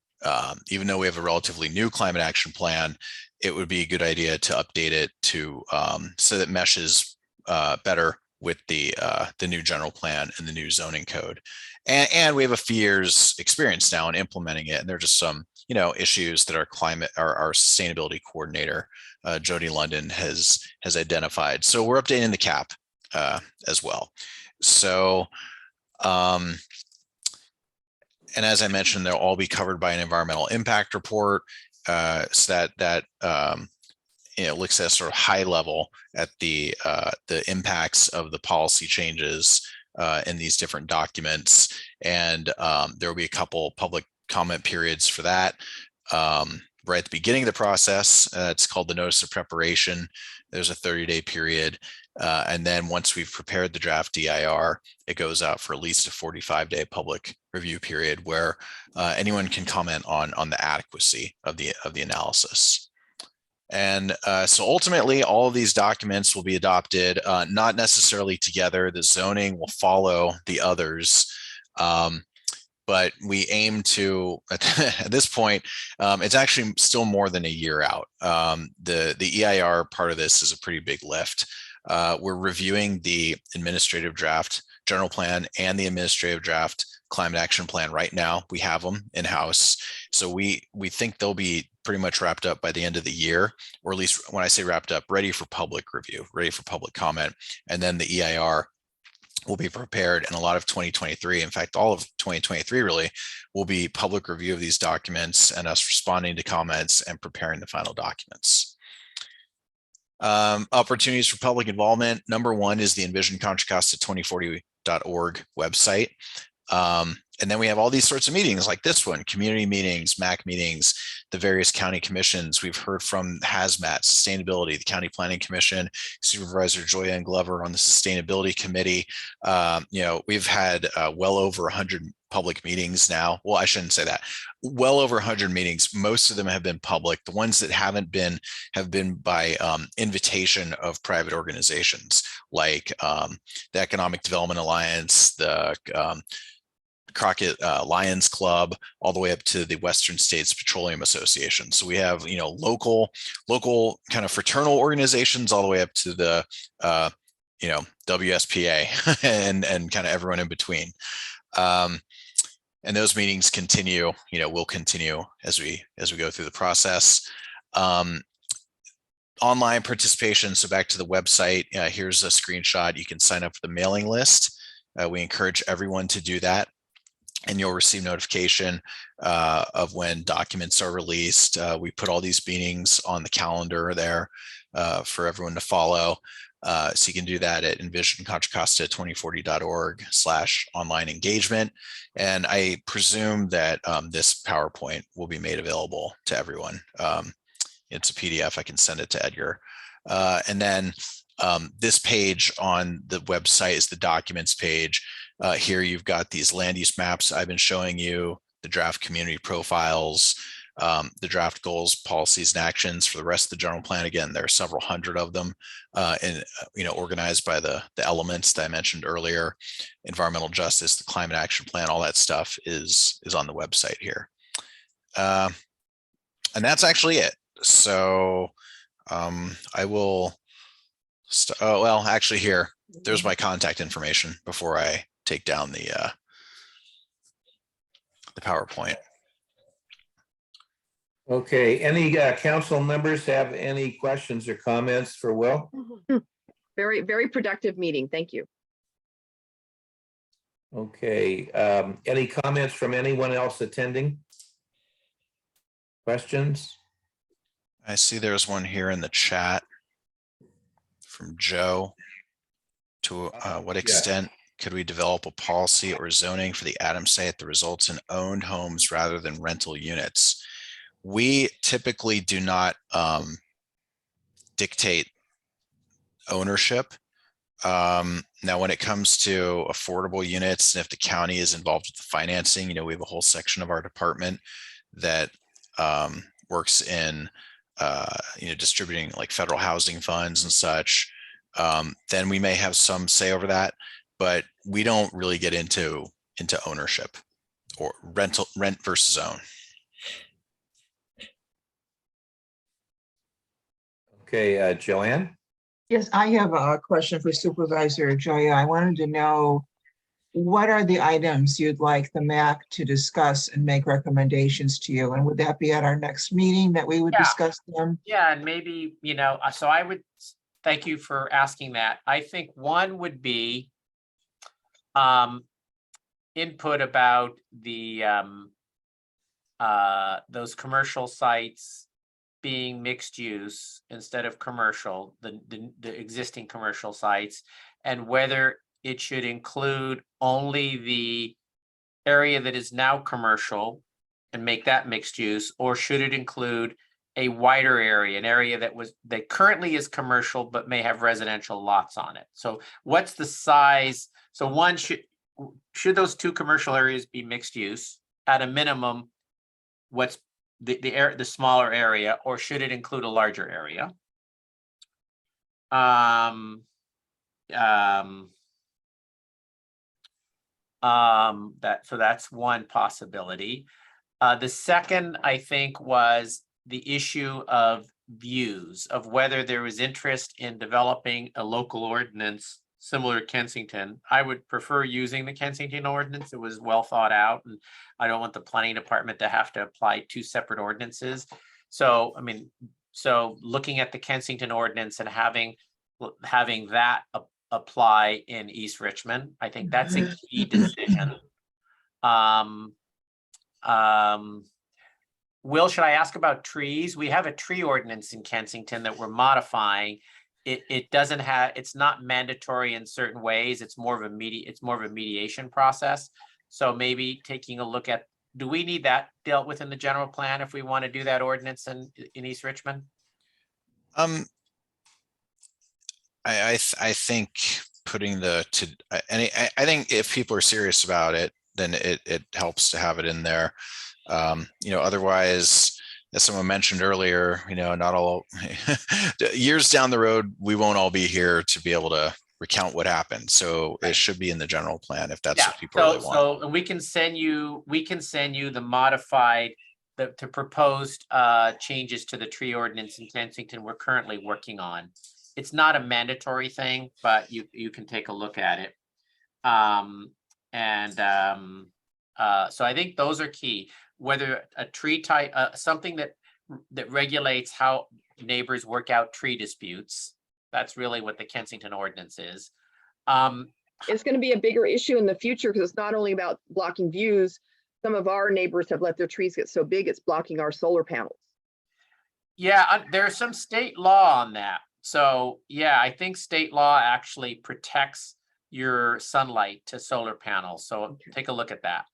even though we have a relatively new climate action plan, it would be a good idea to update it to so that meshes better with the new general plan and the new zoning code. And we have a few years experience now in implementing it. And there are just some, issues that our sustainability coordinator, Jody London, has identified. So we're updating the cap as well. So, and as I mentioned, they'll all be covered by an environmental impact report. So that looks at sort of high level at the impacts of the policy changes in these different documents. And there will be a couple public comment periods for that. Right at the beginning of the process, it's called the notice of preparation. There's a 30-day period. And then once we've prepared the draft DIR, it goes out for at least a 45-day public review period where anyone can comment on the adequacy of the analysis. And so ultimately, all of these documents will be adopted, not necessarily together. The zoning will follow the others. But we aim to, at this point, it's actually still more than a year out. The EIR part of this is a pretty big lift. We're reviewing the administrative draft general plan and the administrative draft climate action plan right now. We have them in-house. So we think they'll be pretty much wrapped up by the end of the year, or at least when I say wrapped up, ready for public review, ready for public comment. And then the EIR will be prepared in a lot of 2023. In fact, all of 2023 really will be public review of these documents and us responding to comments and preparing the final documents. Opportunities for public involvement. Number one is the envisioncontracosta2040.org website. And then we have all these sorts of meetings like this one, community meetings, MAC meetings, the various county commissions. We've heard from HAZMAT, Sustainability, the County Planning Commission, Supervisor Joya and Glover on the Sustainability Committee. We've had well over 100 public meetings now. Well, I shouldn't say that. Well over 100 meetings. Most of them have been public. The ones that haven't been have been by invitation of private organizations like the Economic Development Alliance, the Crockett Lions Club, all the way up to the Western States Petroleum Association. So we have, local kind of fraternal organizations all the way up to the, WSPA and kind of everyone in between. And those meetings continue, will continue as we go through the process. Online participation. So back to the website, here's a screenshot. You can sign up for the mailing list. We encourage everyone to do that, and you'll receive notification of when documents are released. We put all these meetings on the calendar there for everyone to follow. So you can do that at envisioncontracosta2040.org/online engagement. And I presume that this PowerPoint will be made available to everyone. It's a PDF. I can send it to Edgar. And then this page on the website is the documents page. Here you've got these land use maps I've been showing you, the draft community profiles, the draft goals, policies, and actions for the rest of the general plan. Again, there are several hundred of them, and organized by the elements that I mentioned earlier. Environmental justice, the climate action plan, all that stuff is on the website here. And that's actually it. So I will. Oh well, actually, here there's my contact information before I take down the PowerPoint. Okay, any council members have any questions or comments for Will? Very, very productive meeting. Thank you. Okay, any comments from anyone else attending? Questions? I see there's one here in the chat from Joe. To what extent could we develop a policy or zoning for the Adams site that results in owned homes rather than rental units? We typically do not dictate ownership. Now, when it comes to affordable units, and if the county is involved with the financing, we have a whole section of our department that works in distributing like federal housing funds and such. Then we may have some say over that, but we don't really get into ownership or rent versus own. Okay, Joanne? Yes, I have a question for Supervisor Joya. I wanted to know, what are the items you'd like the MAC to discuss and make recommendations to you? And would that be at our next meeting that we would discuss them? Yeah, and maybe, so I would, thank you for asking that. I think one would be input about the those commercial sites being mixed use instead of commercial, the existing commercial sites, and whether it should include only the area that is now commercial and make that mixed use, or should it include a wider area, an area that currently is commercial but may have residential lots on it? So what's the size? So one, should those two commercial areas be mixed use at a minimum? What's the smaller area, or should it include a larger area? So that's one possibility. The second, I think, was the issue of views, of whether there was interest in developing a local ordinance similar to Kensington. I would prefer using the Kensington ordinance. It was well thought out, and I don't want the planning department to have to apply two separate ordinances. So, so looking at the Kensington ordinance and having that apply in East Richmond, I think that's a key decision. Will, should I ask about trees? We have a tree ordinance in Kensington that we're modifying. It doesn't have, it's not mandatory in certain ways. It's more of a mediation process. So maybe taking a look at, do we need that dealt with in the general plan if we want to do that ordinance in East Richmond? I think putting I think if people are serious about it, then it helps to have it in there. Otherwise, as someone mentioned earlier, not all years down the road, we won't all be here to be able to recount what happened. So it should be in the general plan if that's what people really want. So we can send you the modified, the proposed changes to the tree ordinance in Kensington we're currently working on. It's not a mandatory thing, but you can take a look at it. So I think those are key, whether a tree type, something that regulates how neighbors work out tree disputes. That's really what the Kensington ordinance is. It's going to be a bigger issue in the future because it's not only about blocking views. Some of our neighbors have let their trees get so big, it's blocking our solar panels. Yeah, there's some state law on that. So yeah, I think state law actually protects your sunlight to solar panels. So take a look at that.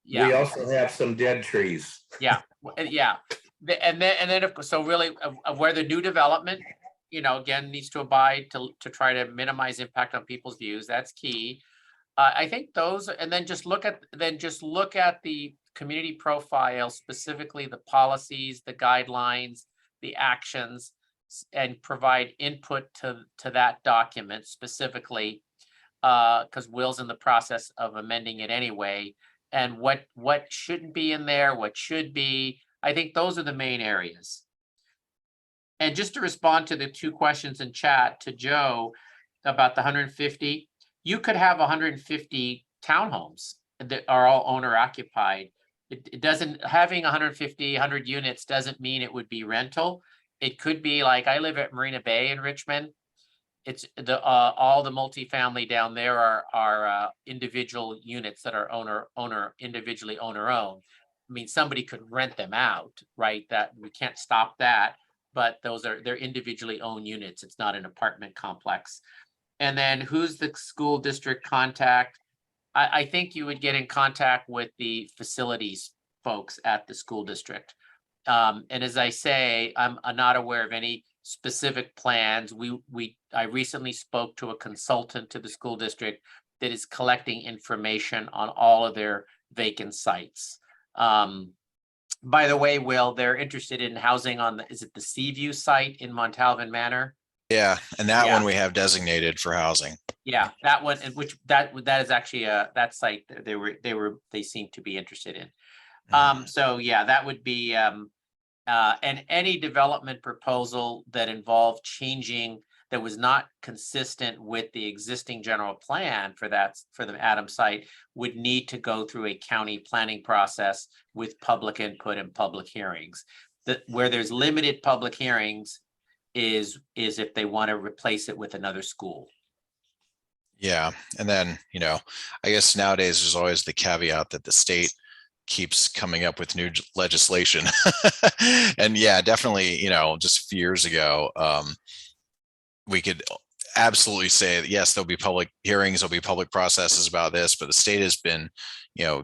We also have some dead trees. Yeah, yeah. And then of course, so really of where the new development, again, needs to abide to try to minimize impact on people's views. That's key. I think those, and then just look at the community profile, specifically the policies, the guidelines, the actions, and provide input to that document specifically, because Will's in the process of amending it anyway. And what shouldn't be in there, what should be. I think those are the main areas. And just to respond to the 2 questions in chat to Joe about the 150, you could have 150 townhomes that are all owner occupied. It doesn't, having 100 units doesn't mean it would be rental. It could be like, I live at Marina Bay in Richmond. It's all the multifamily down there are individual units that are individually owner owned. I mean, somebody could rent them out, right? That we can't stop that, but they're individually owned units. It's not an apartment complex. And then who's the school district contact? I think you would get in contact with the facilities folks at the school district. And as I say, I'm not aware of any specific plans. I recently spoke to a consultant to the school district that is collecting information on all of their vacant sites. By the way, Will, they're interested in housing on is it the Seaview site in Montalvan Manor? Yeah, and that one we have designated for housing. Yeah, that one, and which that is actually that site they seem to be interested in. So yeah, that would be and any development proposal that involved changing that was not consistent with the existing general plan for the Adams site would need to go through a county planning process with public input and public hearings. Where there's limited public hearings is if they want to replace it with another school. Yeah, and then, I guess nowadays there's always the caveat that the state keeps coming up with new legislation. And yeah, definitely, just a few years ago, we could absolutely say that, yes, there'll be public hearings, there'll be public processes about this, but the state has been,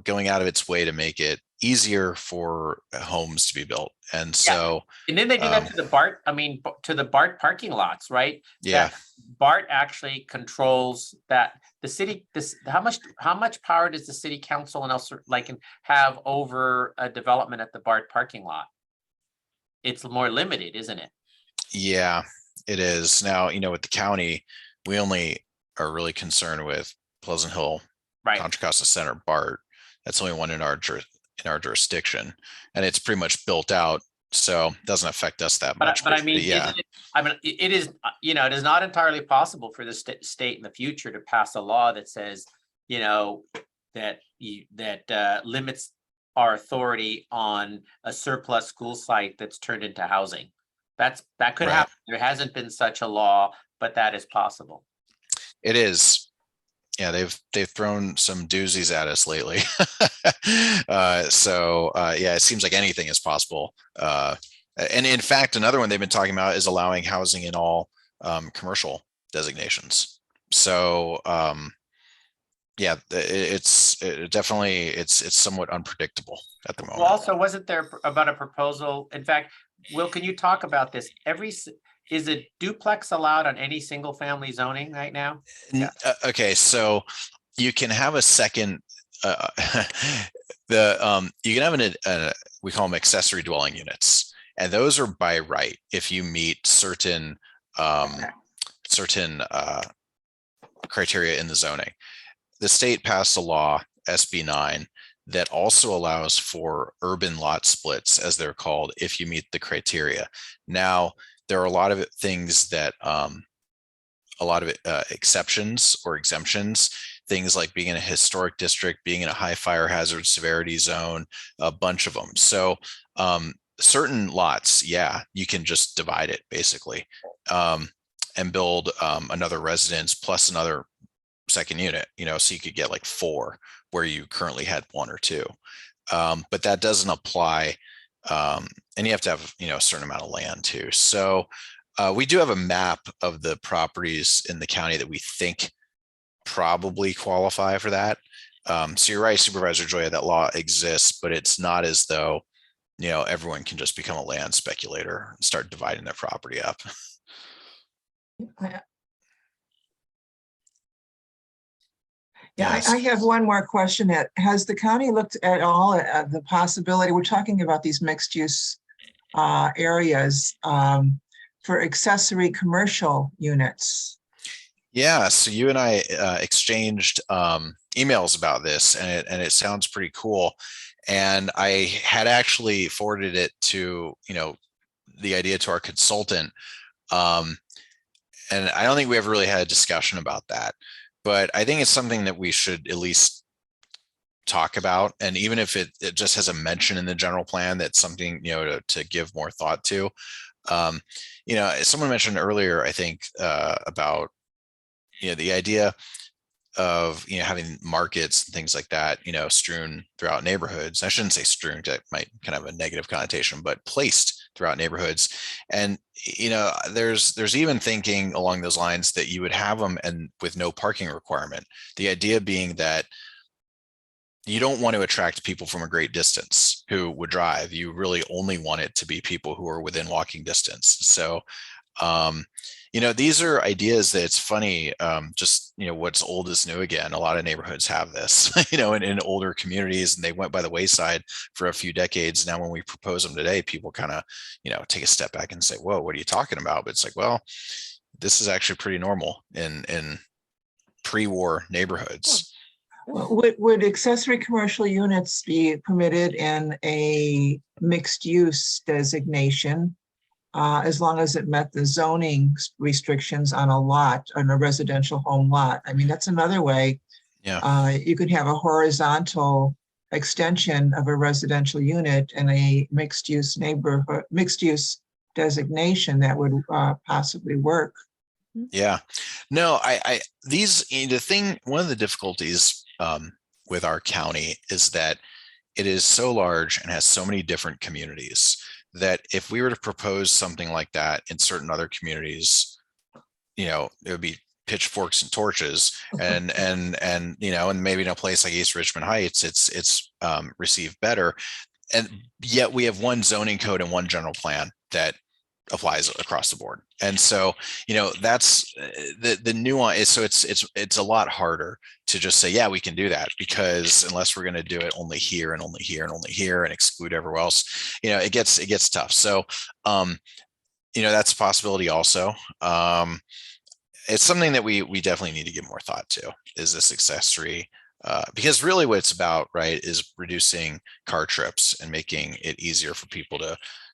going out of its way to make it easier for homes to be built. And so, and then they do that to the BART parking lots, right? Yeah. That BART actually controls that. The city, how much power does the city council and else have over a development at the BART parking lot? It's more limited, isn't it? Yeah, it is. Now, with the county, we only are really concerned with Pleasant Hill, right, Contra Costa Center, BART. That's only one in our jurisdiction, and it's pretty much built out, so it doesn't affect us that much. But I mean, yeah, it is. It is not entirely possible for the state in the future to pass a law that says, that limits our authority on a surplus school site that's turned into housing. That could happen. There hasn't been such a law, but that is possible. It is. Yeah, they've thrown some doozies at us lately. Yeah, it seems like anything is possible. And in fact, another one they've been talking about is allowing housing in all commercial designations. So yeah, it's somewhat unpredictable at the moment. Well, also, wasn't there about a proposal? In fact, Will, can you talk about this? Is a duplex allowed on any single family zoning right now? Yeah. Okay, so you can have a second. You can have we call them accessory dwelling units, and those are by right if you meet certain criteria in the zoning. The state passed a law, SB 9, that also allows for urban lot splits, as they're called, if you meet the criteria. Now, there are a lot of things that, exceptions or exemptions things like being in a historic district, being in a high fire hazard severity zone, a bunch of them. So certain lots, yeah, you can just divide it basically and build another residence plus another second unit, so you could get like 4 where you currently had 1 or 2. But that doesn't apply. And you have to have, a certain amount of land too. So we do have a map of the properties in the county that we think probably qualify for that. So you're right, Supervisor Joya, that law exists, but it's not as though, everyone can just become a land speculator and start dividing their property up. Yeah, I have one more question. Has the county looked at all at the possibility, we're talking about these mixed use areas for accessory commercial units? Yeah, so you and I exchanged emails about this, and it sounds pretty cool. And I had actually forwarded it to, the idea to our consultant. And I don't think we ever really had a discussion about that. But I think it's something that we should at least talk about. And even if it just has a mention in the general plan, that's something, to give more thought to. Someone mentioned earlier, I think, about, the idea of, having markets and things like that, strewn throughout neighborhoods. I shouldn't say strewn, that might kind of have a negative connotation, but placed throughout neighborhoods. And, there's even thinking along those lines that you would have them and with no parking requirement. The idea being that you don't want to attract people from a great distance who would drive. You really only want it to be people who are within walking distance. So, these are ideas that it's funny, just, what's old is new again. A lot of neighborhoods have this, in older communities, and they went by the wayside for a few decades. Now, when we propose them today, people kind of, take a step back and say, whoa, what are you talking about? But it's like, well, this is actually pretty normal in pre-war neighborhoods. Would accessory commercial units be permitted in a mixed use designation? As long as it met the zoning restrictions on a lot, on a residential home lot. I mean, that's another way. Yeah. You could have a horizontal extension of a residential unit in a mixed use neighborhood, mixed use designation that would possibly work. Yeah. No, one of the difficulties with our county is that it is so large and has so many different communities that if we were to propose something like that in certain other communities, it would be pitchforks and torches, and maybe in a place like East Richmond Heights, it's received better. And yet we have one zoning code and one general plan that applies across the board. And so, that's the nuance is, so it's a lot harder to just say, yeah, we can do that, because unless we're going to do it only here and only here and only here and exclude everywhere else, it gets tough. So, that's a possibility also. It's something that we definitely need to give more thought to, is this accessory, because really what it's about, right, is reducing car trips and making it easier for people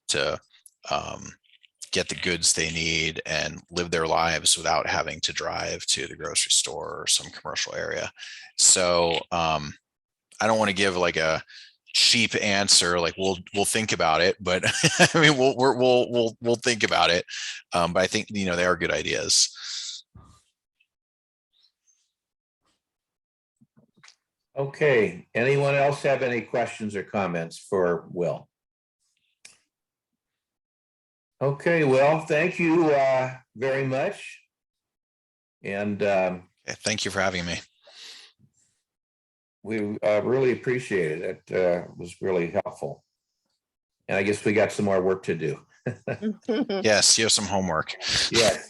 to get the goods they need and live their lives without having to drive to the grocery store or some commercial area. So I don't want to give like a cheap answer, like we'll think about it, but I mean we'll think about it. But I think they are good ideas. Okay, anyone else have any questions or comments for Will? Okay, well, thank you very much. And thank you for having me. We really appreciate it. It was really helpful. And I guess we got some more work to do. Yes, you have some homework. Yes.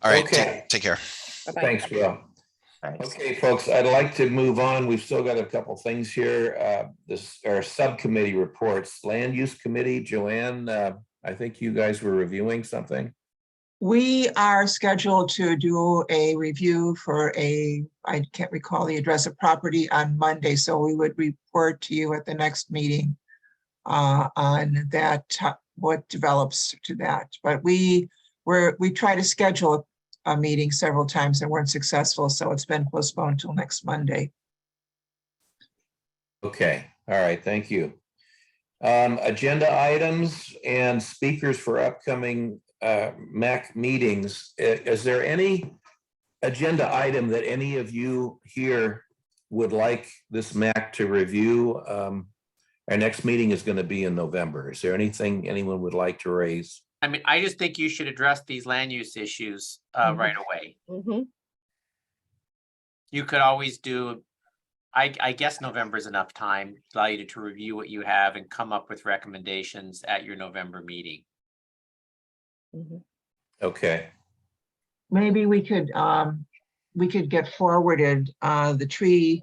All right, okay. Take care. Bye-bye. Thanks, Will. Okay, folks, I'd like to move on. We've still got a couple things here. This are subcommittee reports. Land Use Committee, Joanne, I think you guys were reviewing something. We are scheduled to do a review for I can't recall the address of property on Monday, so we would report to you at the next meeting on that, what develops to that. But we try to schedule meeting several times and weren't successful, so it's been postponed till next Monday. Okay, all right, thank you. Agenda items and speakers for upcoming MAC meetings. Is there any agenda item that any of you here would like this MAC to review? Our next meeting is going to be in November. Is there anything anyone would like to raise? I mean, I just think you should address these land use issues right away. You could always do, I guess November is enough time to allow you to review what you have and come up with recommendations at your November meeting. Okay. Maybe we could get forwarded the tree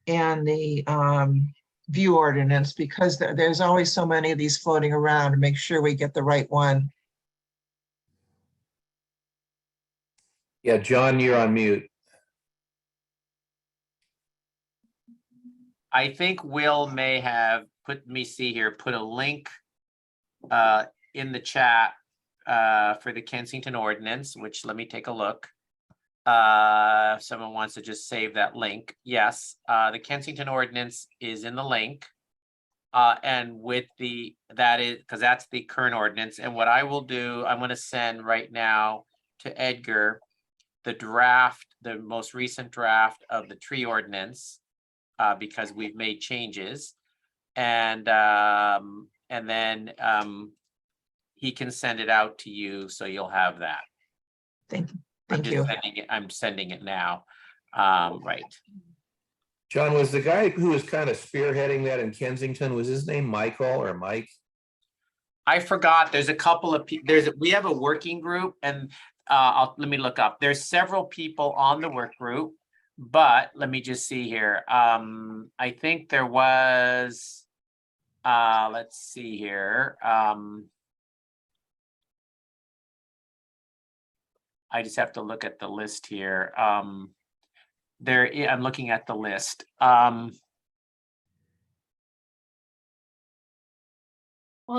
and the view ordinance, because there's always so many of these floating around, to make sure we get the right one. Yeah, John, you're on mute. I think Will may have put a link in the chat for the Kensington ordinance, which let me take a look. If someone wants to just save that link. Yes, the Kensington ordinance is in the link. And with that is because that's the current ordinance. And what I will do, I'm going to send right now to Edgar the most recent draft of the tree ordinance, because we've made changes, and then he can send it out to you, so you'll have that. Thank you. I'm sending it now. Right. John, was the guy who was kind of spearheading that in Kensington, was his name Michael or Mike? I forgot. There's a couple of we have a working group, and let me look up. There's several people on the work group, but let me just see here. I think there was, let's see here. I just have to look at the list here. I'm looking at the list. While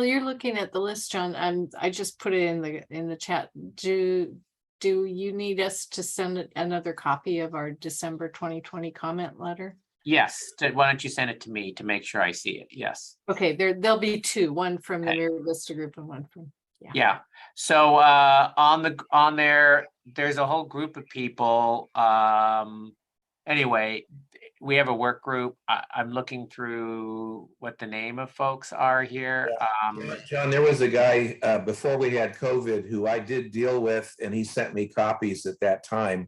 you're looking at the list, John, I just put it in the chat. Do you need us to send another copy of our December 2020 comment letter? Yes. Why don't you send it to me to make sure I see it? Yes. Okay, there'll be two, one from the Mirror Vista group and one from. Yeah. So on there, there's a whole group of people. Anyway, we have a work group. I'm looking through what the name of folks are here. John, there was a guy before we had COVID who I did deal with, and he sent me copies at that time.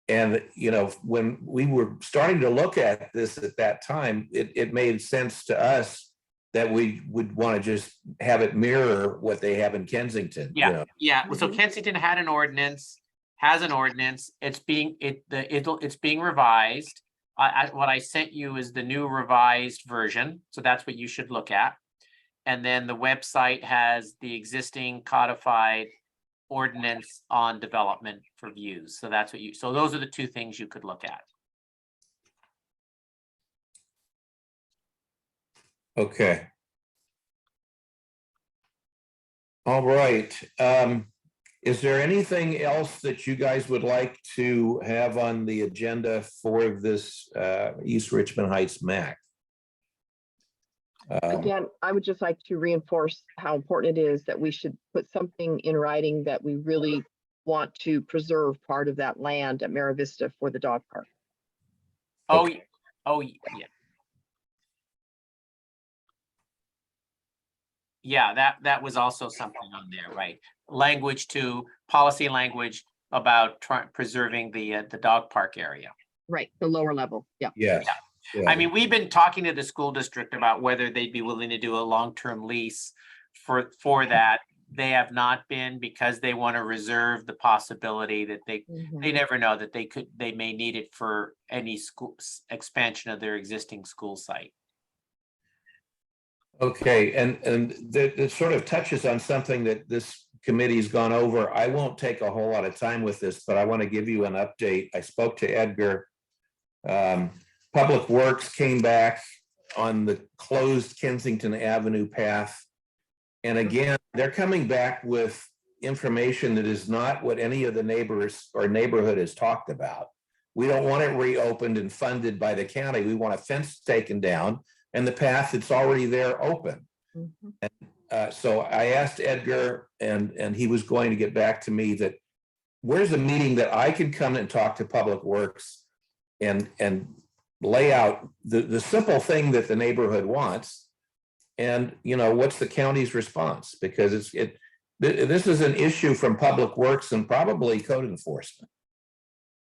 And, you know, when we were starting to look at this at that time, it made sense to us that we would want to just have it mirror what they have in Kensington. Yeah, you know? yeah. So Kensington has an ordinance. It's being revised. What I sent you is the new revised version, so that's what you should look at. And then the website has the existing codified ordinance on development for views. So that's what so those are the two things you could look at. Okay. All right. Is there anything else that you guys would like to have on the agenda for this East Richmond Heights MAC? Again, I would just like to reinforce how important it is that we should put something in writing that we really want to preserve part of that land at Mira Vista for the dog park. Okay. Oh, yeah. Yeah, that was also something on there, right? Policy language about preserving the dog park area. Right, the lower level, yeah. Yes. Yeah. I mean, we've been talking to the school district about whether they'd be willing to do a long-term lease for that. They have not been, because they want to reserve the possibility that they never know that they may need it for any school expansion of their existing school site. Okay, and that sort of touches on something that this committee's gone over. I won't take a whole lot of time with this, but I want to give you an update. I spoke to Edgar. Public Works came back on the closed Kensington Avenue path. And again, they're coming back with information that is not what any of the neighbors or neighborhood has talked about. We don't want it reopened and funded by the county. We want a fence taken down and the path that's already there open. So I asked Edgar, and he was going to get back to me that where's a meeting that I can come and talk to Public Works and lay out the simple thing that the neighborhood wants. And, you know, what's the county's response? Because this is an issue from Public Works and probably code enforcement.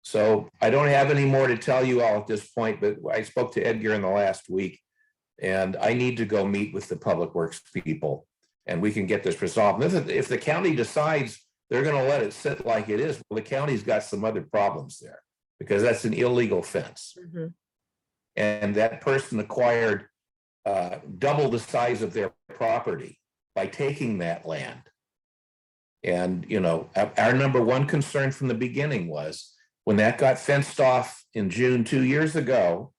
So I don't have any more to tell you all at this point, but I spoke to Edgar in the last week, and I need to go meet with the Public Works people, and we can get this resolved. If the county decides they're going to let it sit like it is, well, the county's got some other problems there, because that's an illegal fence. And that person acquired double the size of their property by taking that land. And, you know, our number one concern from the beginning was when that got fenced off in June 2 years ago,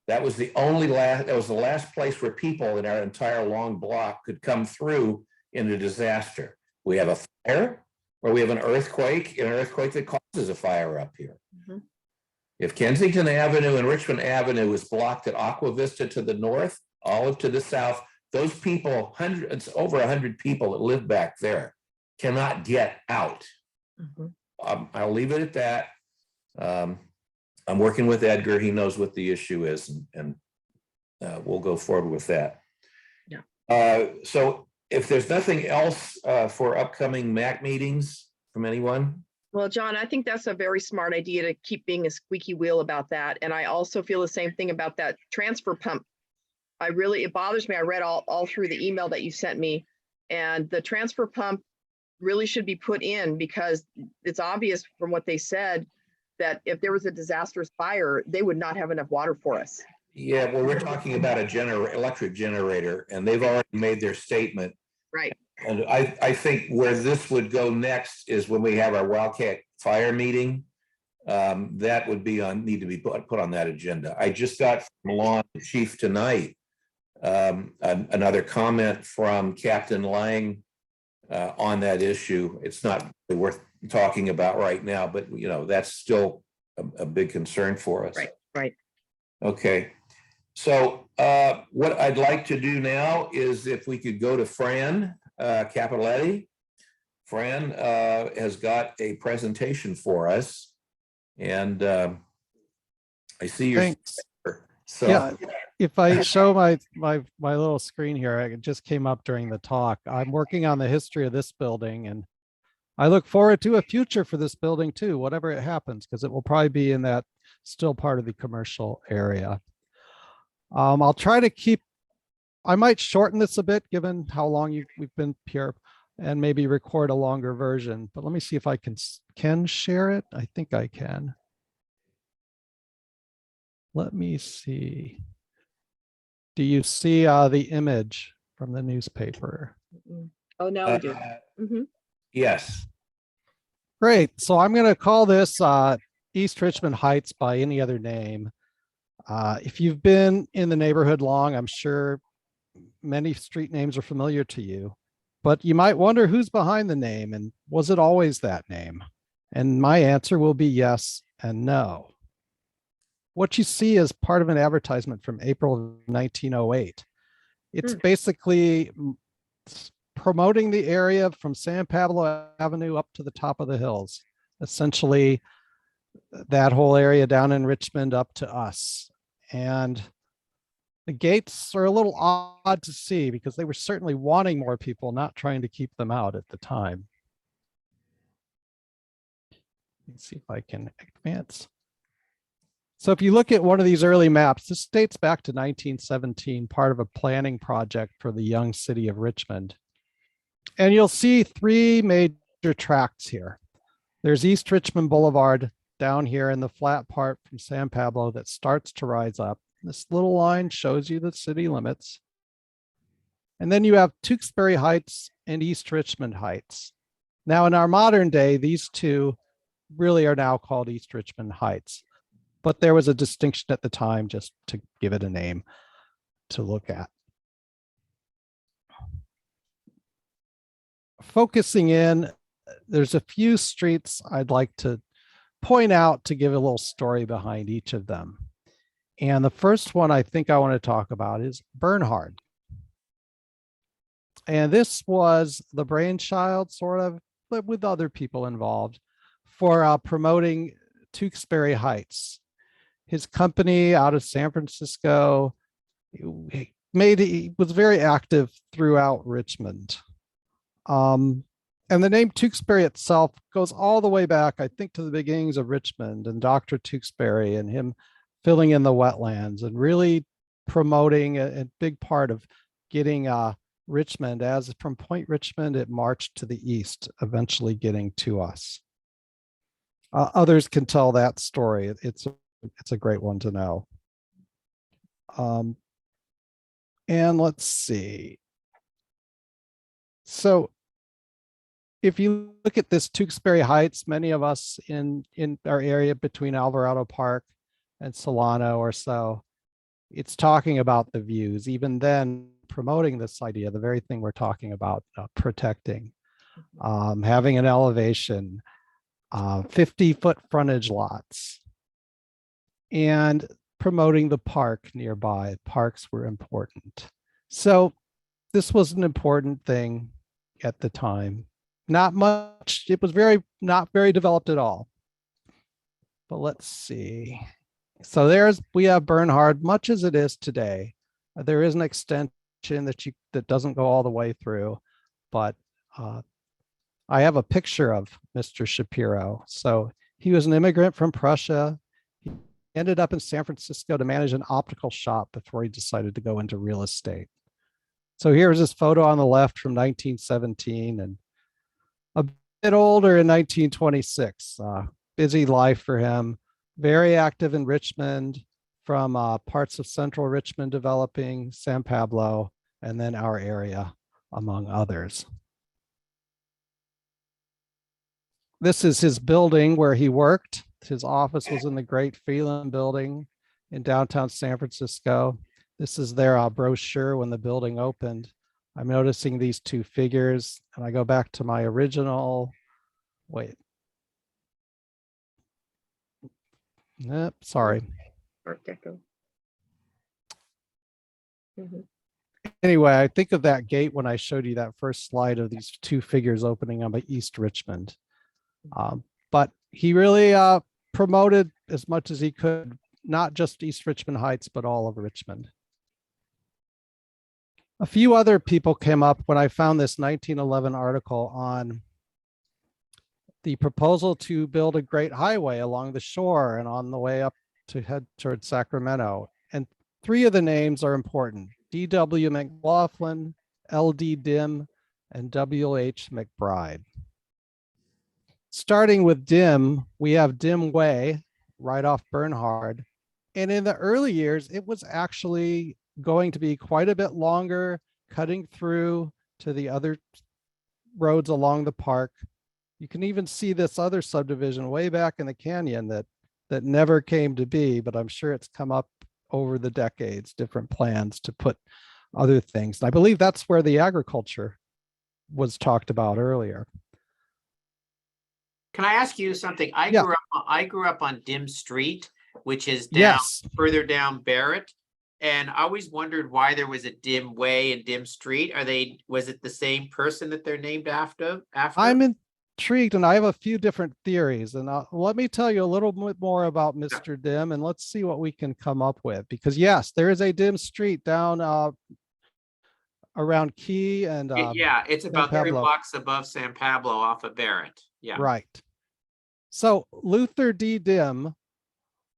that was the last place where people in our entire long block could come through in a disaster. We have a fire or we have an earthquake that causes a fire up here. If Kensington Avenue and Richmond Avenue is blocked at Aqua Vista to the north, Olive to the south, those people, over 100 people that live back there cannot get out. I'll leave it at that. I'm working with Edgar. He knows what the issue is, and we'll go forward with that. So if there's nothing else for upcoming MAC meetings from anyone. Well, John, I think that's a very smart idea to keep being a squeaky wheel about that. And I also feel the same thing about that transfer pump. It bothers me. I read all through the email that you sent me, and the transfer pump really should be put in, because it's obvious from what they said that if there was a disastrous fire, they would not have enough water for us. Yeah, well, we're talking about a electric generator, and they've already made their statement. Right. And I think where this would go next is when we have our Wildcat Fire meeting. That would need to be put on that agenda. I just got from Law Chief tonight another comment from Captain Lang on that issue. It's not really worth talking about right now, but you know, that's still a big concern for us. Right. Okay. So what I'd like to do now is if we could go to Fran Capoletti. Fran has got a presentation for us, and I see your. Thanks. So yeah, if I show my little screen here, it just came up during the talk. I'm working on the history of this building, and I look forward to a future for this building too, whatever it happens, because it will probably be in that still part of the commercial area. I'll try to keep, I might shorten this a bit given how long we've been here, and maybe record a longer version, but let me see if I can share it. I think I can. Let me see. Do you see the image from the newspaper? Oh, now we do. Yes. Great. So I'm going to call this East Richmond Heights by any other name. If you've been in the neighborhood long, I'm sure many street names are familiar to you, but you might wonder who's behind the name and was it always that name? And my answer will be yes and no. What you see is part of an advertisement from April of 1908. It's basically promoting the area from San Pablo Avenue up to the top of the hills. Essentially, that whole area down in Richmond up to us. And the gates are a little odd to see because they were certainly wanting more people, not trying to keep them out at the time. Let's see if I can advance. So if you look at one of these early maps, this dates back to 1917, part of a planning project for the young city of Richmond. And you'll see three major tracts here. There's East Richmond Boulevard down here in the flat part from San Pablo that starts to rise up. This little line shows you the city limits. And then you have Tewksbury Heights and East Richmond Heights. Now in our modern day, these two really are now called East Richmond Heights. But there was a distinction at the time just to give it a name to look at. Focusing in there's a few streets I'd like to point out to give a little story behind each of them. And the first one I think I want to talk about is Bernhard. And this was the brainchild, sort of, but with other people involved, for promoting Tewksbury Heights. His company out of San Francisco he was very active throughout Richmond. And the name Tewksbury itself goes all the way back, I think, to the beginnings of Richmond and Dr. Tewksbury and him filling in the wetlands and really promoting a big part of getting Richmond, as from Point Richmond, it marched to the east, eventually getting to us. Others can tell that story. It's a great one to know. And let's see. So if you look at this Tewksbury Heights, many of us in our area between Alvarado Park and Solano or so, it's talking about the views. Even then, promoting this idea, the very thing we're talking about, protecting, having an elevation, 50-foot frontage lots, and promoting the park nearby. Parks were important. So this was an important thing at the time. Not much, it was not very developed at all. But let's see. So we have Bernhard, much as it is today. There is an extension that doesn't go all the way through, but I have a picture of Mr. Shapiro. So he was an immigrant from Prussia. He ended up in San Francisco to manage an optical shop before he decided to go into real estate. So here's his photo on the left from 1917 and a bit older in 1926. Busy life for him, very active in Richmond, from parts of central Richmond developing, San Pablo, and then our area, among others. This is his building where he worked. His office was in the Great Phelan building in downtown San Francisco. This is their brochure when the building opened. I'm noticing these two figures, and I go back to my original, wait. Nope, sorry. Art Deco. Anyway, I think of that gate when I showed you that first slide of these two figures opening on East Richmond. But he really promoted as much as he could, not just East Richmond Heights, but all of Richmond. A few other people came up when I found this 1911 article on the proposal to build a great highway along the shore and on the way up to head towards Sacramento. And three of the names are important: D.W. McLaughlin, L.D. Dim, and W.H. McBride. Starting with Dim, we have Dim Way right off Bernhard. And in the early years, it was actually going to be quite a bit longer, cutting through to the other roads along the park. You can even see this other subdivision way back in the canyon that never came to be, but I'm sure it's come up over the decades, different plans to put other things. And I believe that's where the agriculture was talked about earlier. Can I ask you something? I grew up on Dim Street, which is down Yes. further down Barrett. And I always wondered why there was a Dim Way and Dim Street. Was it the same person that they're named after? I'm intrigued, and I have a few different theories. And let me tell you a little bit more about Mr. Dim, and let's see what we can come up with. Because yes, there is a Dim Street down around Key and yeah, it's San about 3 Pablo. blocks above San Pablo off of Barrett. Yeah. Right. So Luther D. Dim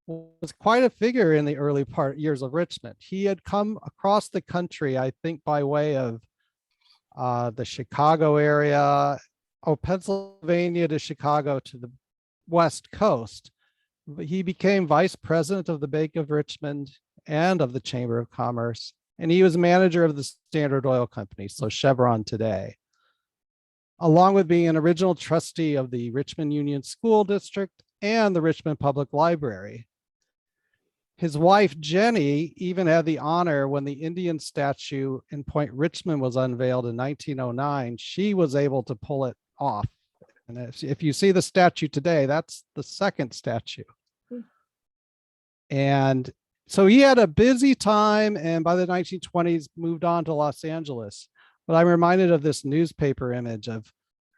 was quite a figure in the early years of Richmond. He had come across the country, I think, by way of the Chicago area, Pennsylvania to Chicago to the West Coast. He became vice president of the Bank of Richmond and of the Chamber of Commerce, and he was manager of the Standard Oil Company, so Chevron today, along with being an original trustee of the Richmond Union School District and the Richmond Public Library. His wife, Jenny, even had the honor when the Indian statue in Point Richmond was unveiled in 1909. She was able to pull it off And if you see the statue today, that's the second statue. And so he had a busy time, and by the 1920s moved on to Los Angeles. But I'm reminded of this newspaper image of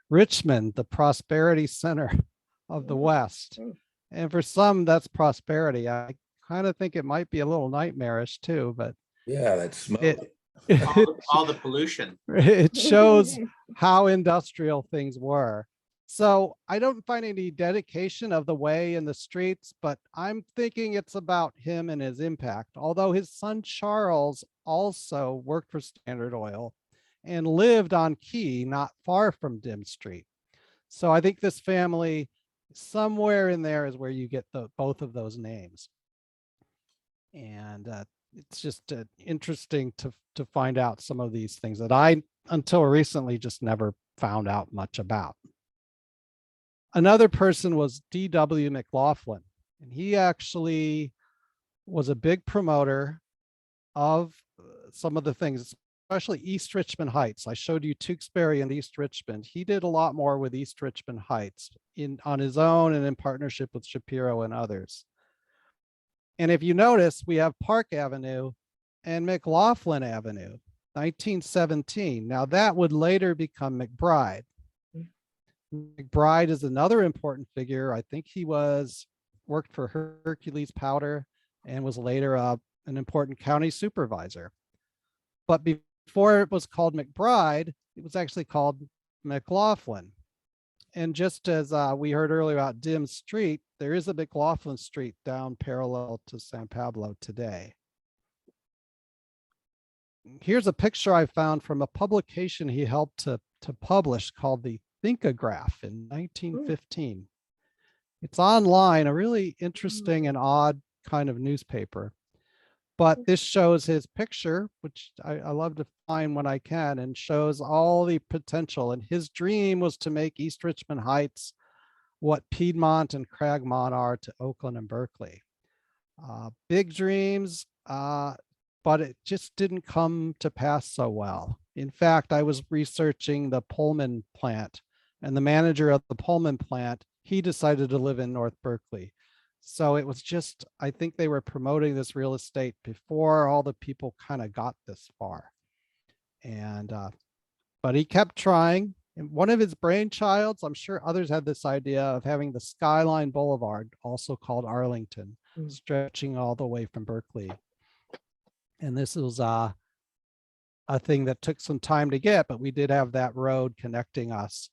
Richmond, the prosperity center of the West. And for some, that's prosperity. I kind of think it might be a little nightmarish too, but Yeah, that's smoke. All the pollution. it shows how industrial things were. So I don't find any dedication of the way in the streets, but I'm thinking it's about him and his impact. Although his son Charles also worked for Standard Oil and lived on Key, not far from Dim Street. So I think this family, somewhere in there is where you get both of those names. And it's just interesting to find out some of these things that I, until recently, just never found out much about. Another person was D.W. McLaughlin, and he actually was a big promoter of some of the things, especially East Richmond Heights. I showed you Tewksbury and East Richmond. He did a lot more with East Richmond Heights on his own and in partnership with Shapiro and others. And if you notice, we have Park Avenue and McLaughlin Avenue, 1917. Now that would later become McBride. McBride is another important figure. I think he worked for Hercules Powder and was later an important county supervisor. But before it was called McBride, it was actually called McLaughlin. And just as we heard earlier about Dim Street, there is a McLaughlin Street down parallel to San Pablo today. Here's a picture I found from a publication he helped to publish called the Thinkograph in 1915. It's online, a really interesting and odd kind of newspaper. But this shows his picture, which I love to find when I can, and shows all the potential. And his dream was to make East Richmond Heights what Piedmont and Cragmont are to Oakland and Berkeley. Big dreams, but it just didn't come to pass so well. In fact, I was researching the Pullman plant, and the manager of the Pullman plant, he decided to live in North Berkeley. So it was just, I think they were promoting this real estate before all the people kind of got this far. And, but he kept trying. And one of his brainchilds, I'm sure others had this idea of having the Skyline Boulevard, also called Arlington, stretching all the way from Berkeley. And this was a thing that took some time to get, but we did have that road connecting us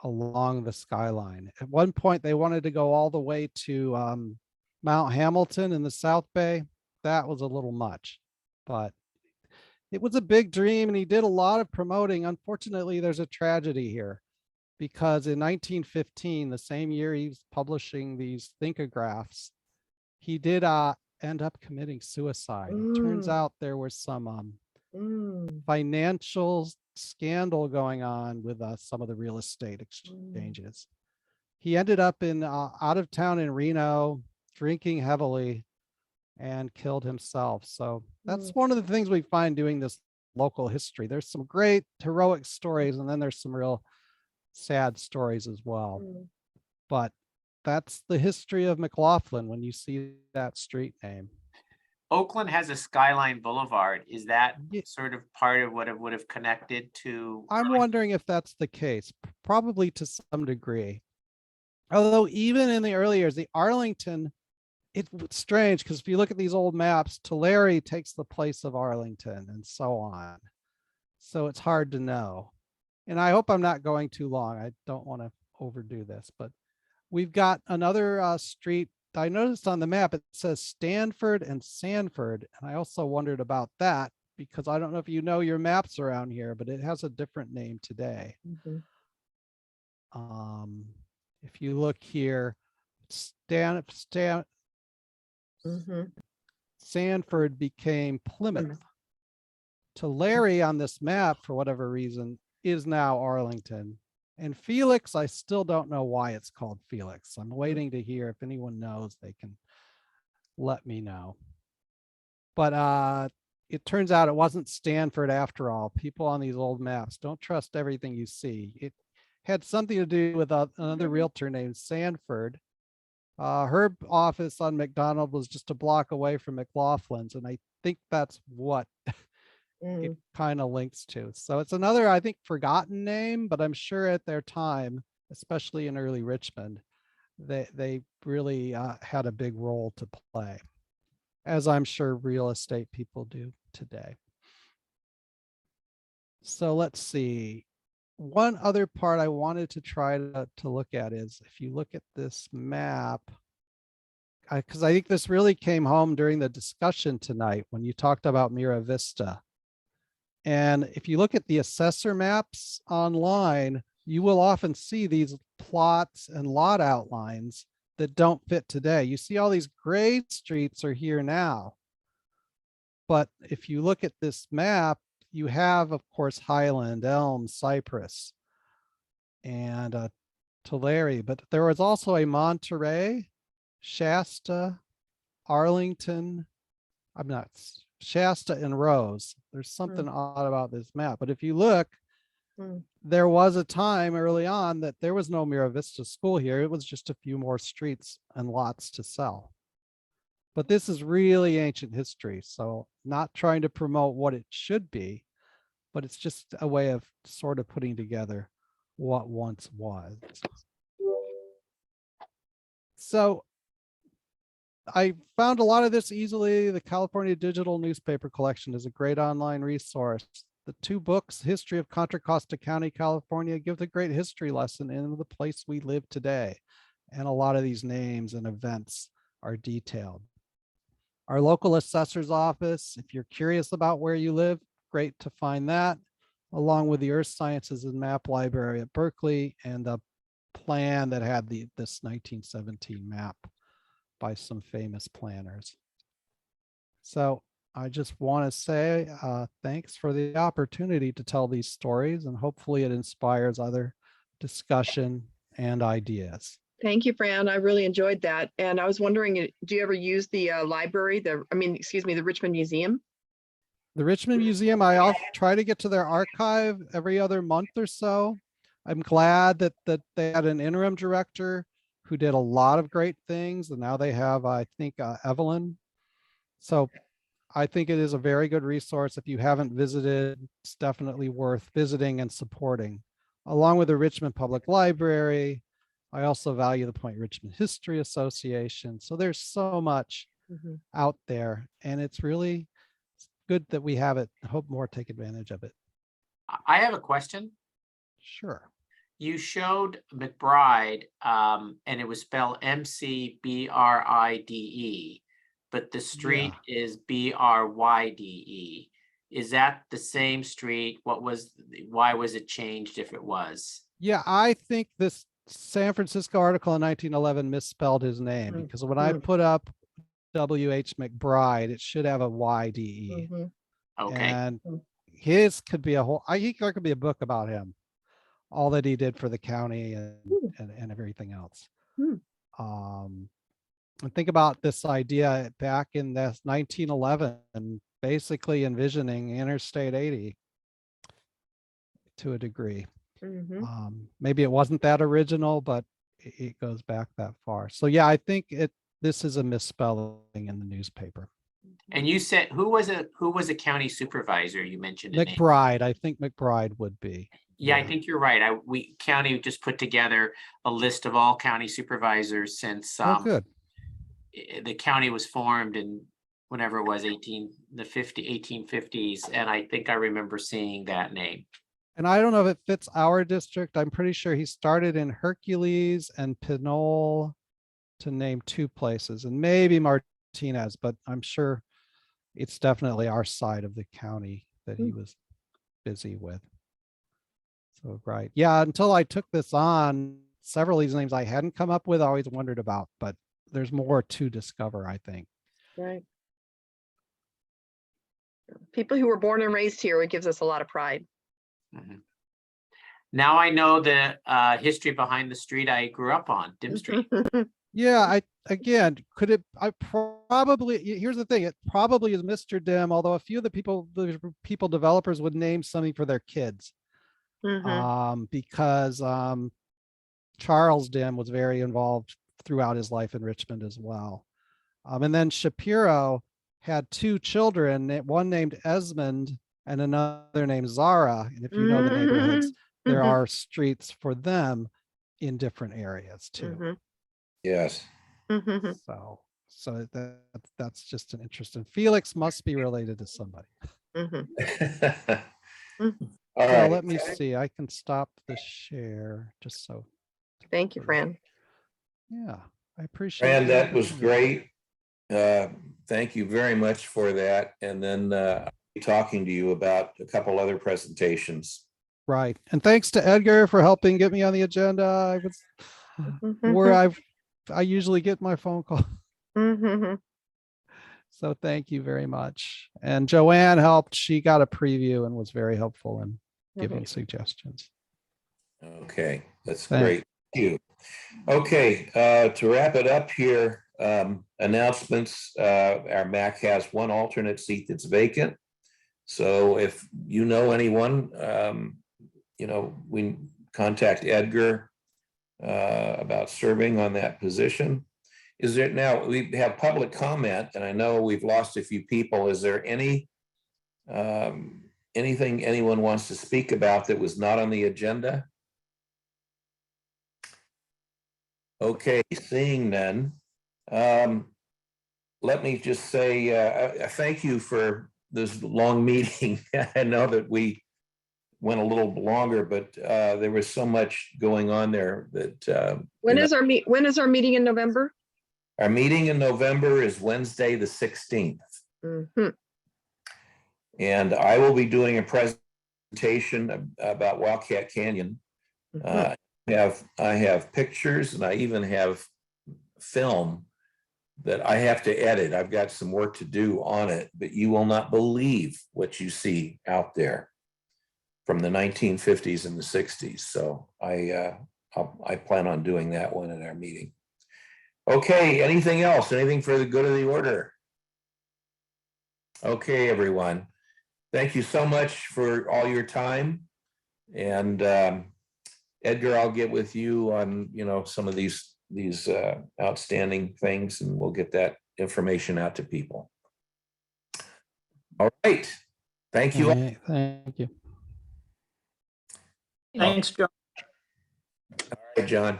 along the skyline. At one point, they wanted to go all the way to Mount Hamilton in the South Bay. That was a little much, but it was a big dream, and he did a lot of promoting. Unfortunately, there's a tragedy here, because in 1915, the same year he was publishing these Thinkographs, he did end up committing suicide. It turns out there was some financial scandal going on with some of the real estate exchanges. He ended up in out of town in Reno, drinking heavily, and killed himself. So that's one of the things we find doing this local history. There's some great heroic stories, and then there's some real sad stories as well. But that's the history of McLaughlin when you see that street name. Oakland has a Skyline Boulevard. Is that sort of part of what it would have connected to? I'm wondering if that's the case, probably to some degree. Although even in the early years, the Arlington, it's strange because if you look at these old maps, Tulare takes the place of Arlington and so on. So it's hard to know. And I hope I'm not going too long. I don't want to overdo this, but we've got another street. I noticed on the map, it says Stanford and Sanford. And I also wondered about that because I don't know if you know your maps around here, but it has a different name today. If you look here, Sanford became Plymouth. Tulare on this map, for whatever reason, is now Arlington. And Felix, I still don't know why it's called Felix. I'm waiting to hear if anyone knows, they can let me know. But it turns out it wasn't Stanford after all. People on these old maps, don't trust everything you see. had something to do with another realtor named Sanford. Her office on McDonald was just a block away from McLaughlin's, and I think that's what it kind of links to. So it's another, I think, forgotten name, but I'm sure at their time, especially in early Richmond, they really had a big role to play, as I'm sure real estate people do today. So let's see. One other part I wanted to try to look at is if you look at this map, because I think this really came home during the discussion tonight when you talked about Mira Vista. And if you look at the assessor maps online, you will often see these plots and lot outlines that don't fit today. You see all these gray streets are here now. But if you look at this map, you have, of course, Highland, Elm, Cypress, and Tulare, but there was also a Monterey, Shasta, Arlington, Shasta and Rose. There's something odd about this map, but if you look, there was a time early on that there was no Mira Vista School here. It was just a few more streets and lots to sell. But this is really ancient history, so not trying to promote what it should be, but it's just a way of sort of putting together what once was. So I found a lot of this easily. The California Digital Newspaper Collection is a great online resource. The two books, History of Contra Costa County, California, give a great history lesson in the place we live today. And a lot of these names and events are detailed. Our local assessor's office, if you're curious about where you live, great to find that, along with the Earth Sciences and Map Library at Berkeley and the plan that had this 1917 map by some famous planners. So I just want to say thanks for the opportunity to tell these stories, and hopefully it inspires other discussion and ideas. Thank you, Fran. I really enjoyed that. And I was wondering, do you ever use the library, the Richmond Museum? The Richmond Museum, I'll try to get to their archive every other month or so. I'm glad that they had an interim director who did a lot of great things, and now they have, I think, Evelyn. So I think it is a very good resource. If you haven't visited, it's definitely worth visiting and supporting. Along with the Richmond Public Library, I also value the Point Richmond History Association. So there's so much out there, and it's really good that we have it. I hope more take advantage of it. I have a question. Sure. You showed McBride, and it was spelled McBride, but the street is BRYDE. Is that the same street? Why was it changed if it was? Yeah, I think this San Francisco article in 1911 misspelled his name, because when I put up W.H. McBride, it should have a YDE. Okay. And his could be there could be a book about him, all that he did for the county and everything else. And think about this idea back in 1911, and basically envisioning Interstate 80 to a degree. Maybe it wasn't that original, but it goes back that far. So yeah, I think this is a misspelling in the newspaper. And you said who was a county supervisor? You mentioned a name. McBride. I think McBride would be. Yeah, I think you're right. County just put together a list of all county supervisors since Good. The county was formed in whenever it was 1850s, and I think I remember seeing that name. And I don't know if it fits our district. I'm pretty sure he started in Hercules and Pinole, to name two places, and maybe Martinez, but I'm sure it's definitely our side of the county that he was busy with. So, right. Yeah, until I took this on, several of these names I hadn't come up with, I always wondered about, but there's more to discover, I think. Right. People who were born and raised here, it gives us a lot of pride. Now I know the history behind the street I grew up on, Dim Street. Yeah, here's the thing, it probably is Mr. Dim, although a few of the people developers would name something for their kids. because Charles Dim was very involved throughout his life in Richmond as well. And then Shapiro had two children, one named Esmond and another named Zara. And if you know the neighborhoods, there are streets for them in different areas too. Yes. So that's just an interesting. Felix must be related to somebody. All So right. let me see. I can stop the share just so. Thank you, Fran. Yeah, I appreciate Fran, the that was opportunity. great. Thank you very much for that. And then I'll be talking to you about a couple other presentations. Right. And thanks to Edgar for helping get me on the agenda. I was where I usually get my phone call. So thank you very much. And Joanne helped. She got a preview and was very helpful in giving suggestions. Okay, that's Thanks. great. Thank you. Okay, to wrap it up here, announcements. Our MAC has one alternate seat that's vacant. So if you know anyone, we contact Edgar about serving on that position. Is there now, we have public comment, and I know we've lost a few people. Is there anything anyone wants to speak about that was not on the agenda? Okay, seeing none. Let me just say thank you for this long meeting. I know that we went a little longer, but there was so much going on there that. When is our meeting in November? Our meeting in November is Wednesday, the 16th. And I will be doing a presentation about Wildcat Canyon. I have pictures and I even have film that I have to edit. I've got some work to do on it, but you will not believe what you see out there from the 1950s and the 60s. So I plan on doing that one at our meeting. Okay, anything else? Anything for the good of the order? Okay, everyone. Thank you so much for all your time. And Edgar, I'll get with you on, some of these outstanding things, and we'll get that information out to people. All right. Thank you. Okay, thank you. Thanks, John. All right, John.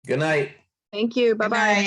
Good night. Thank you. Bye-bye.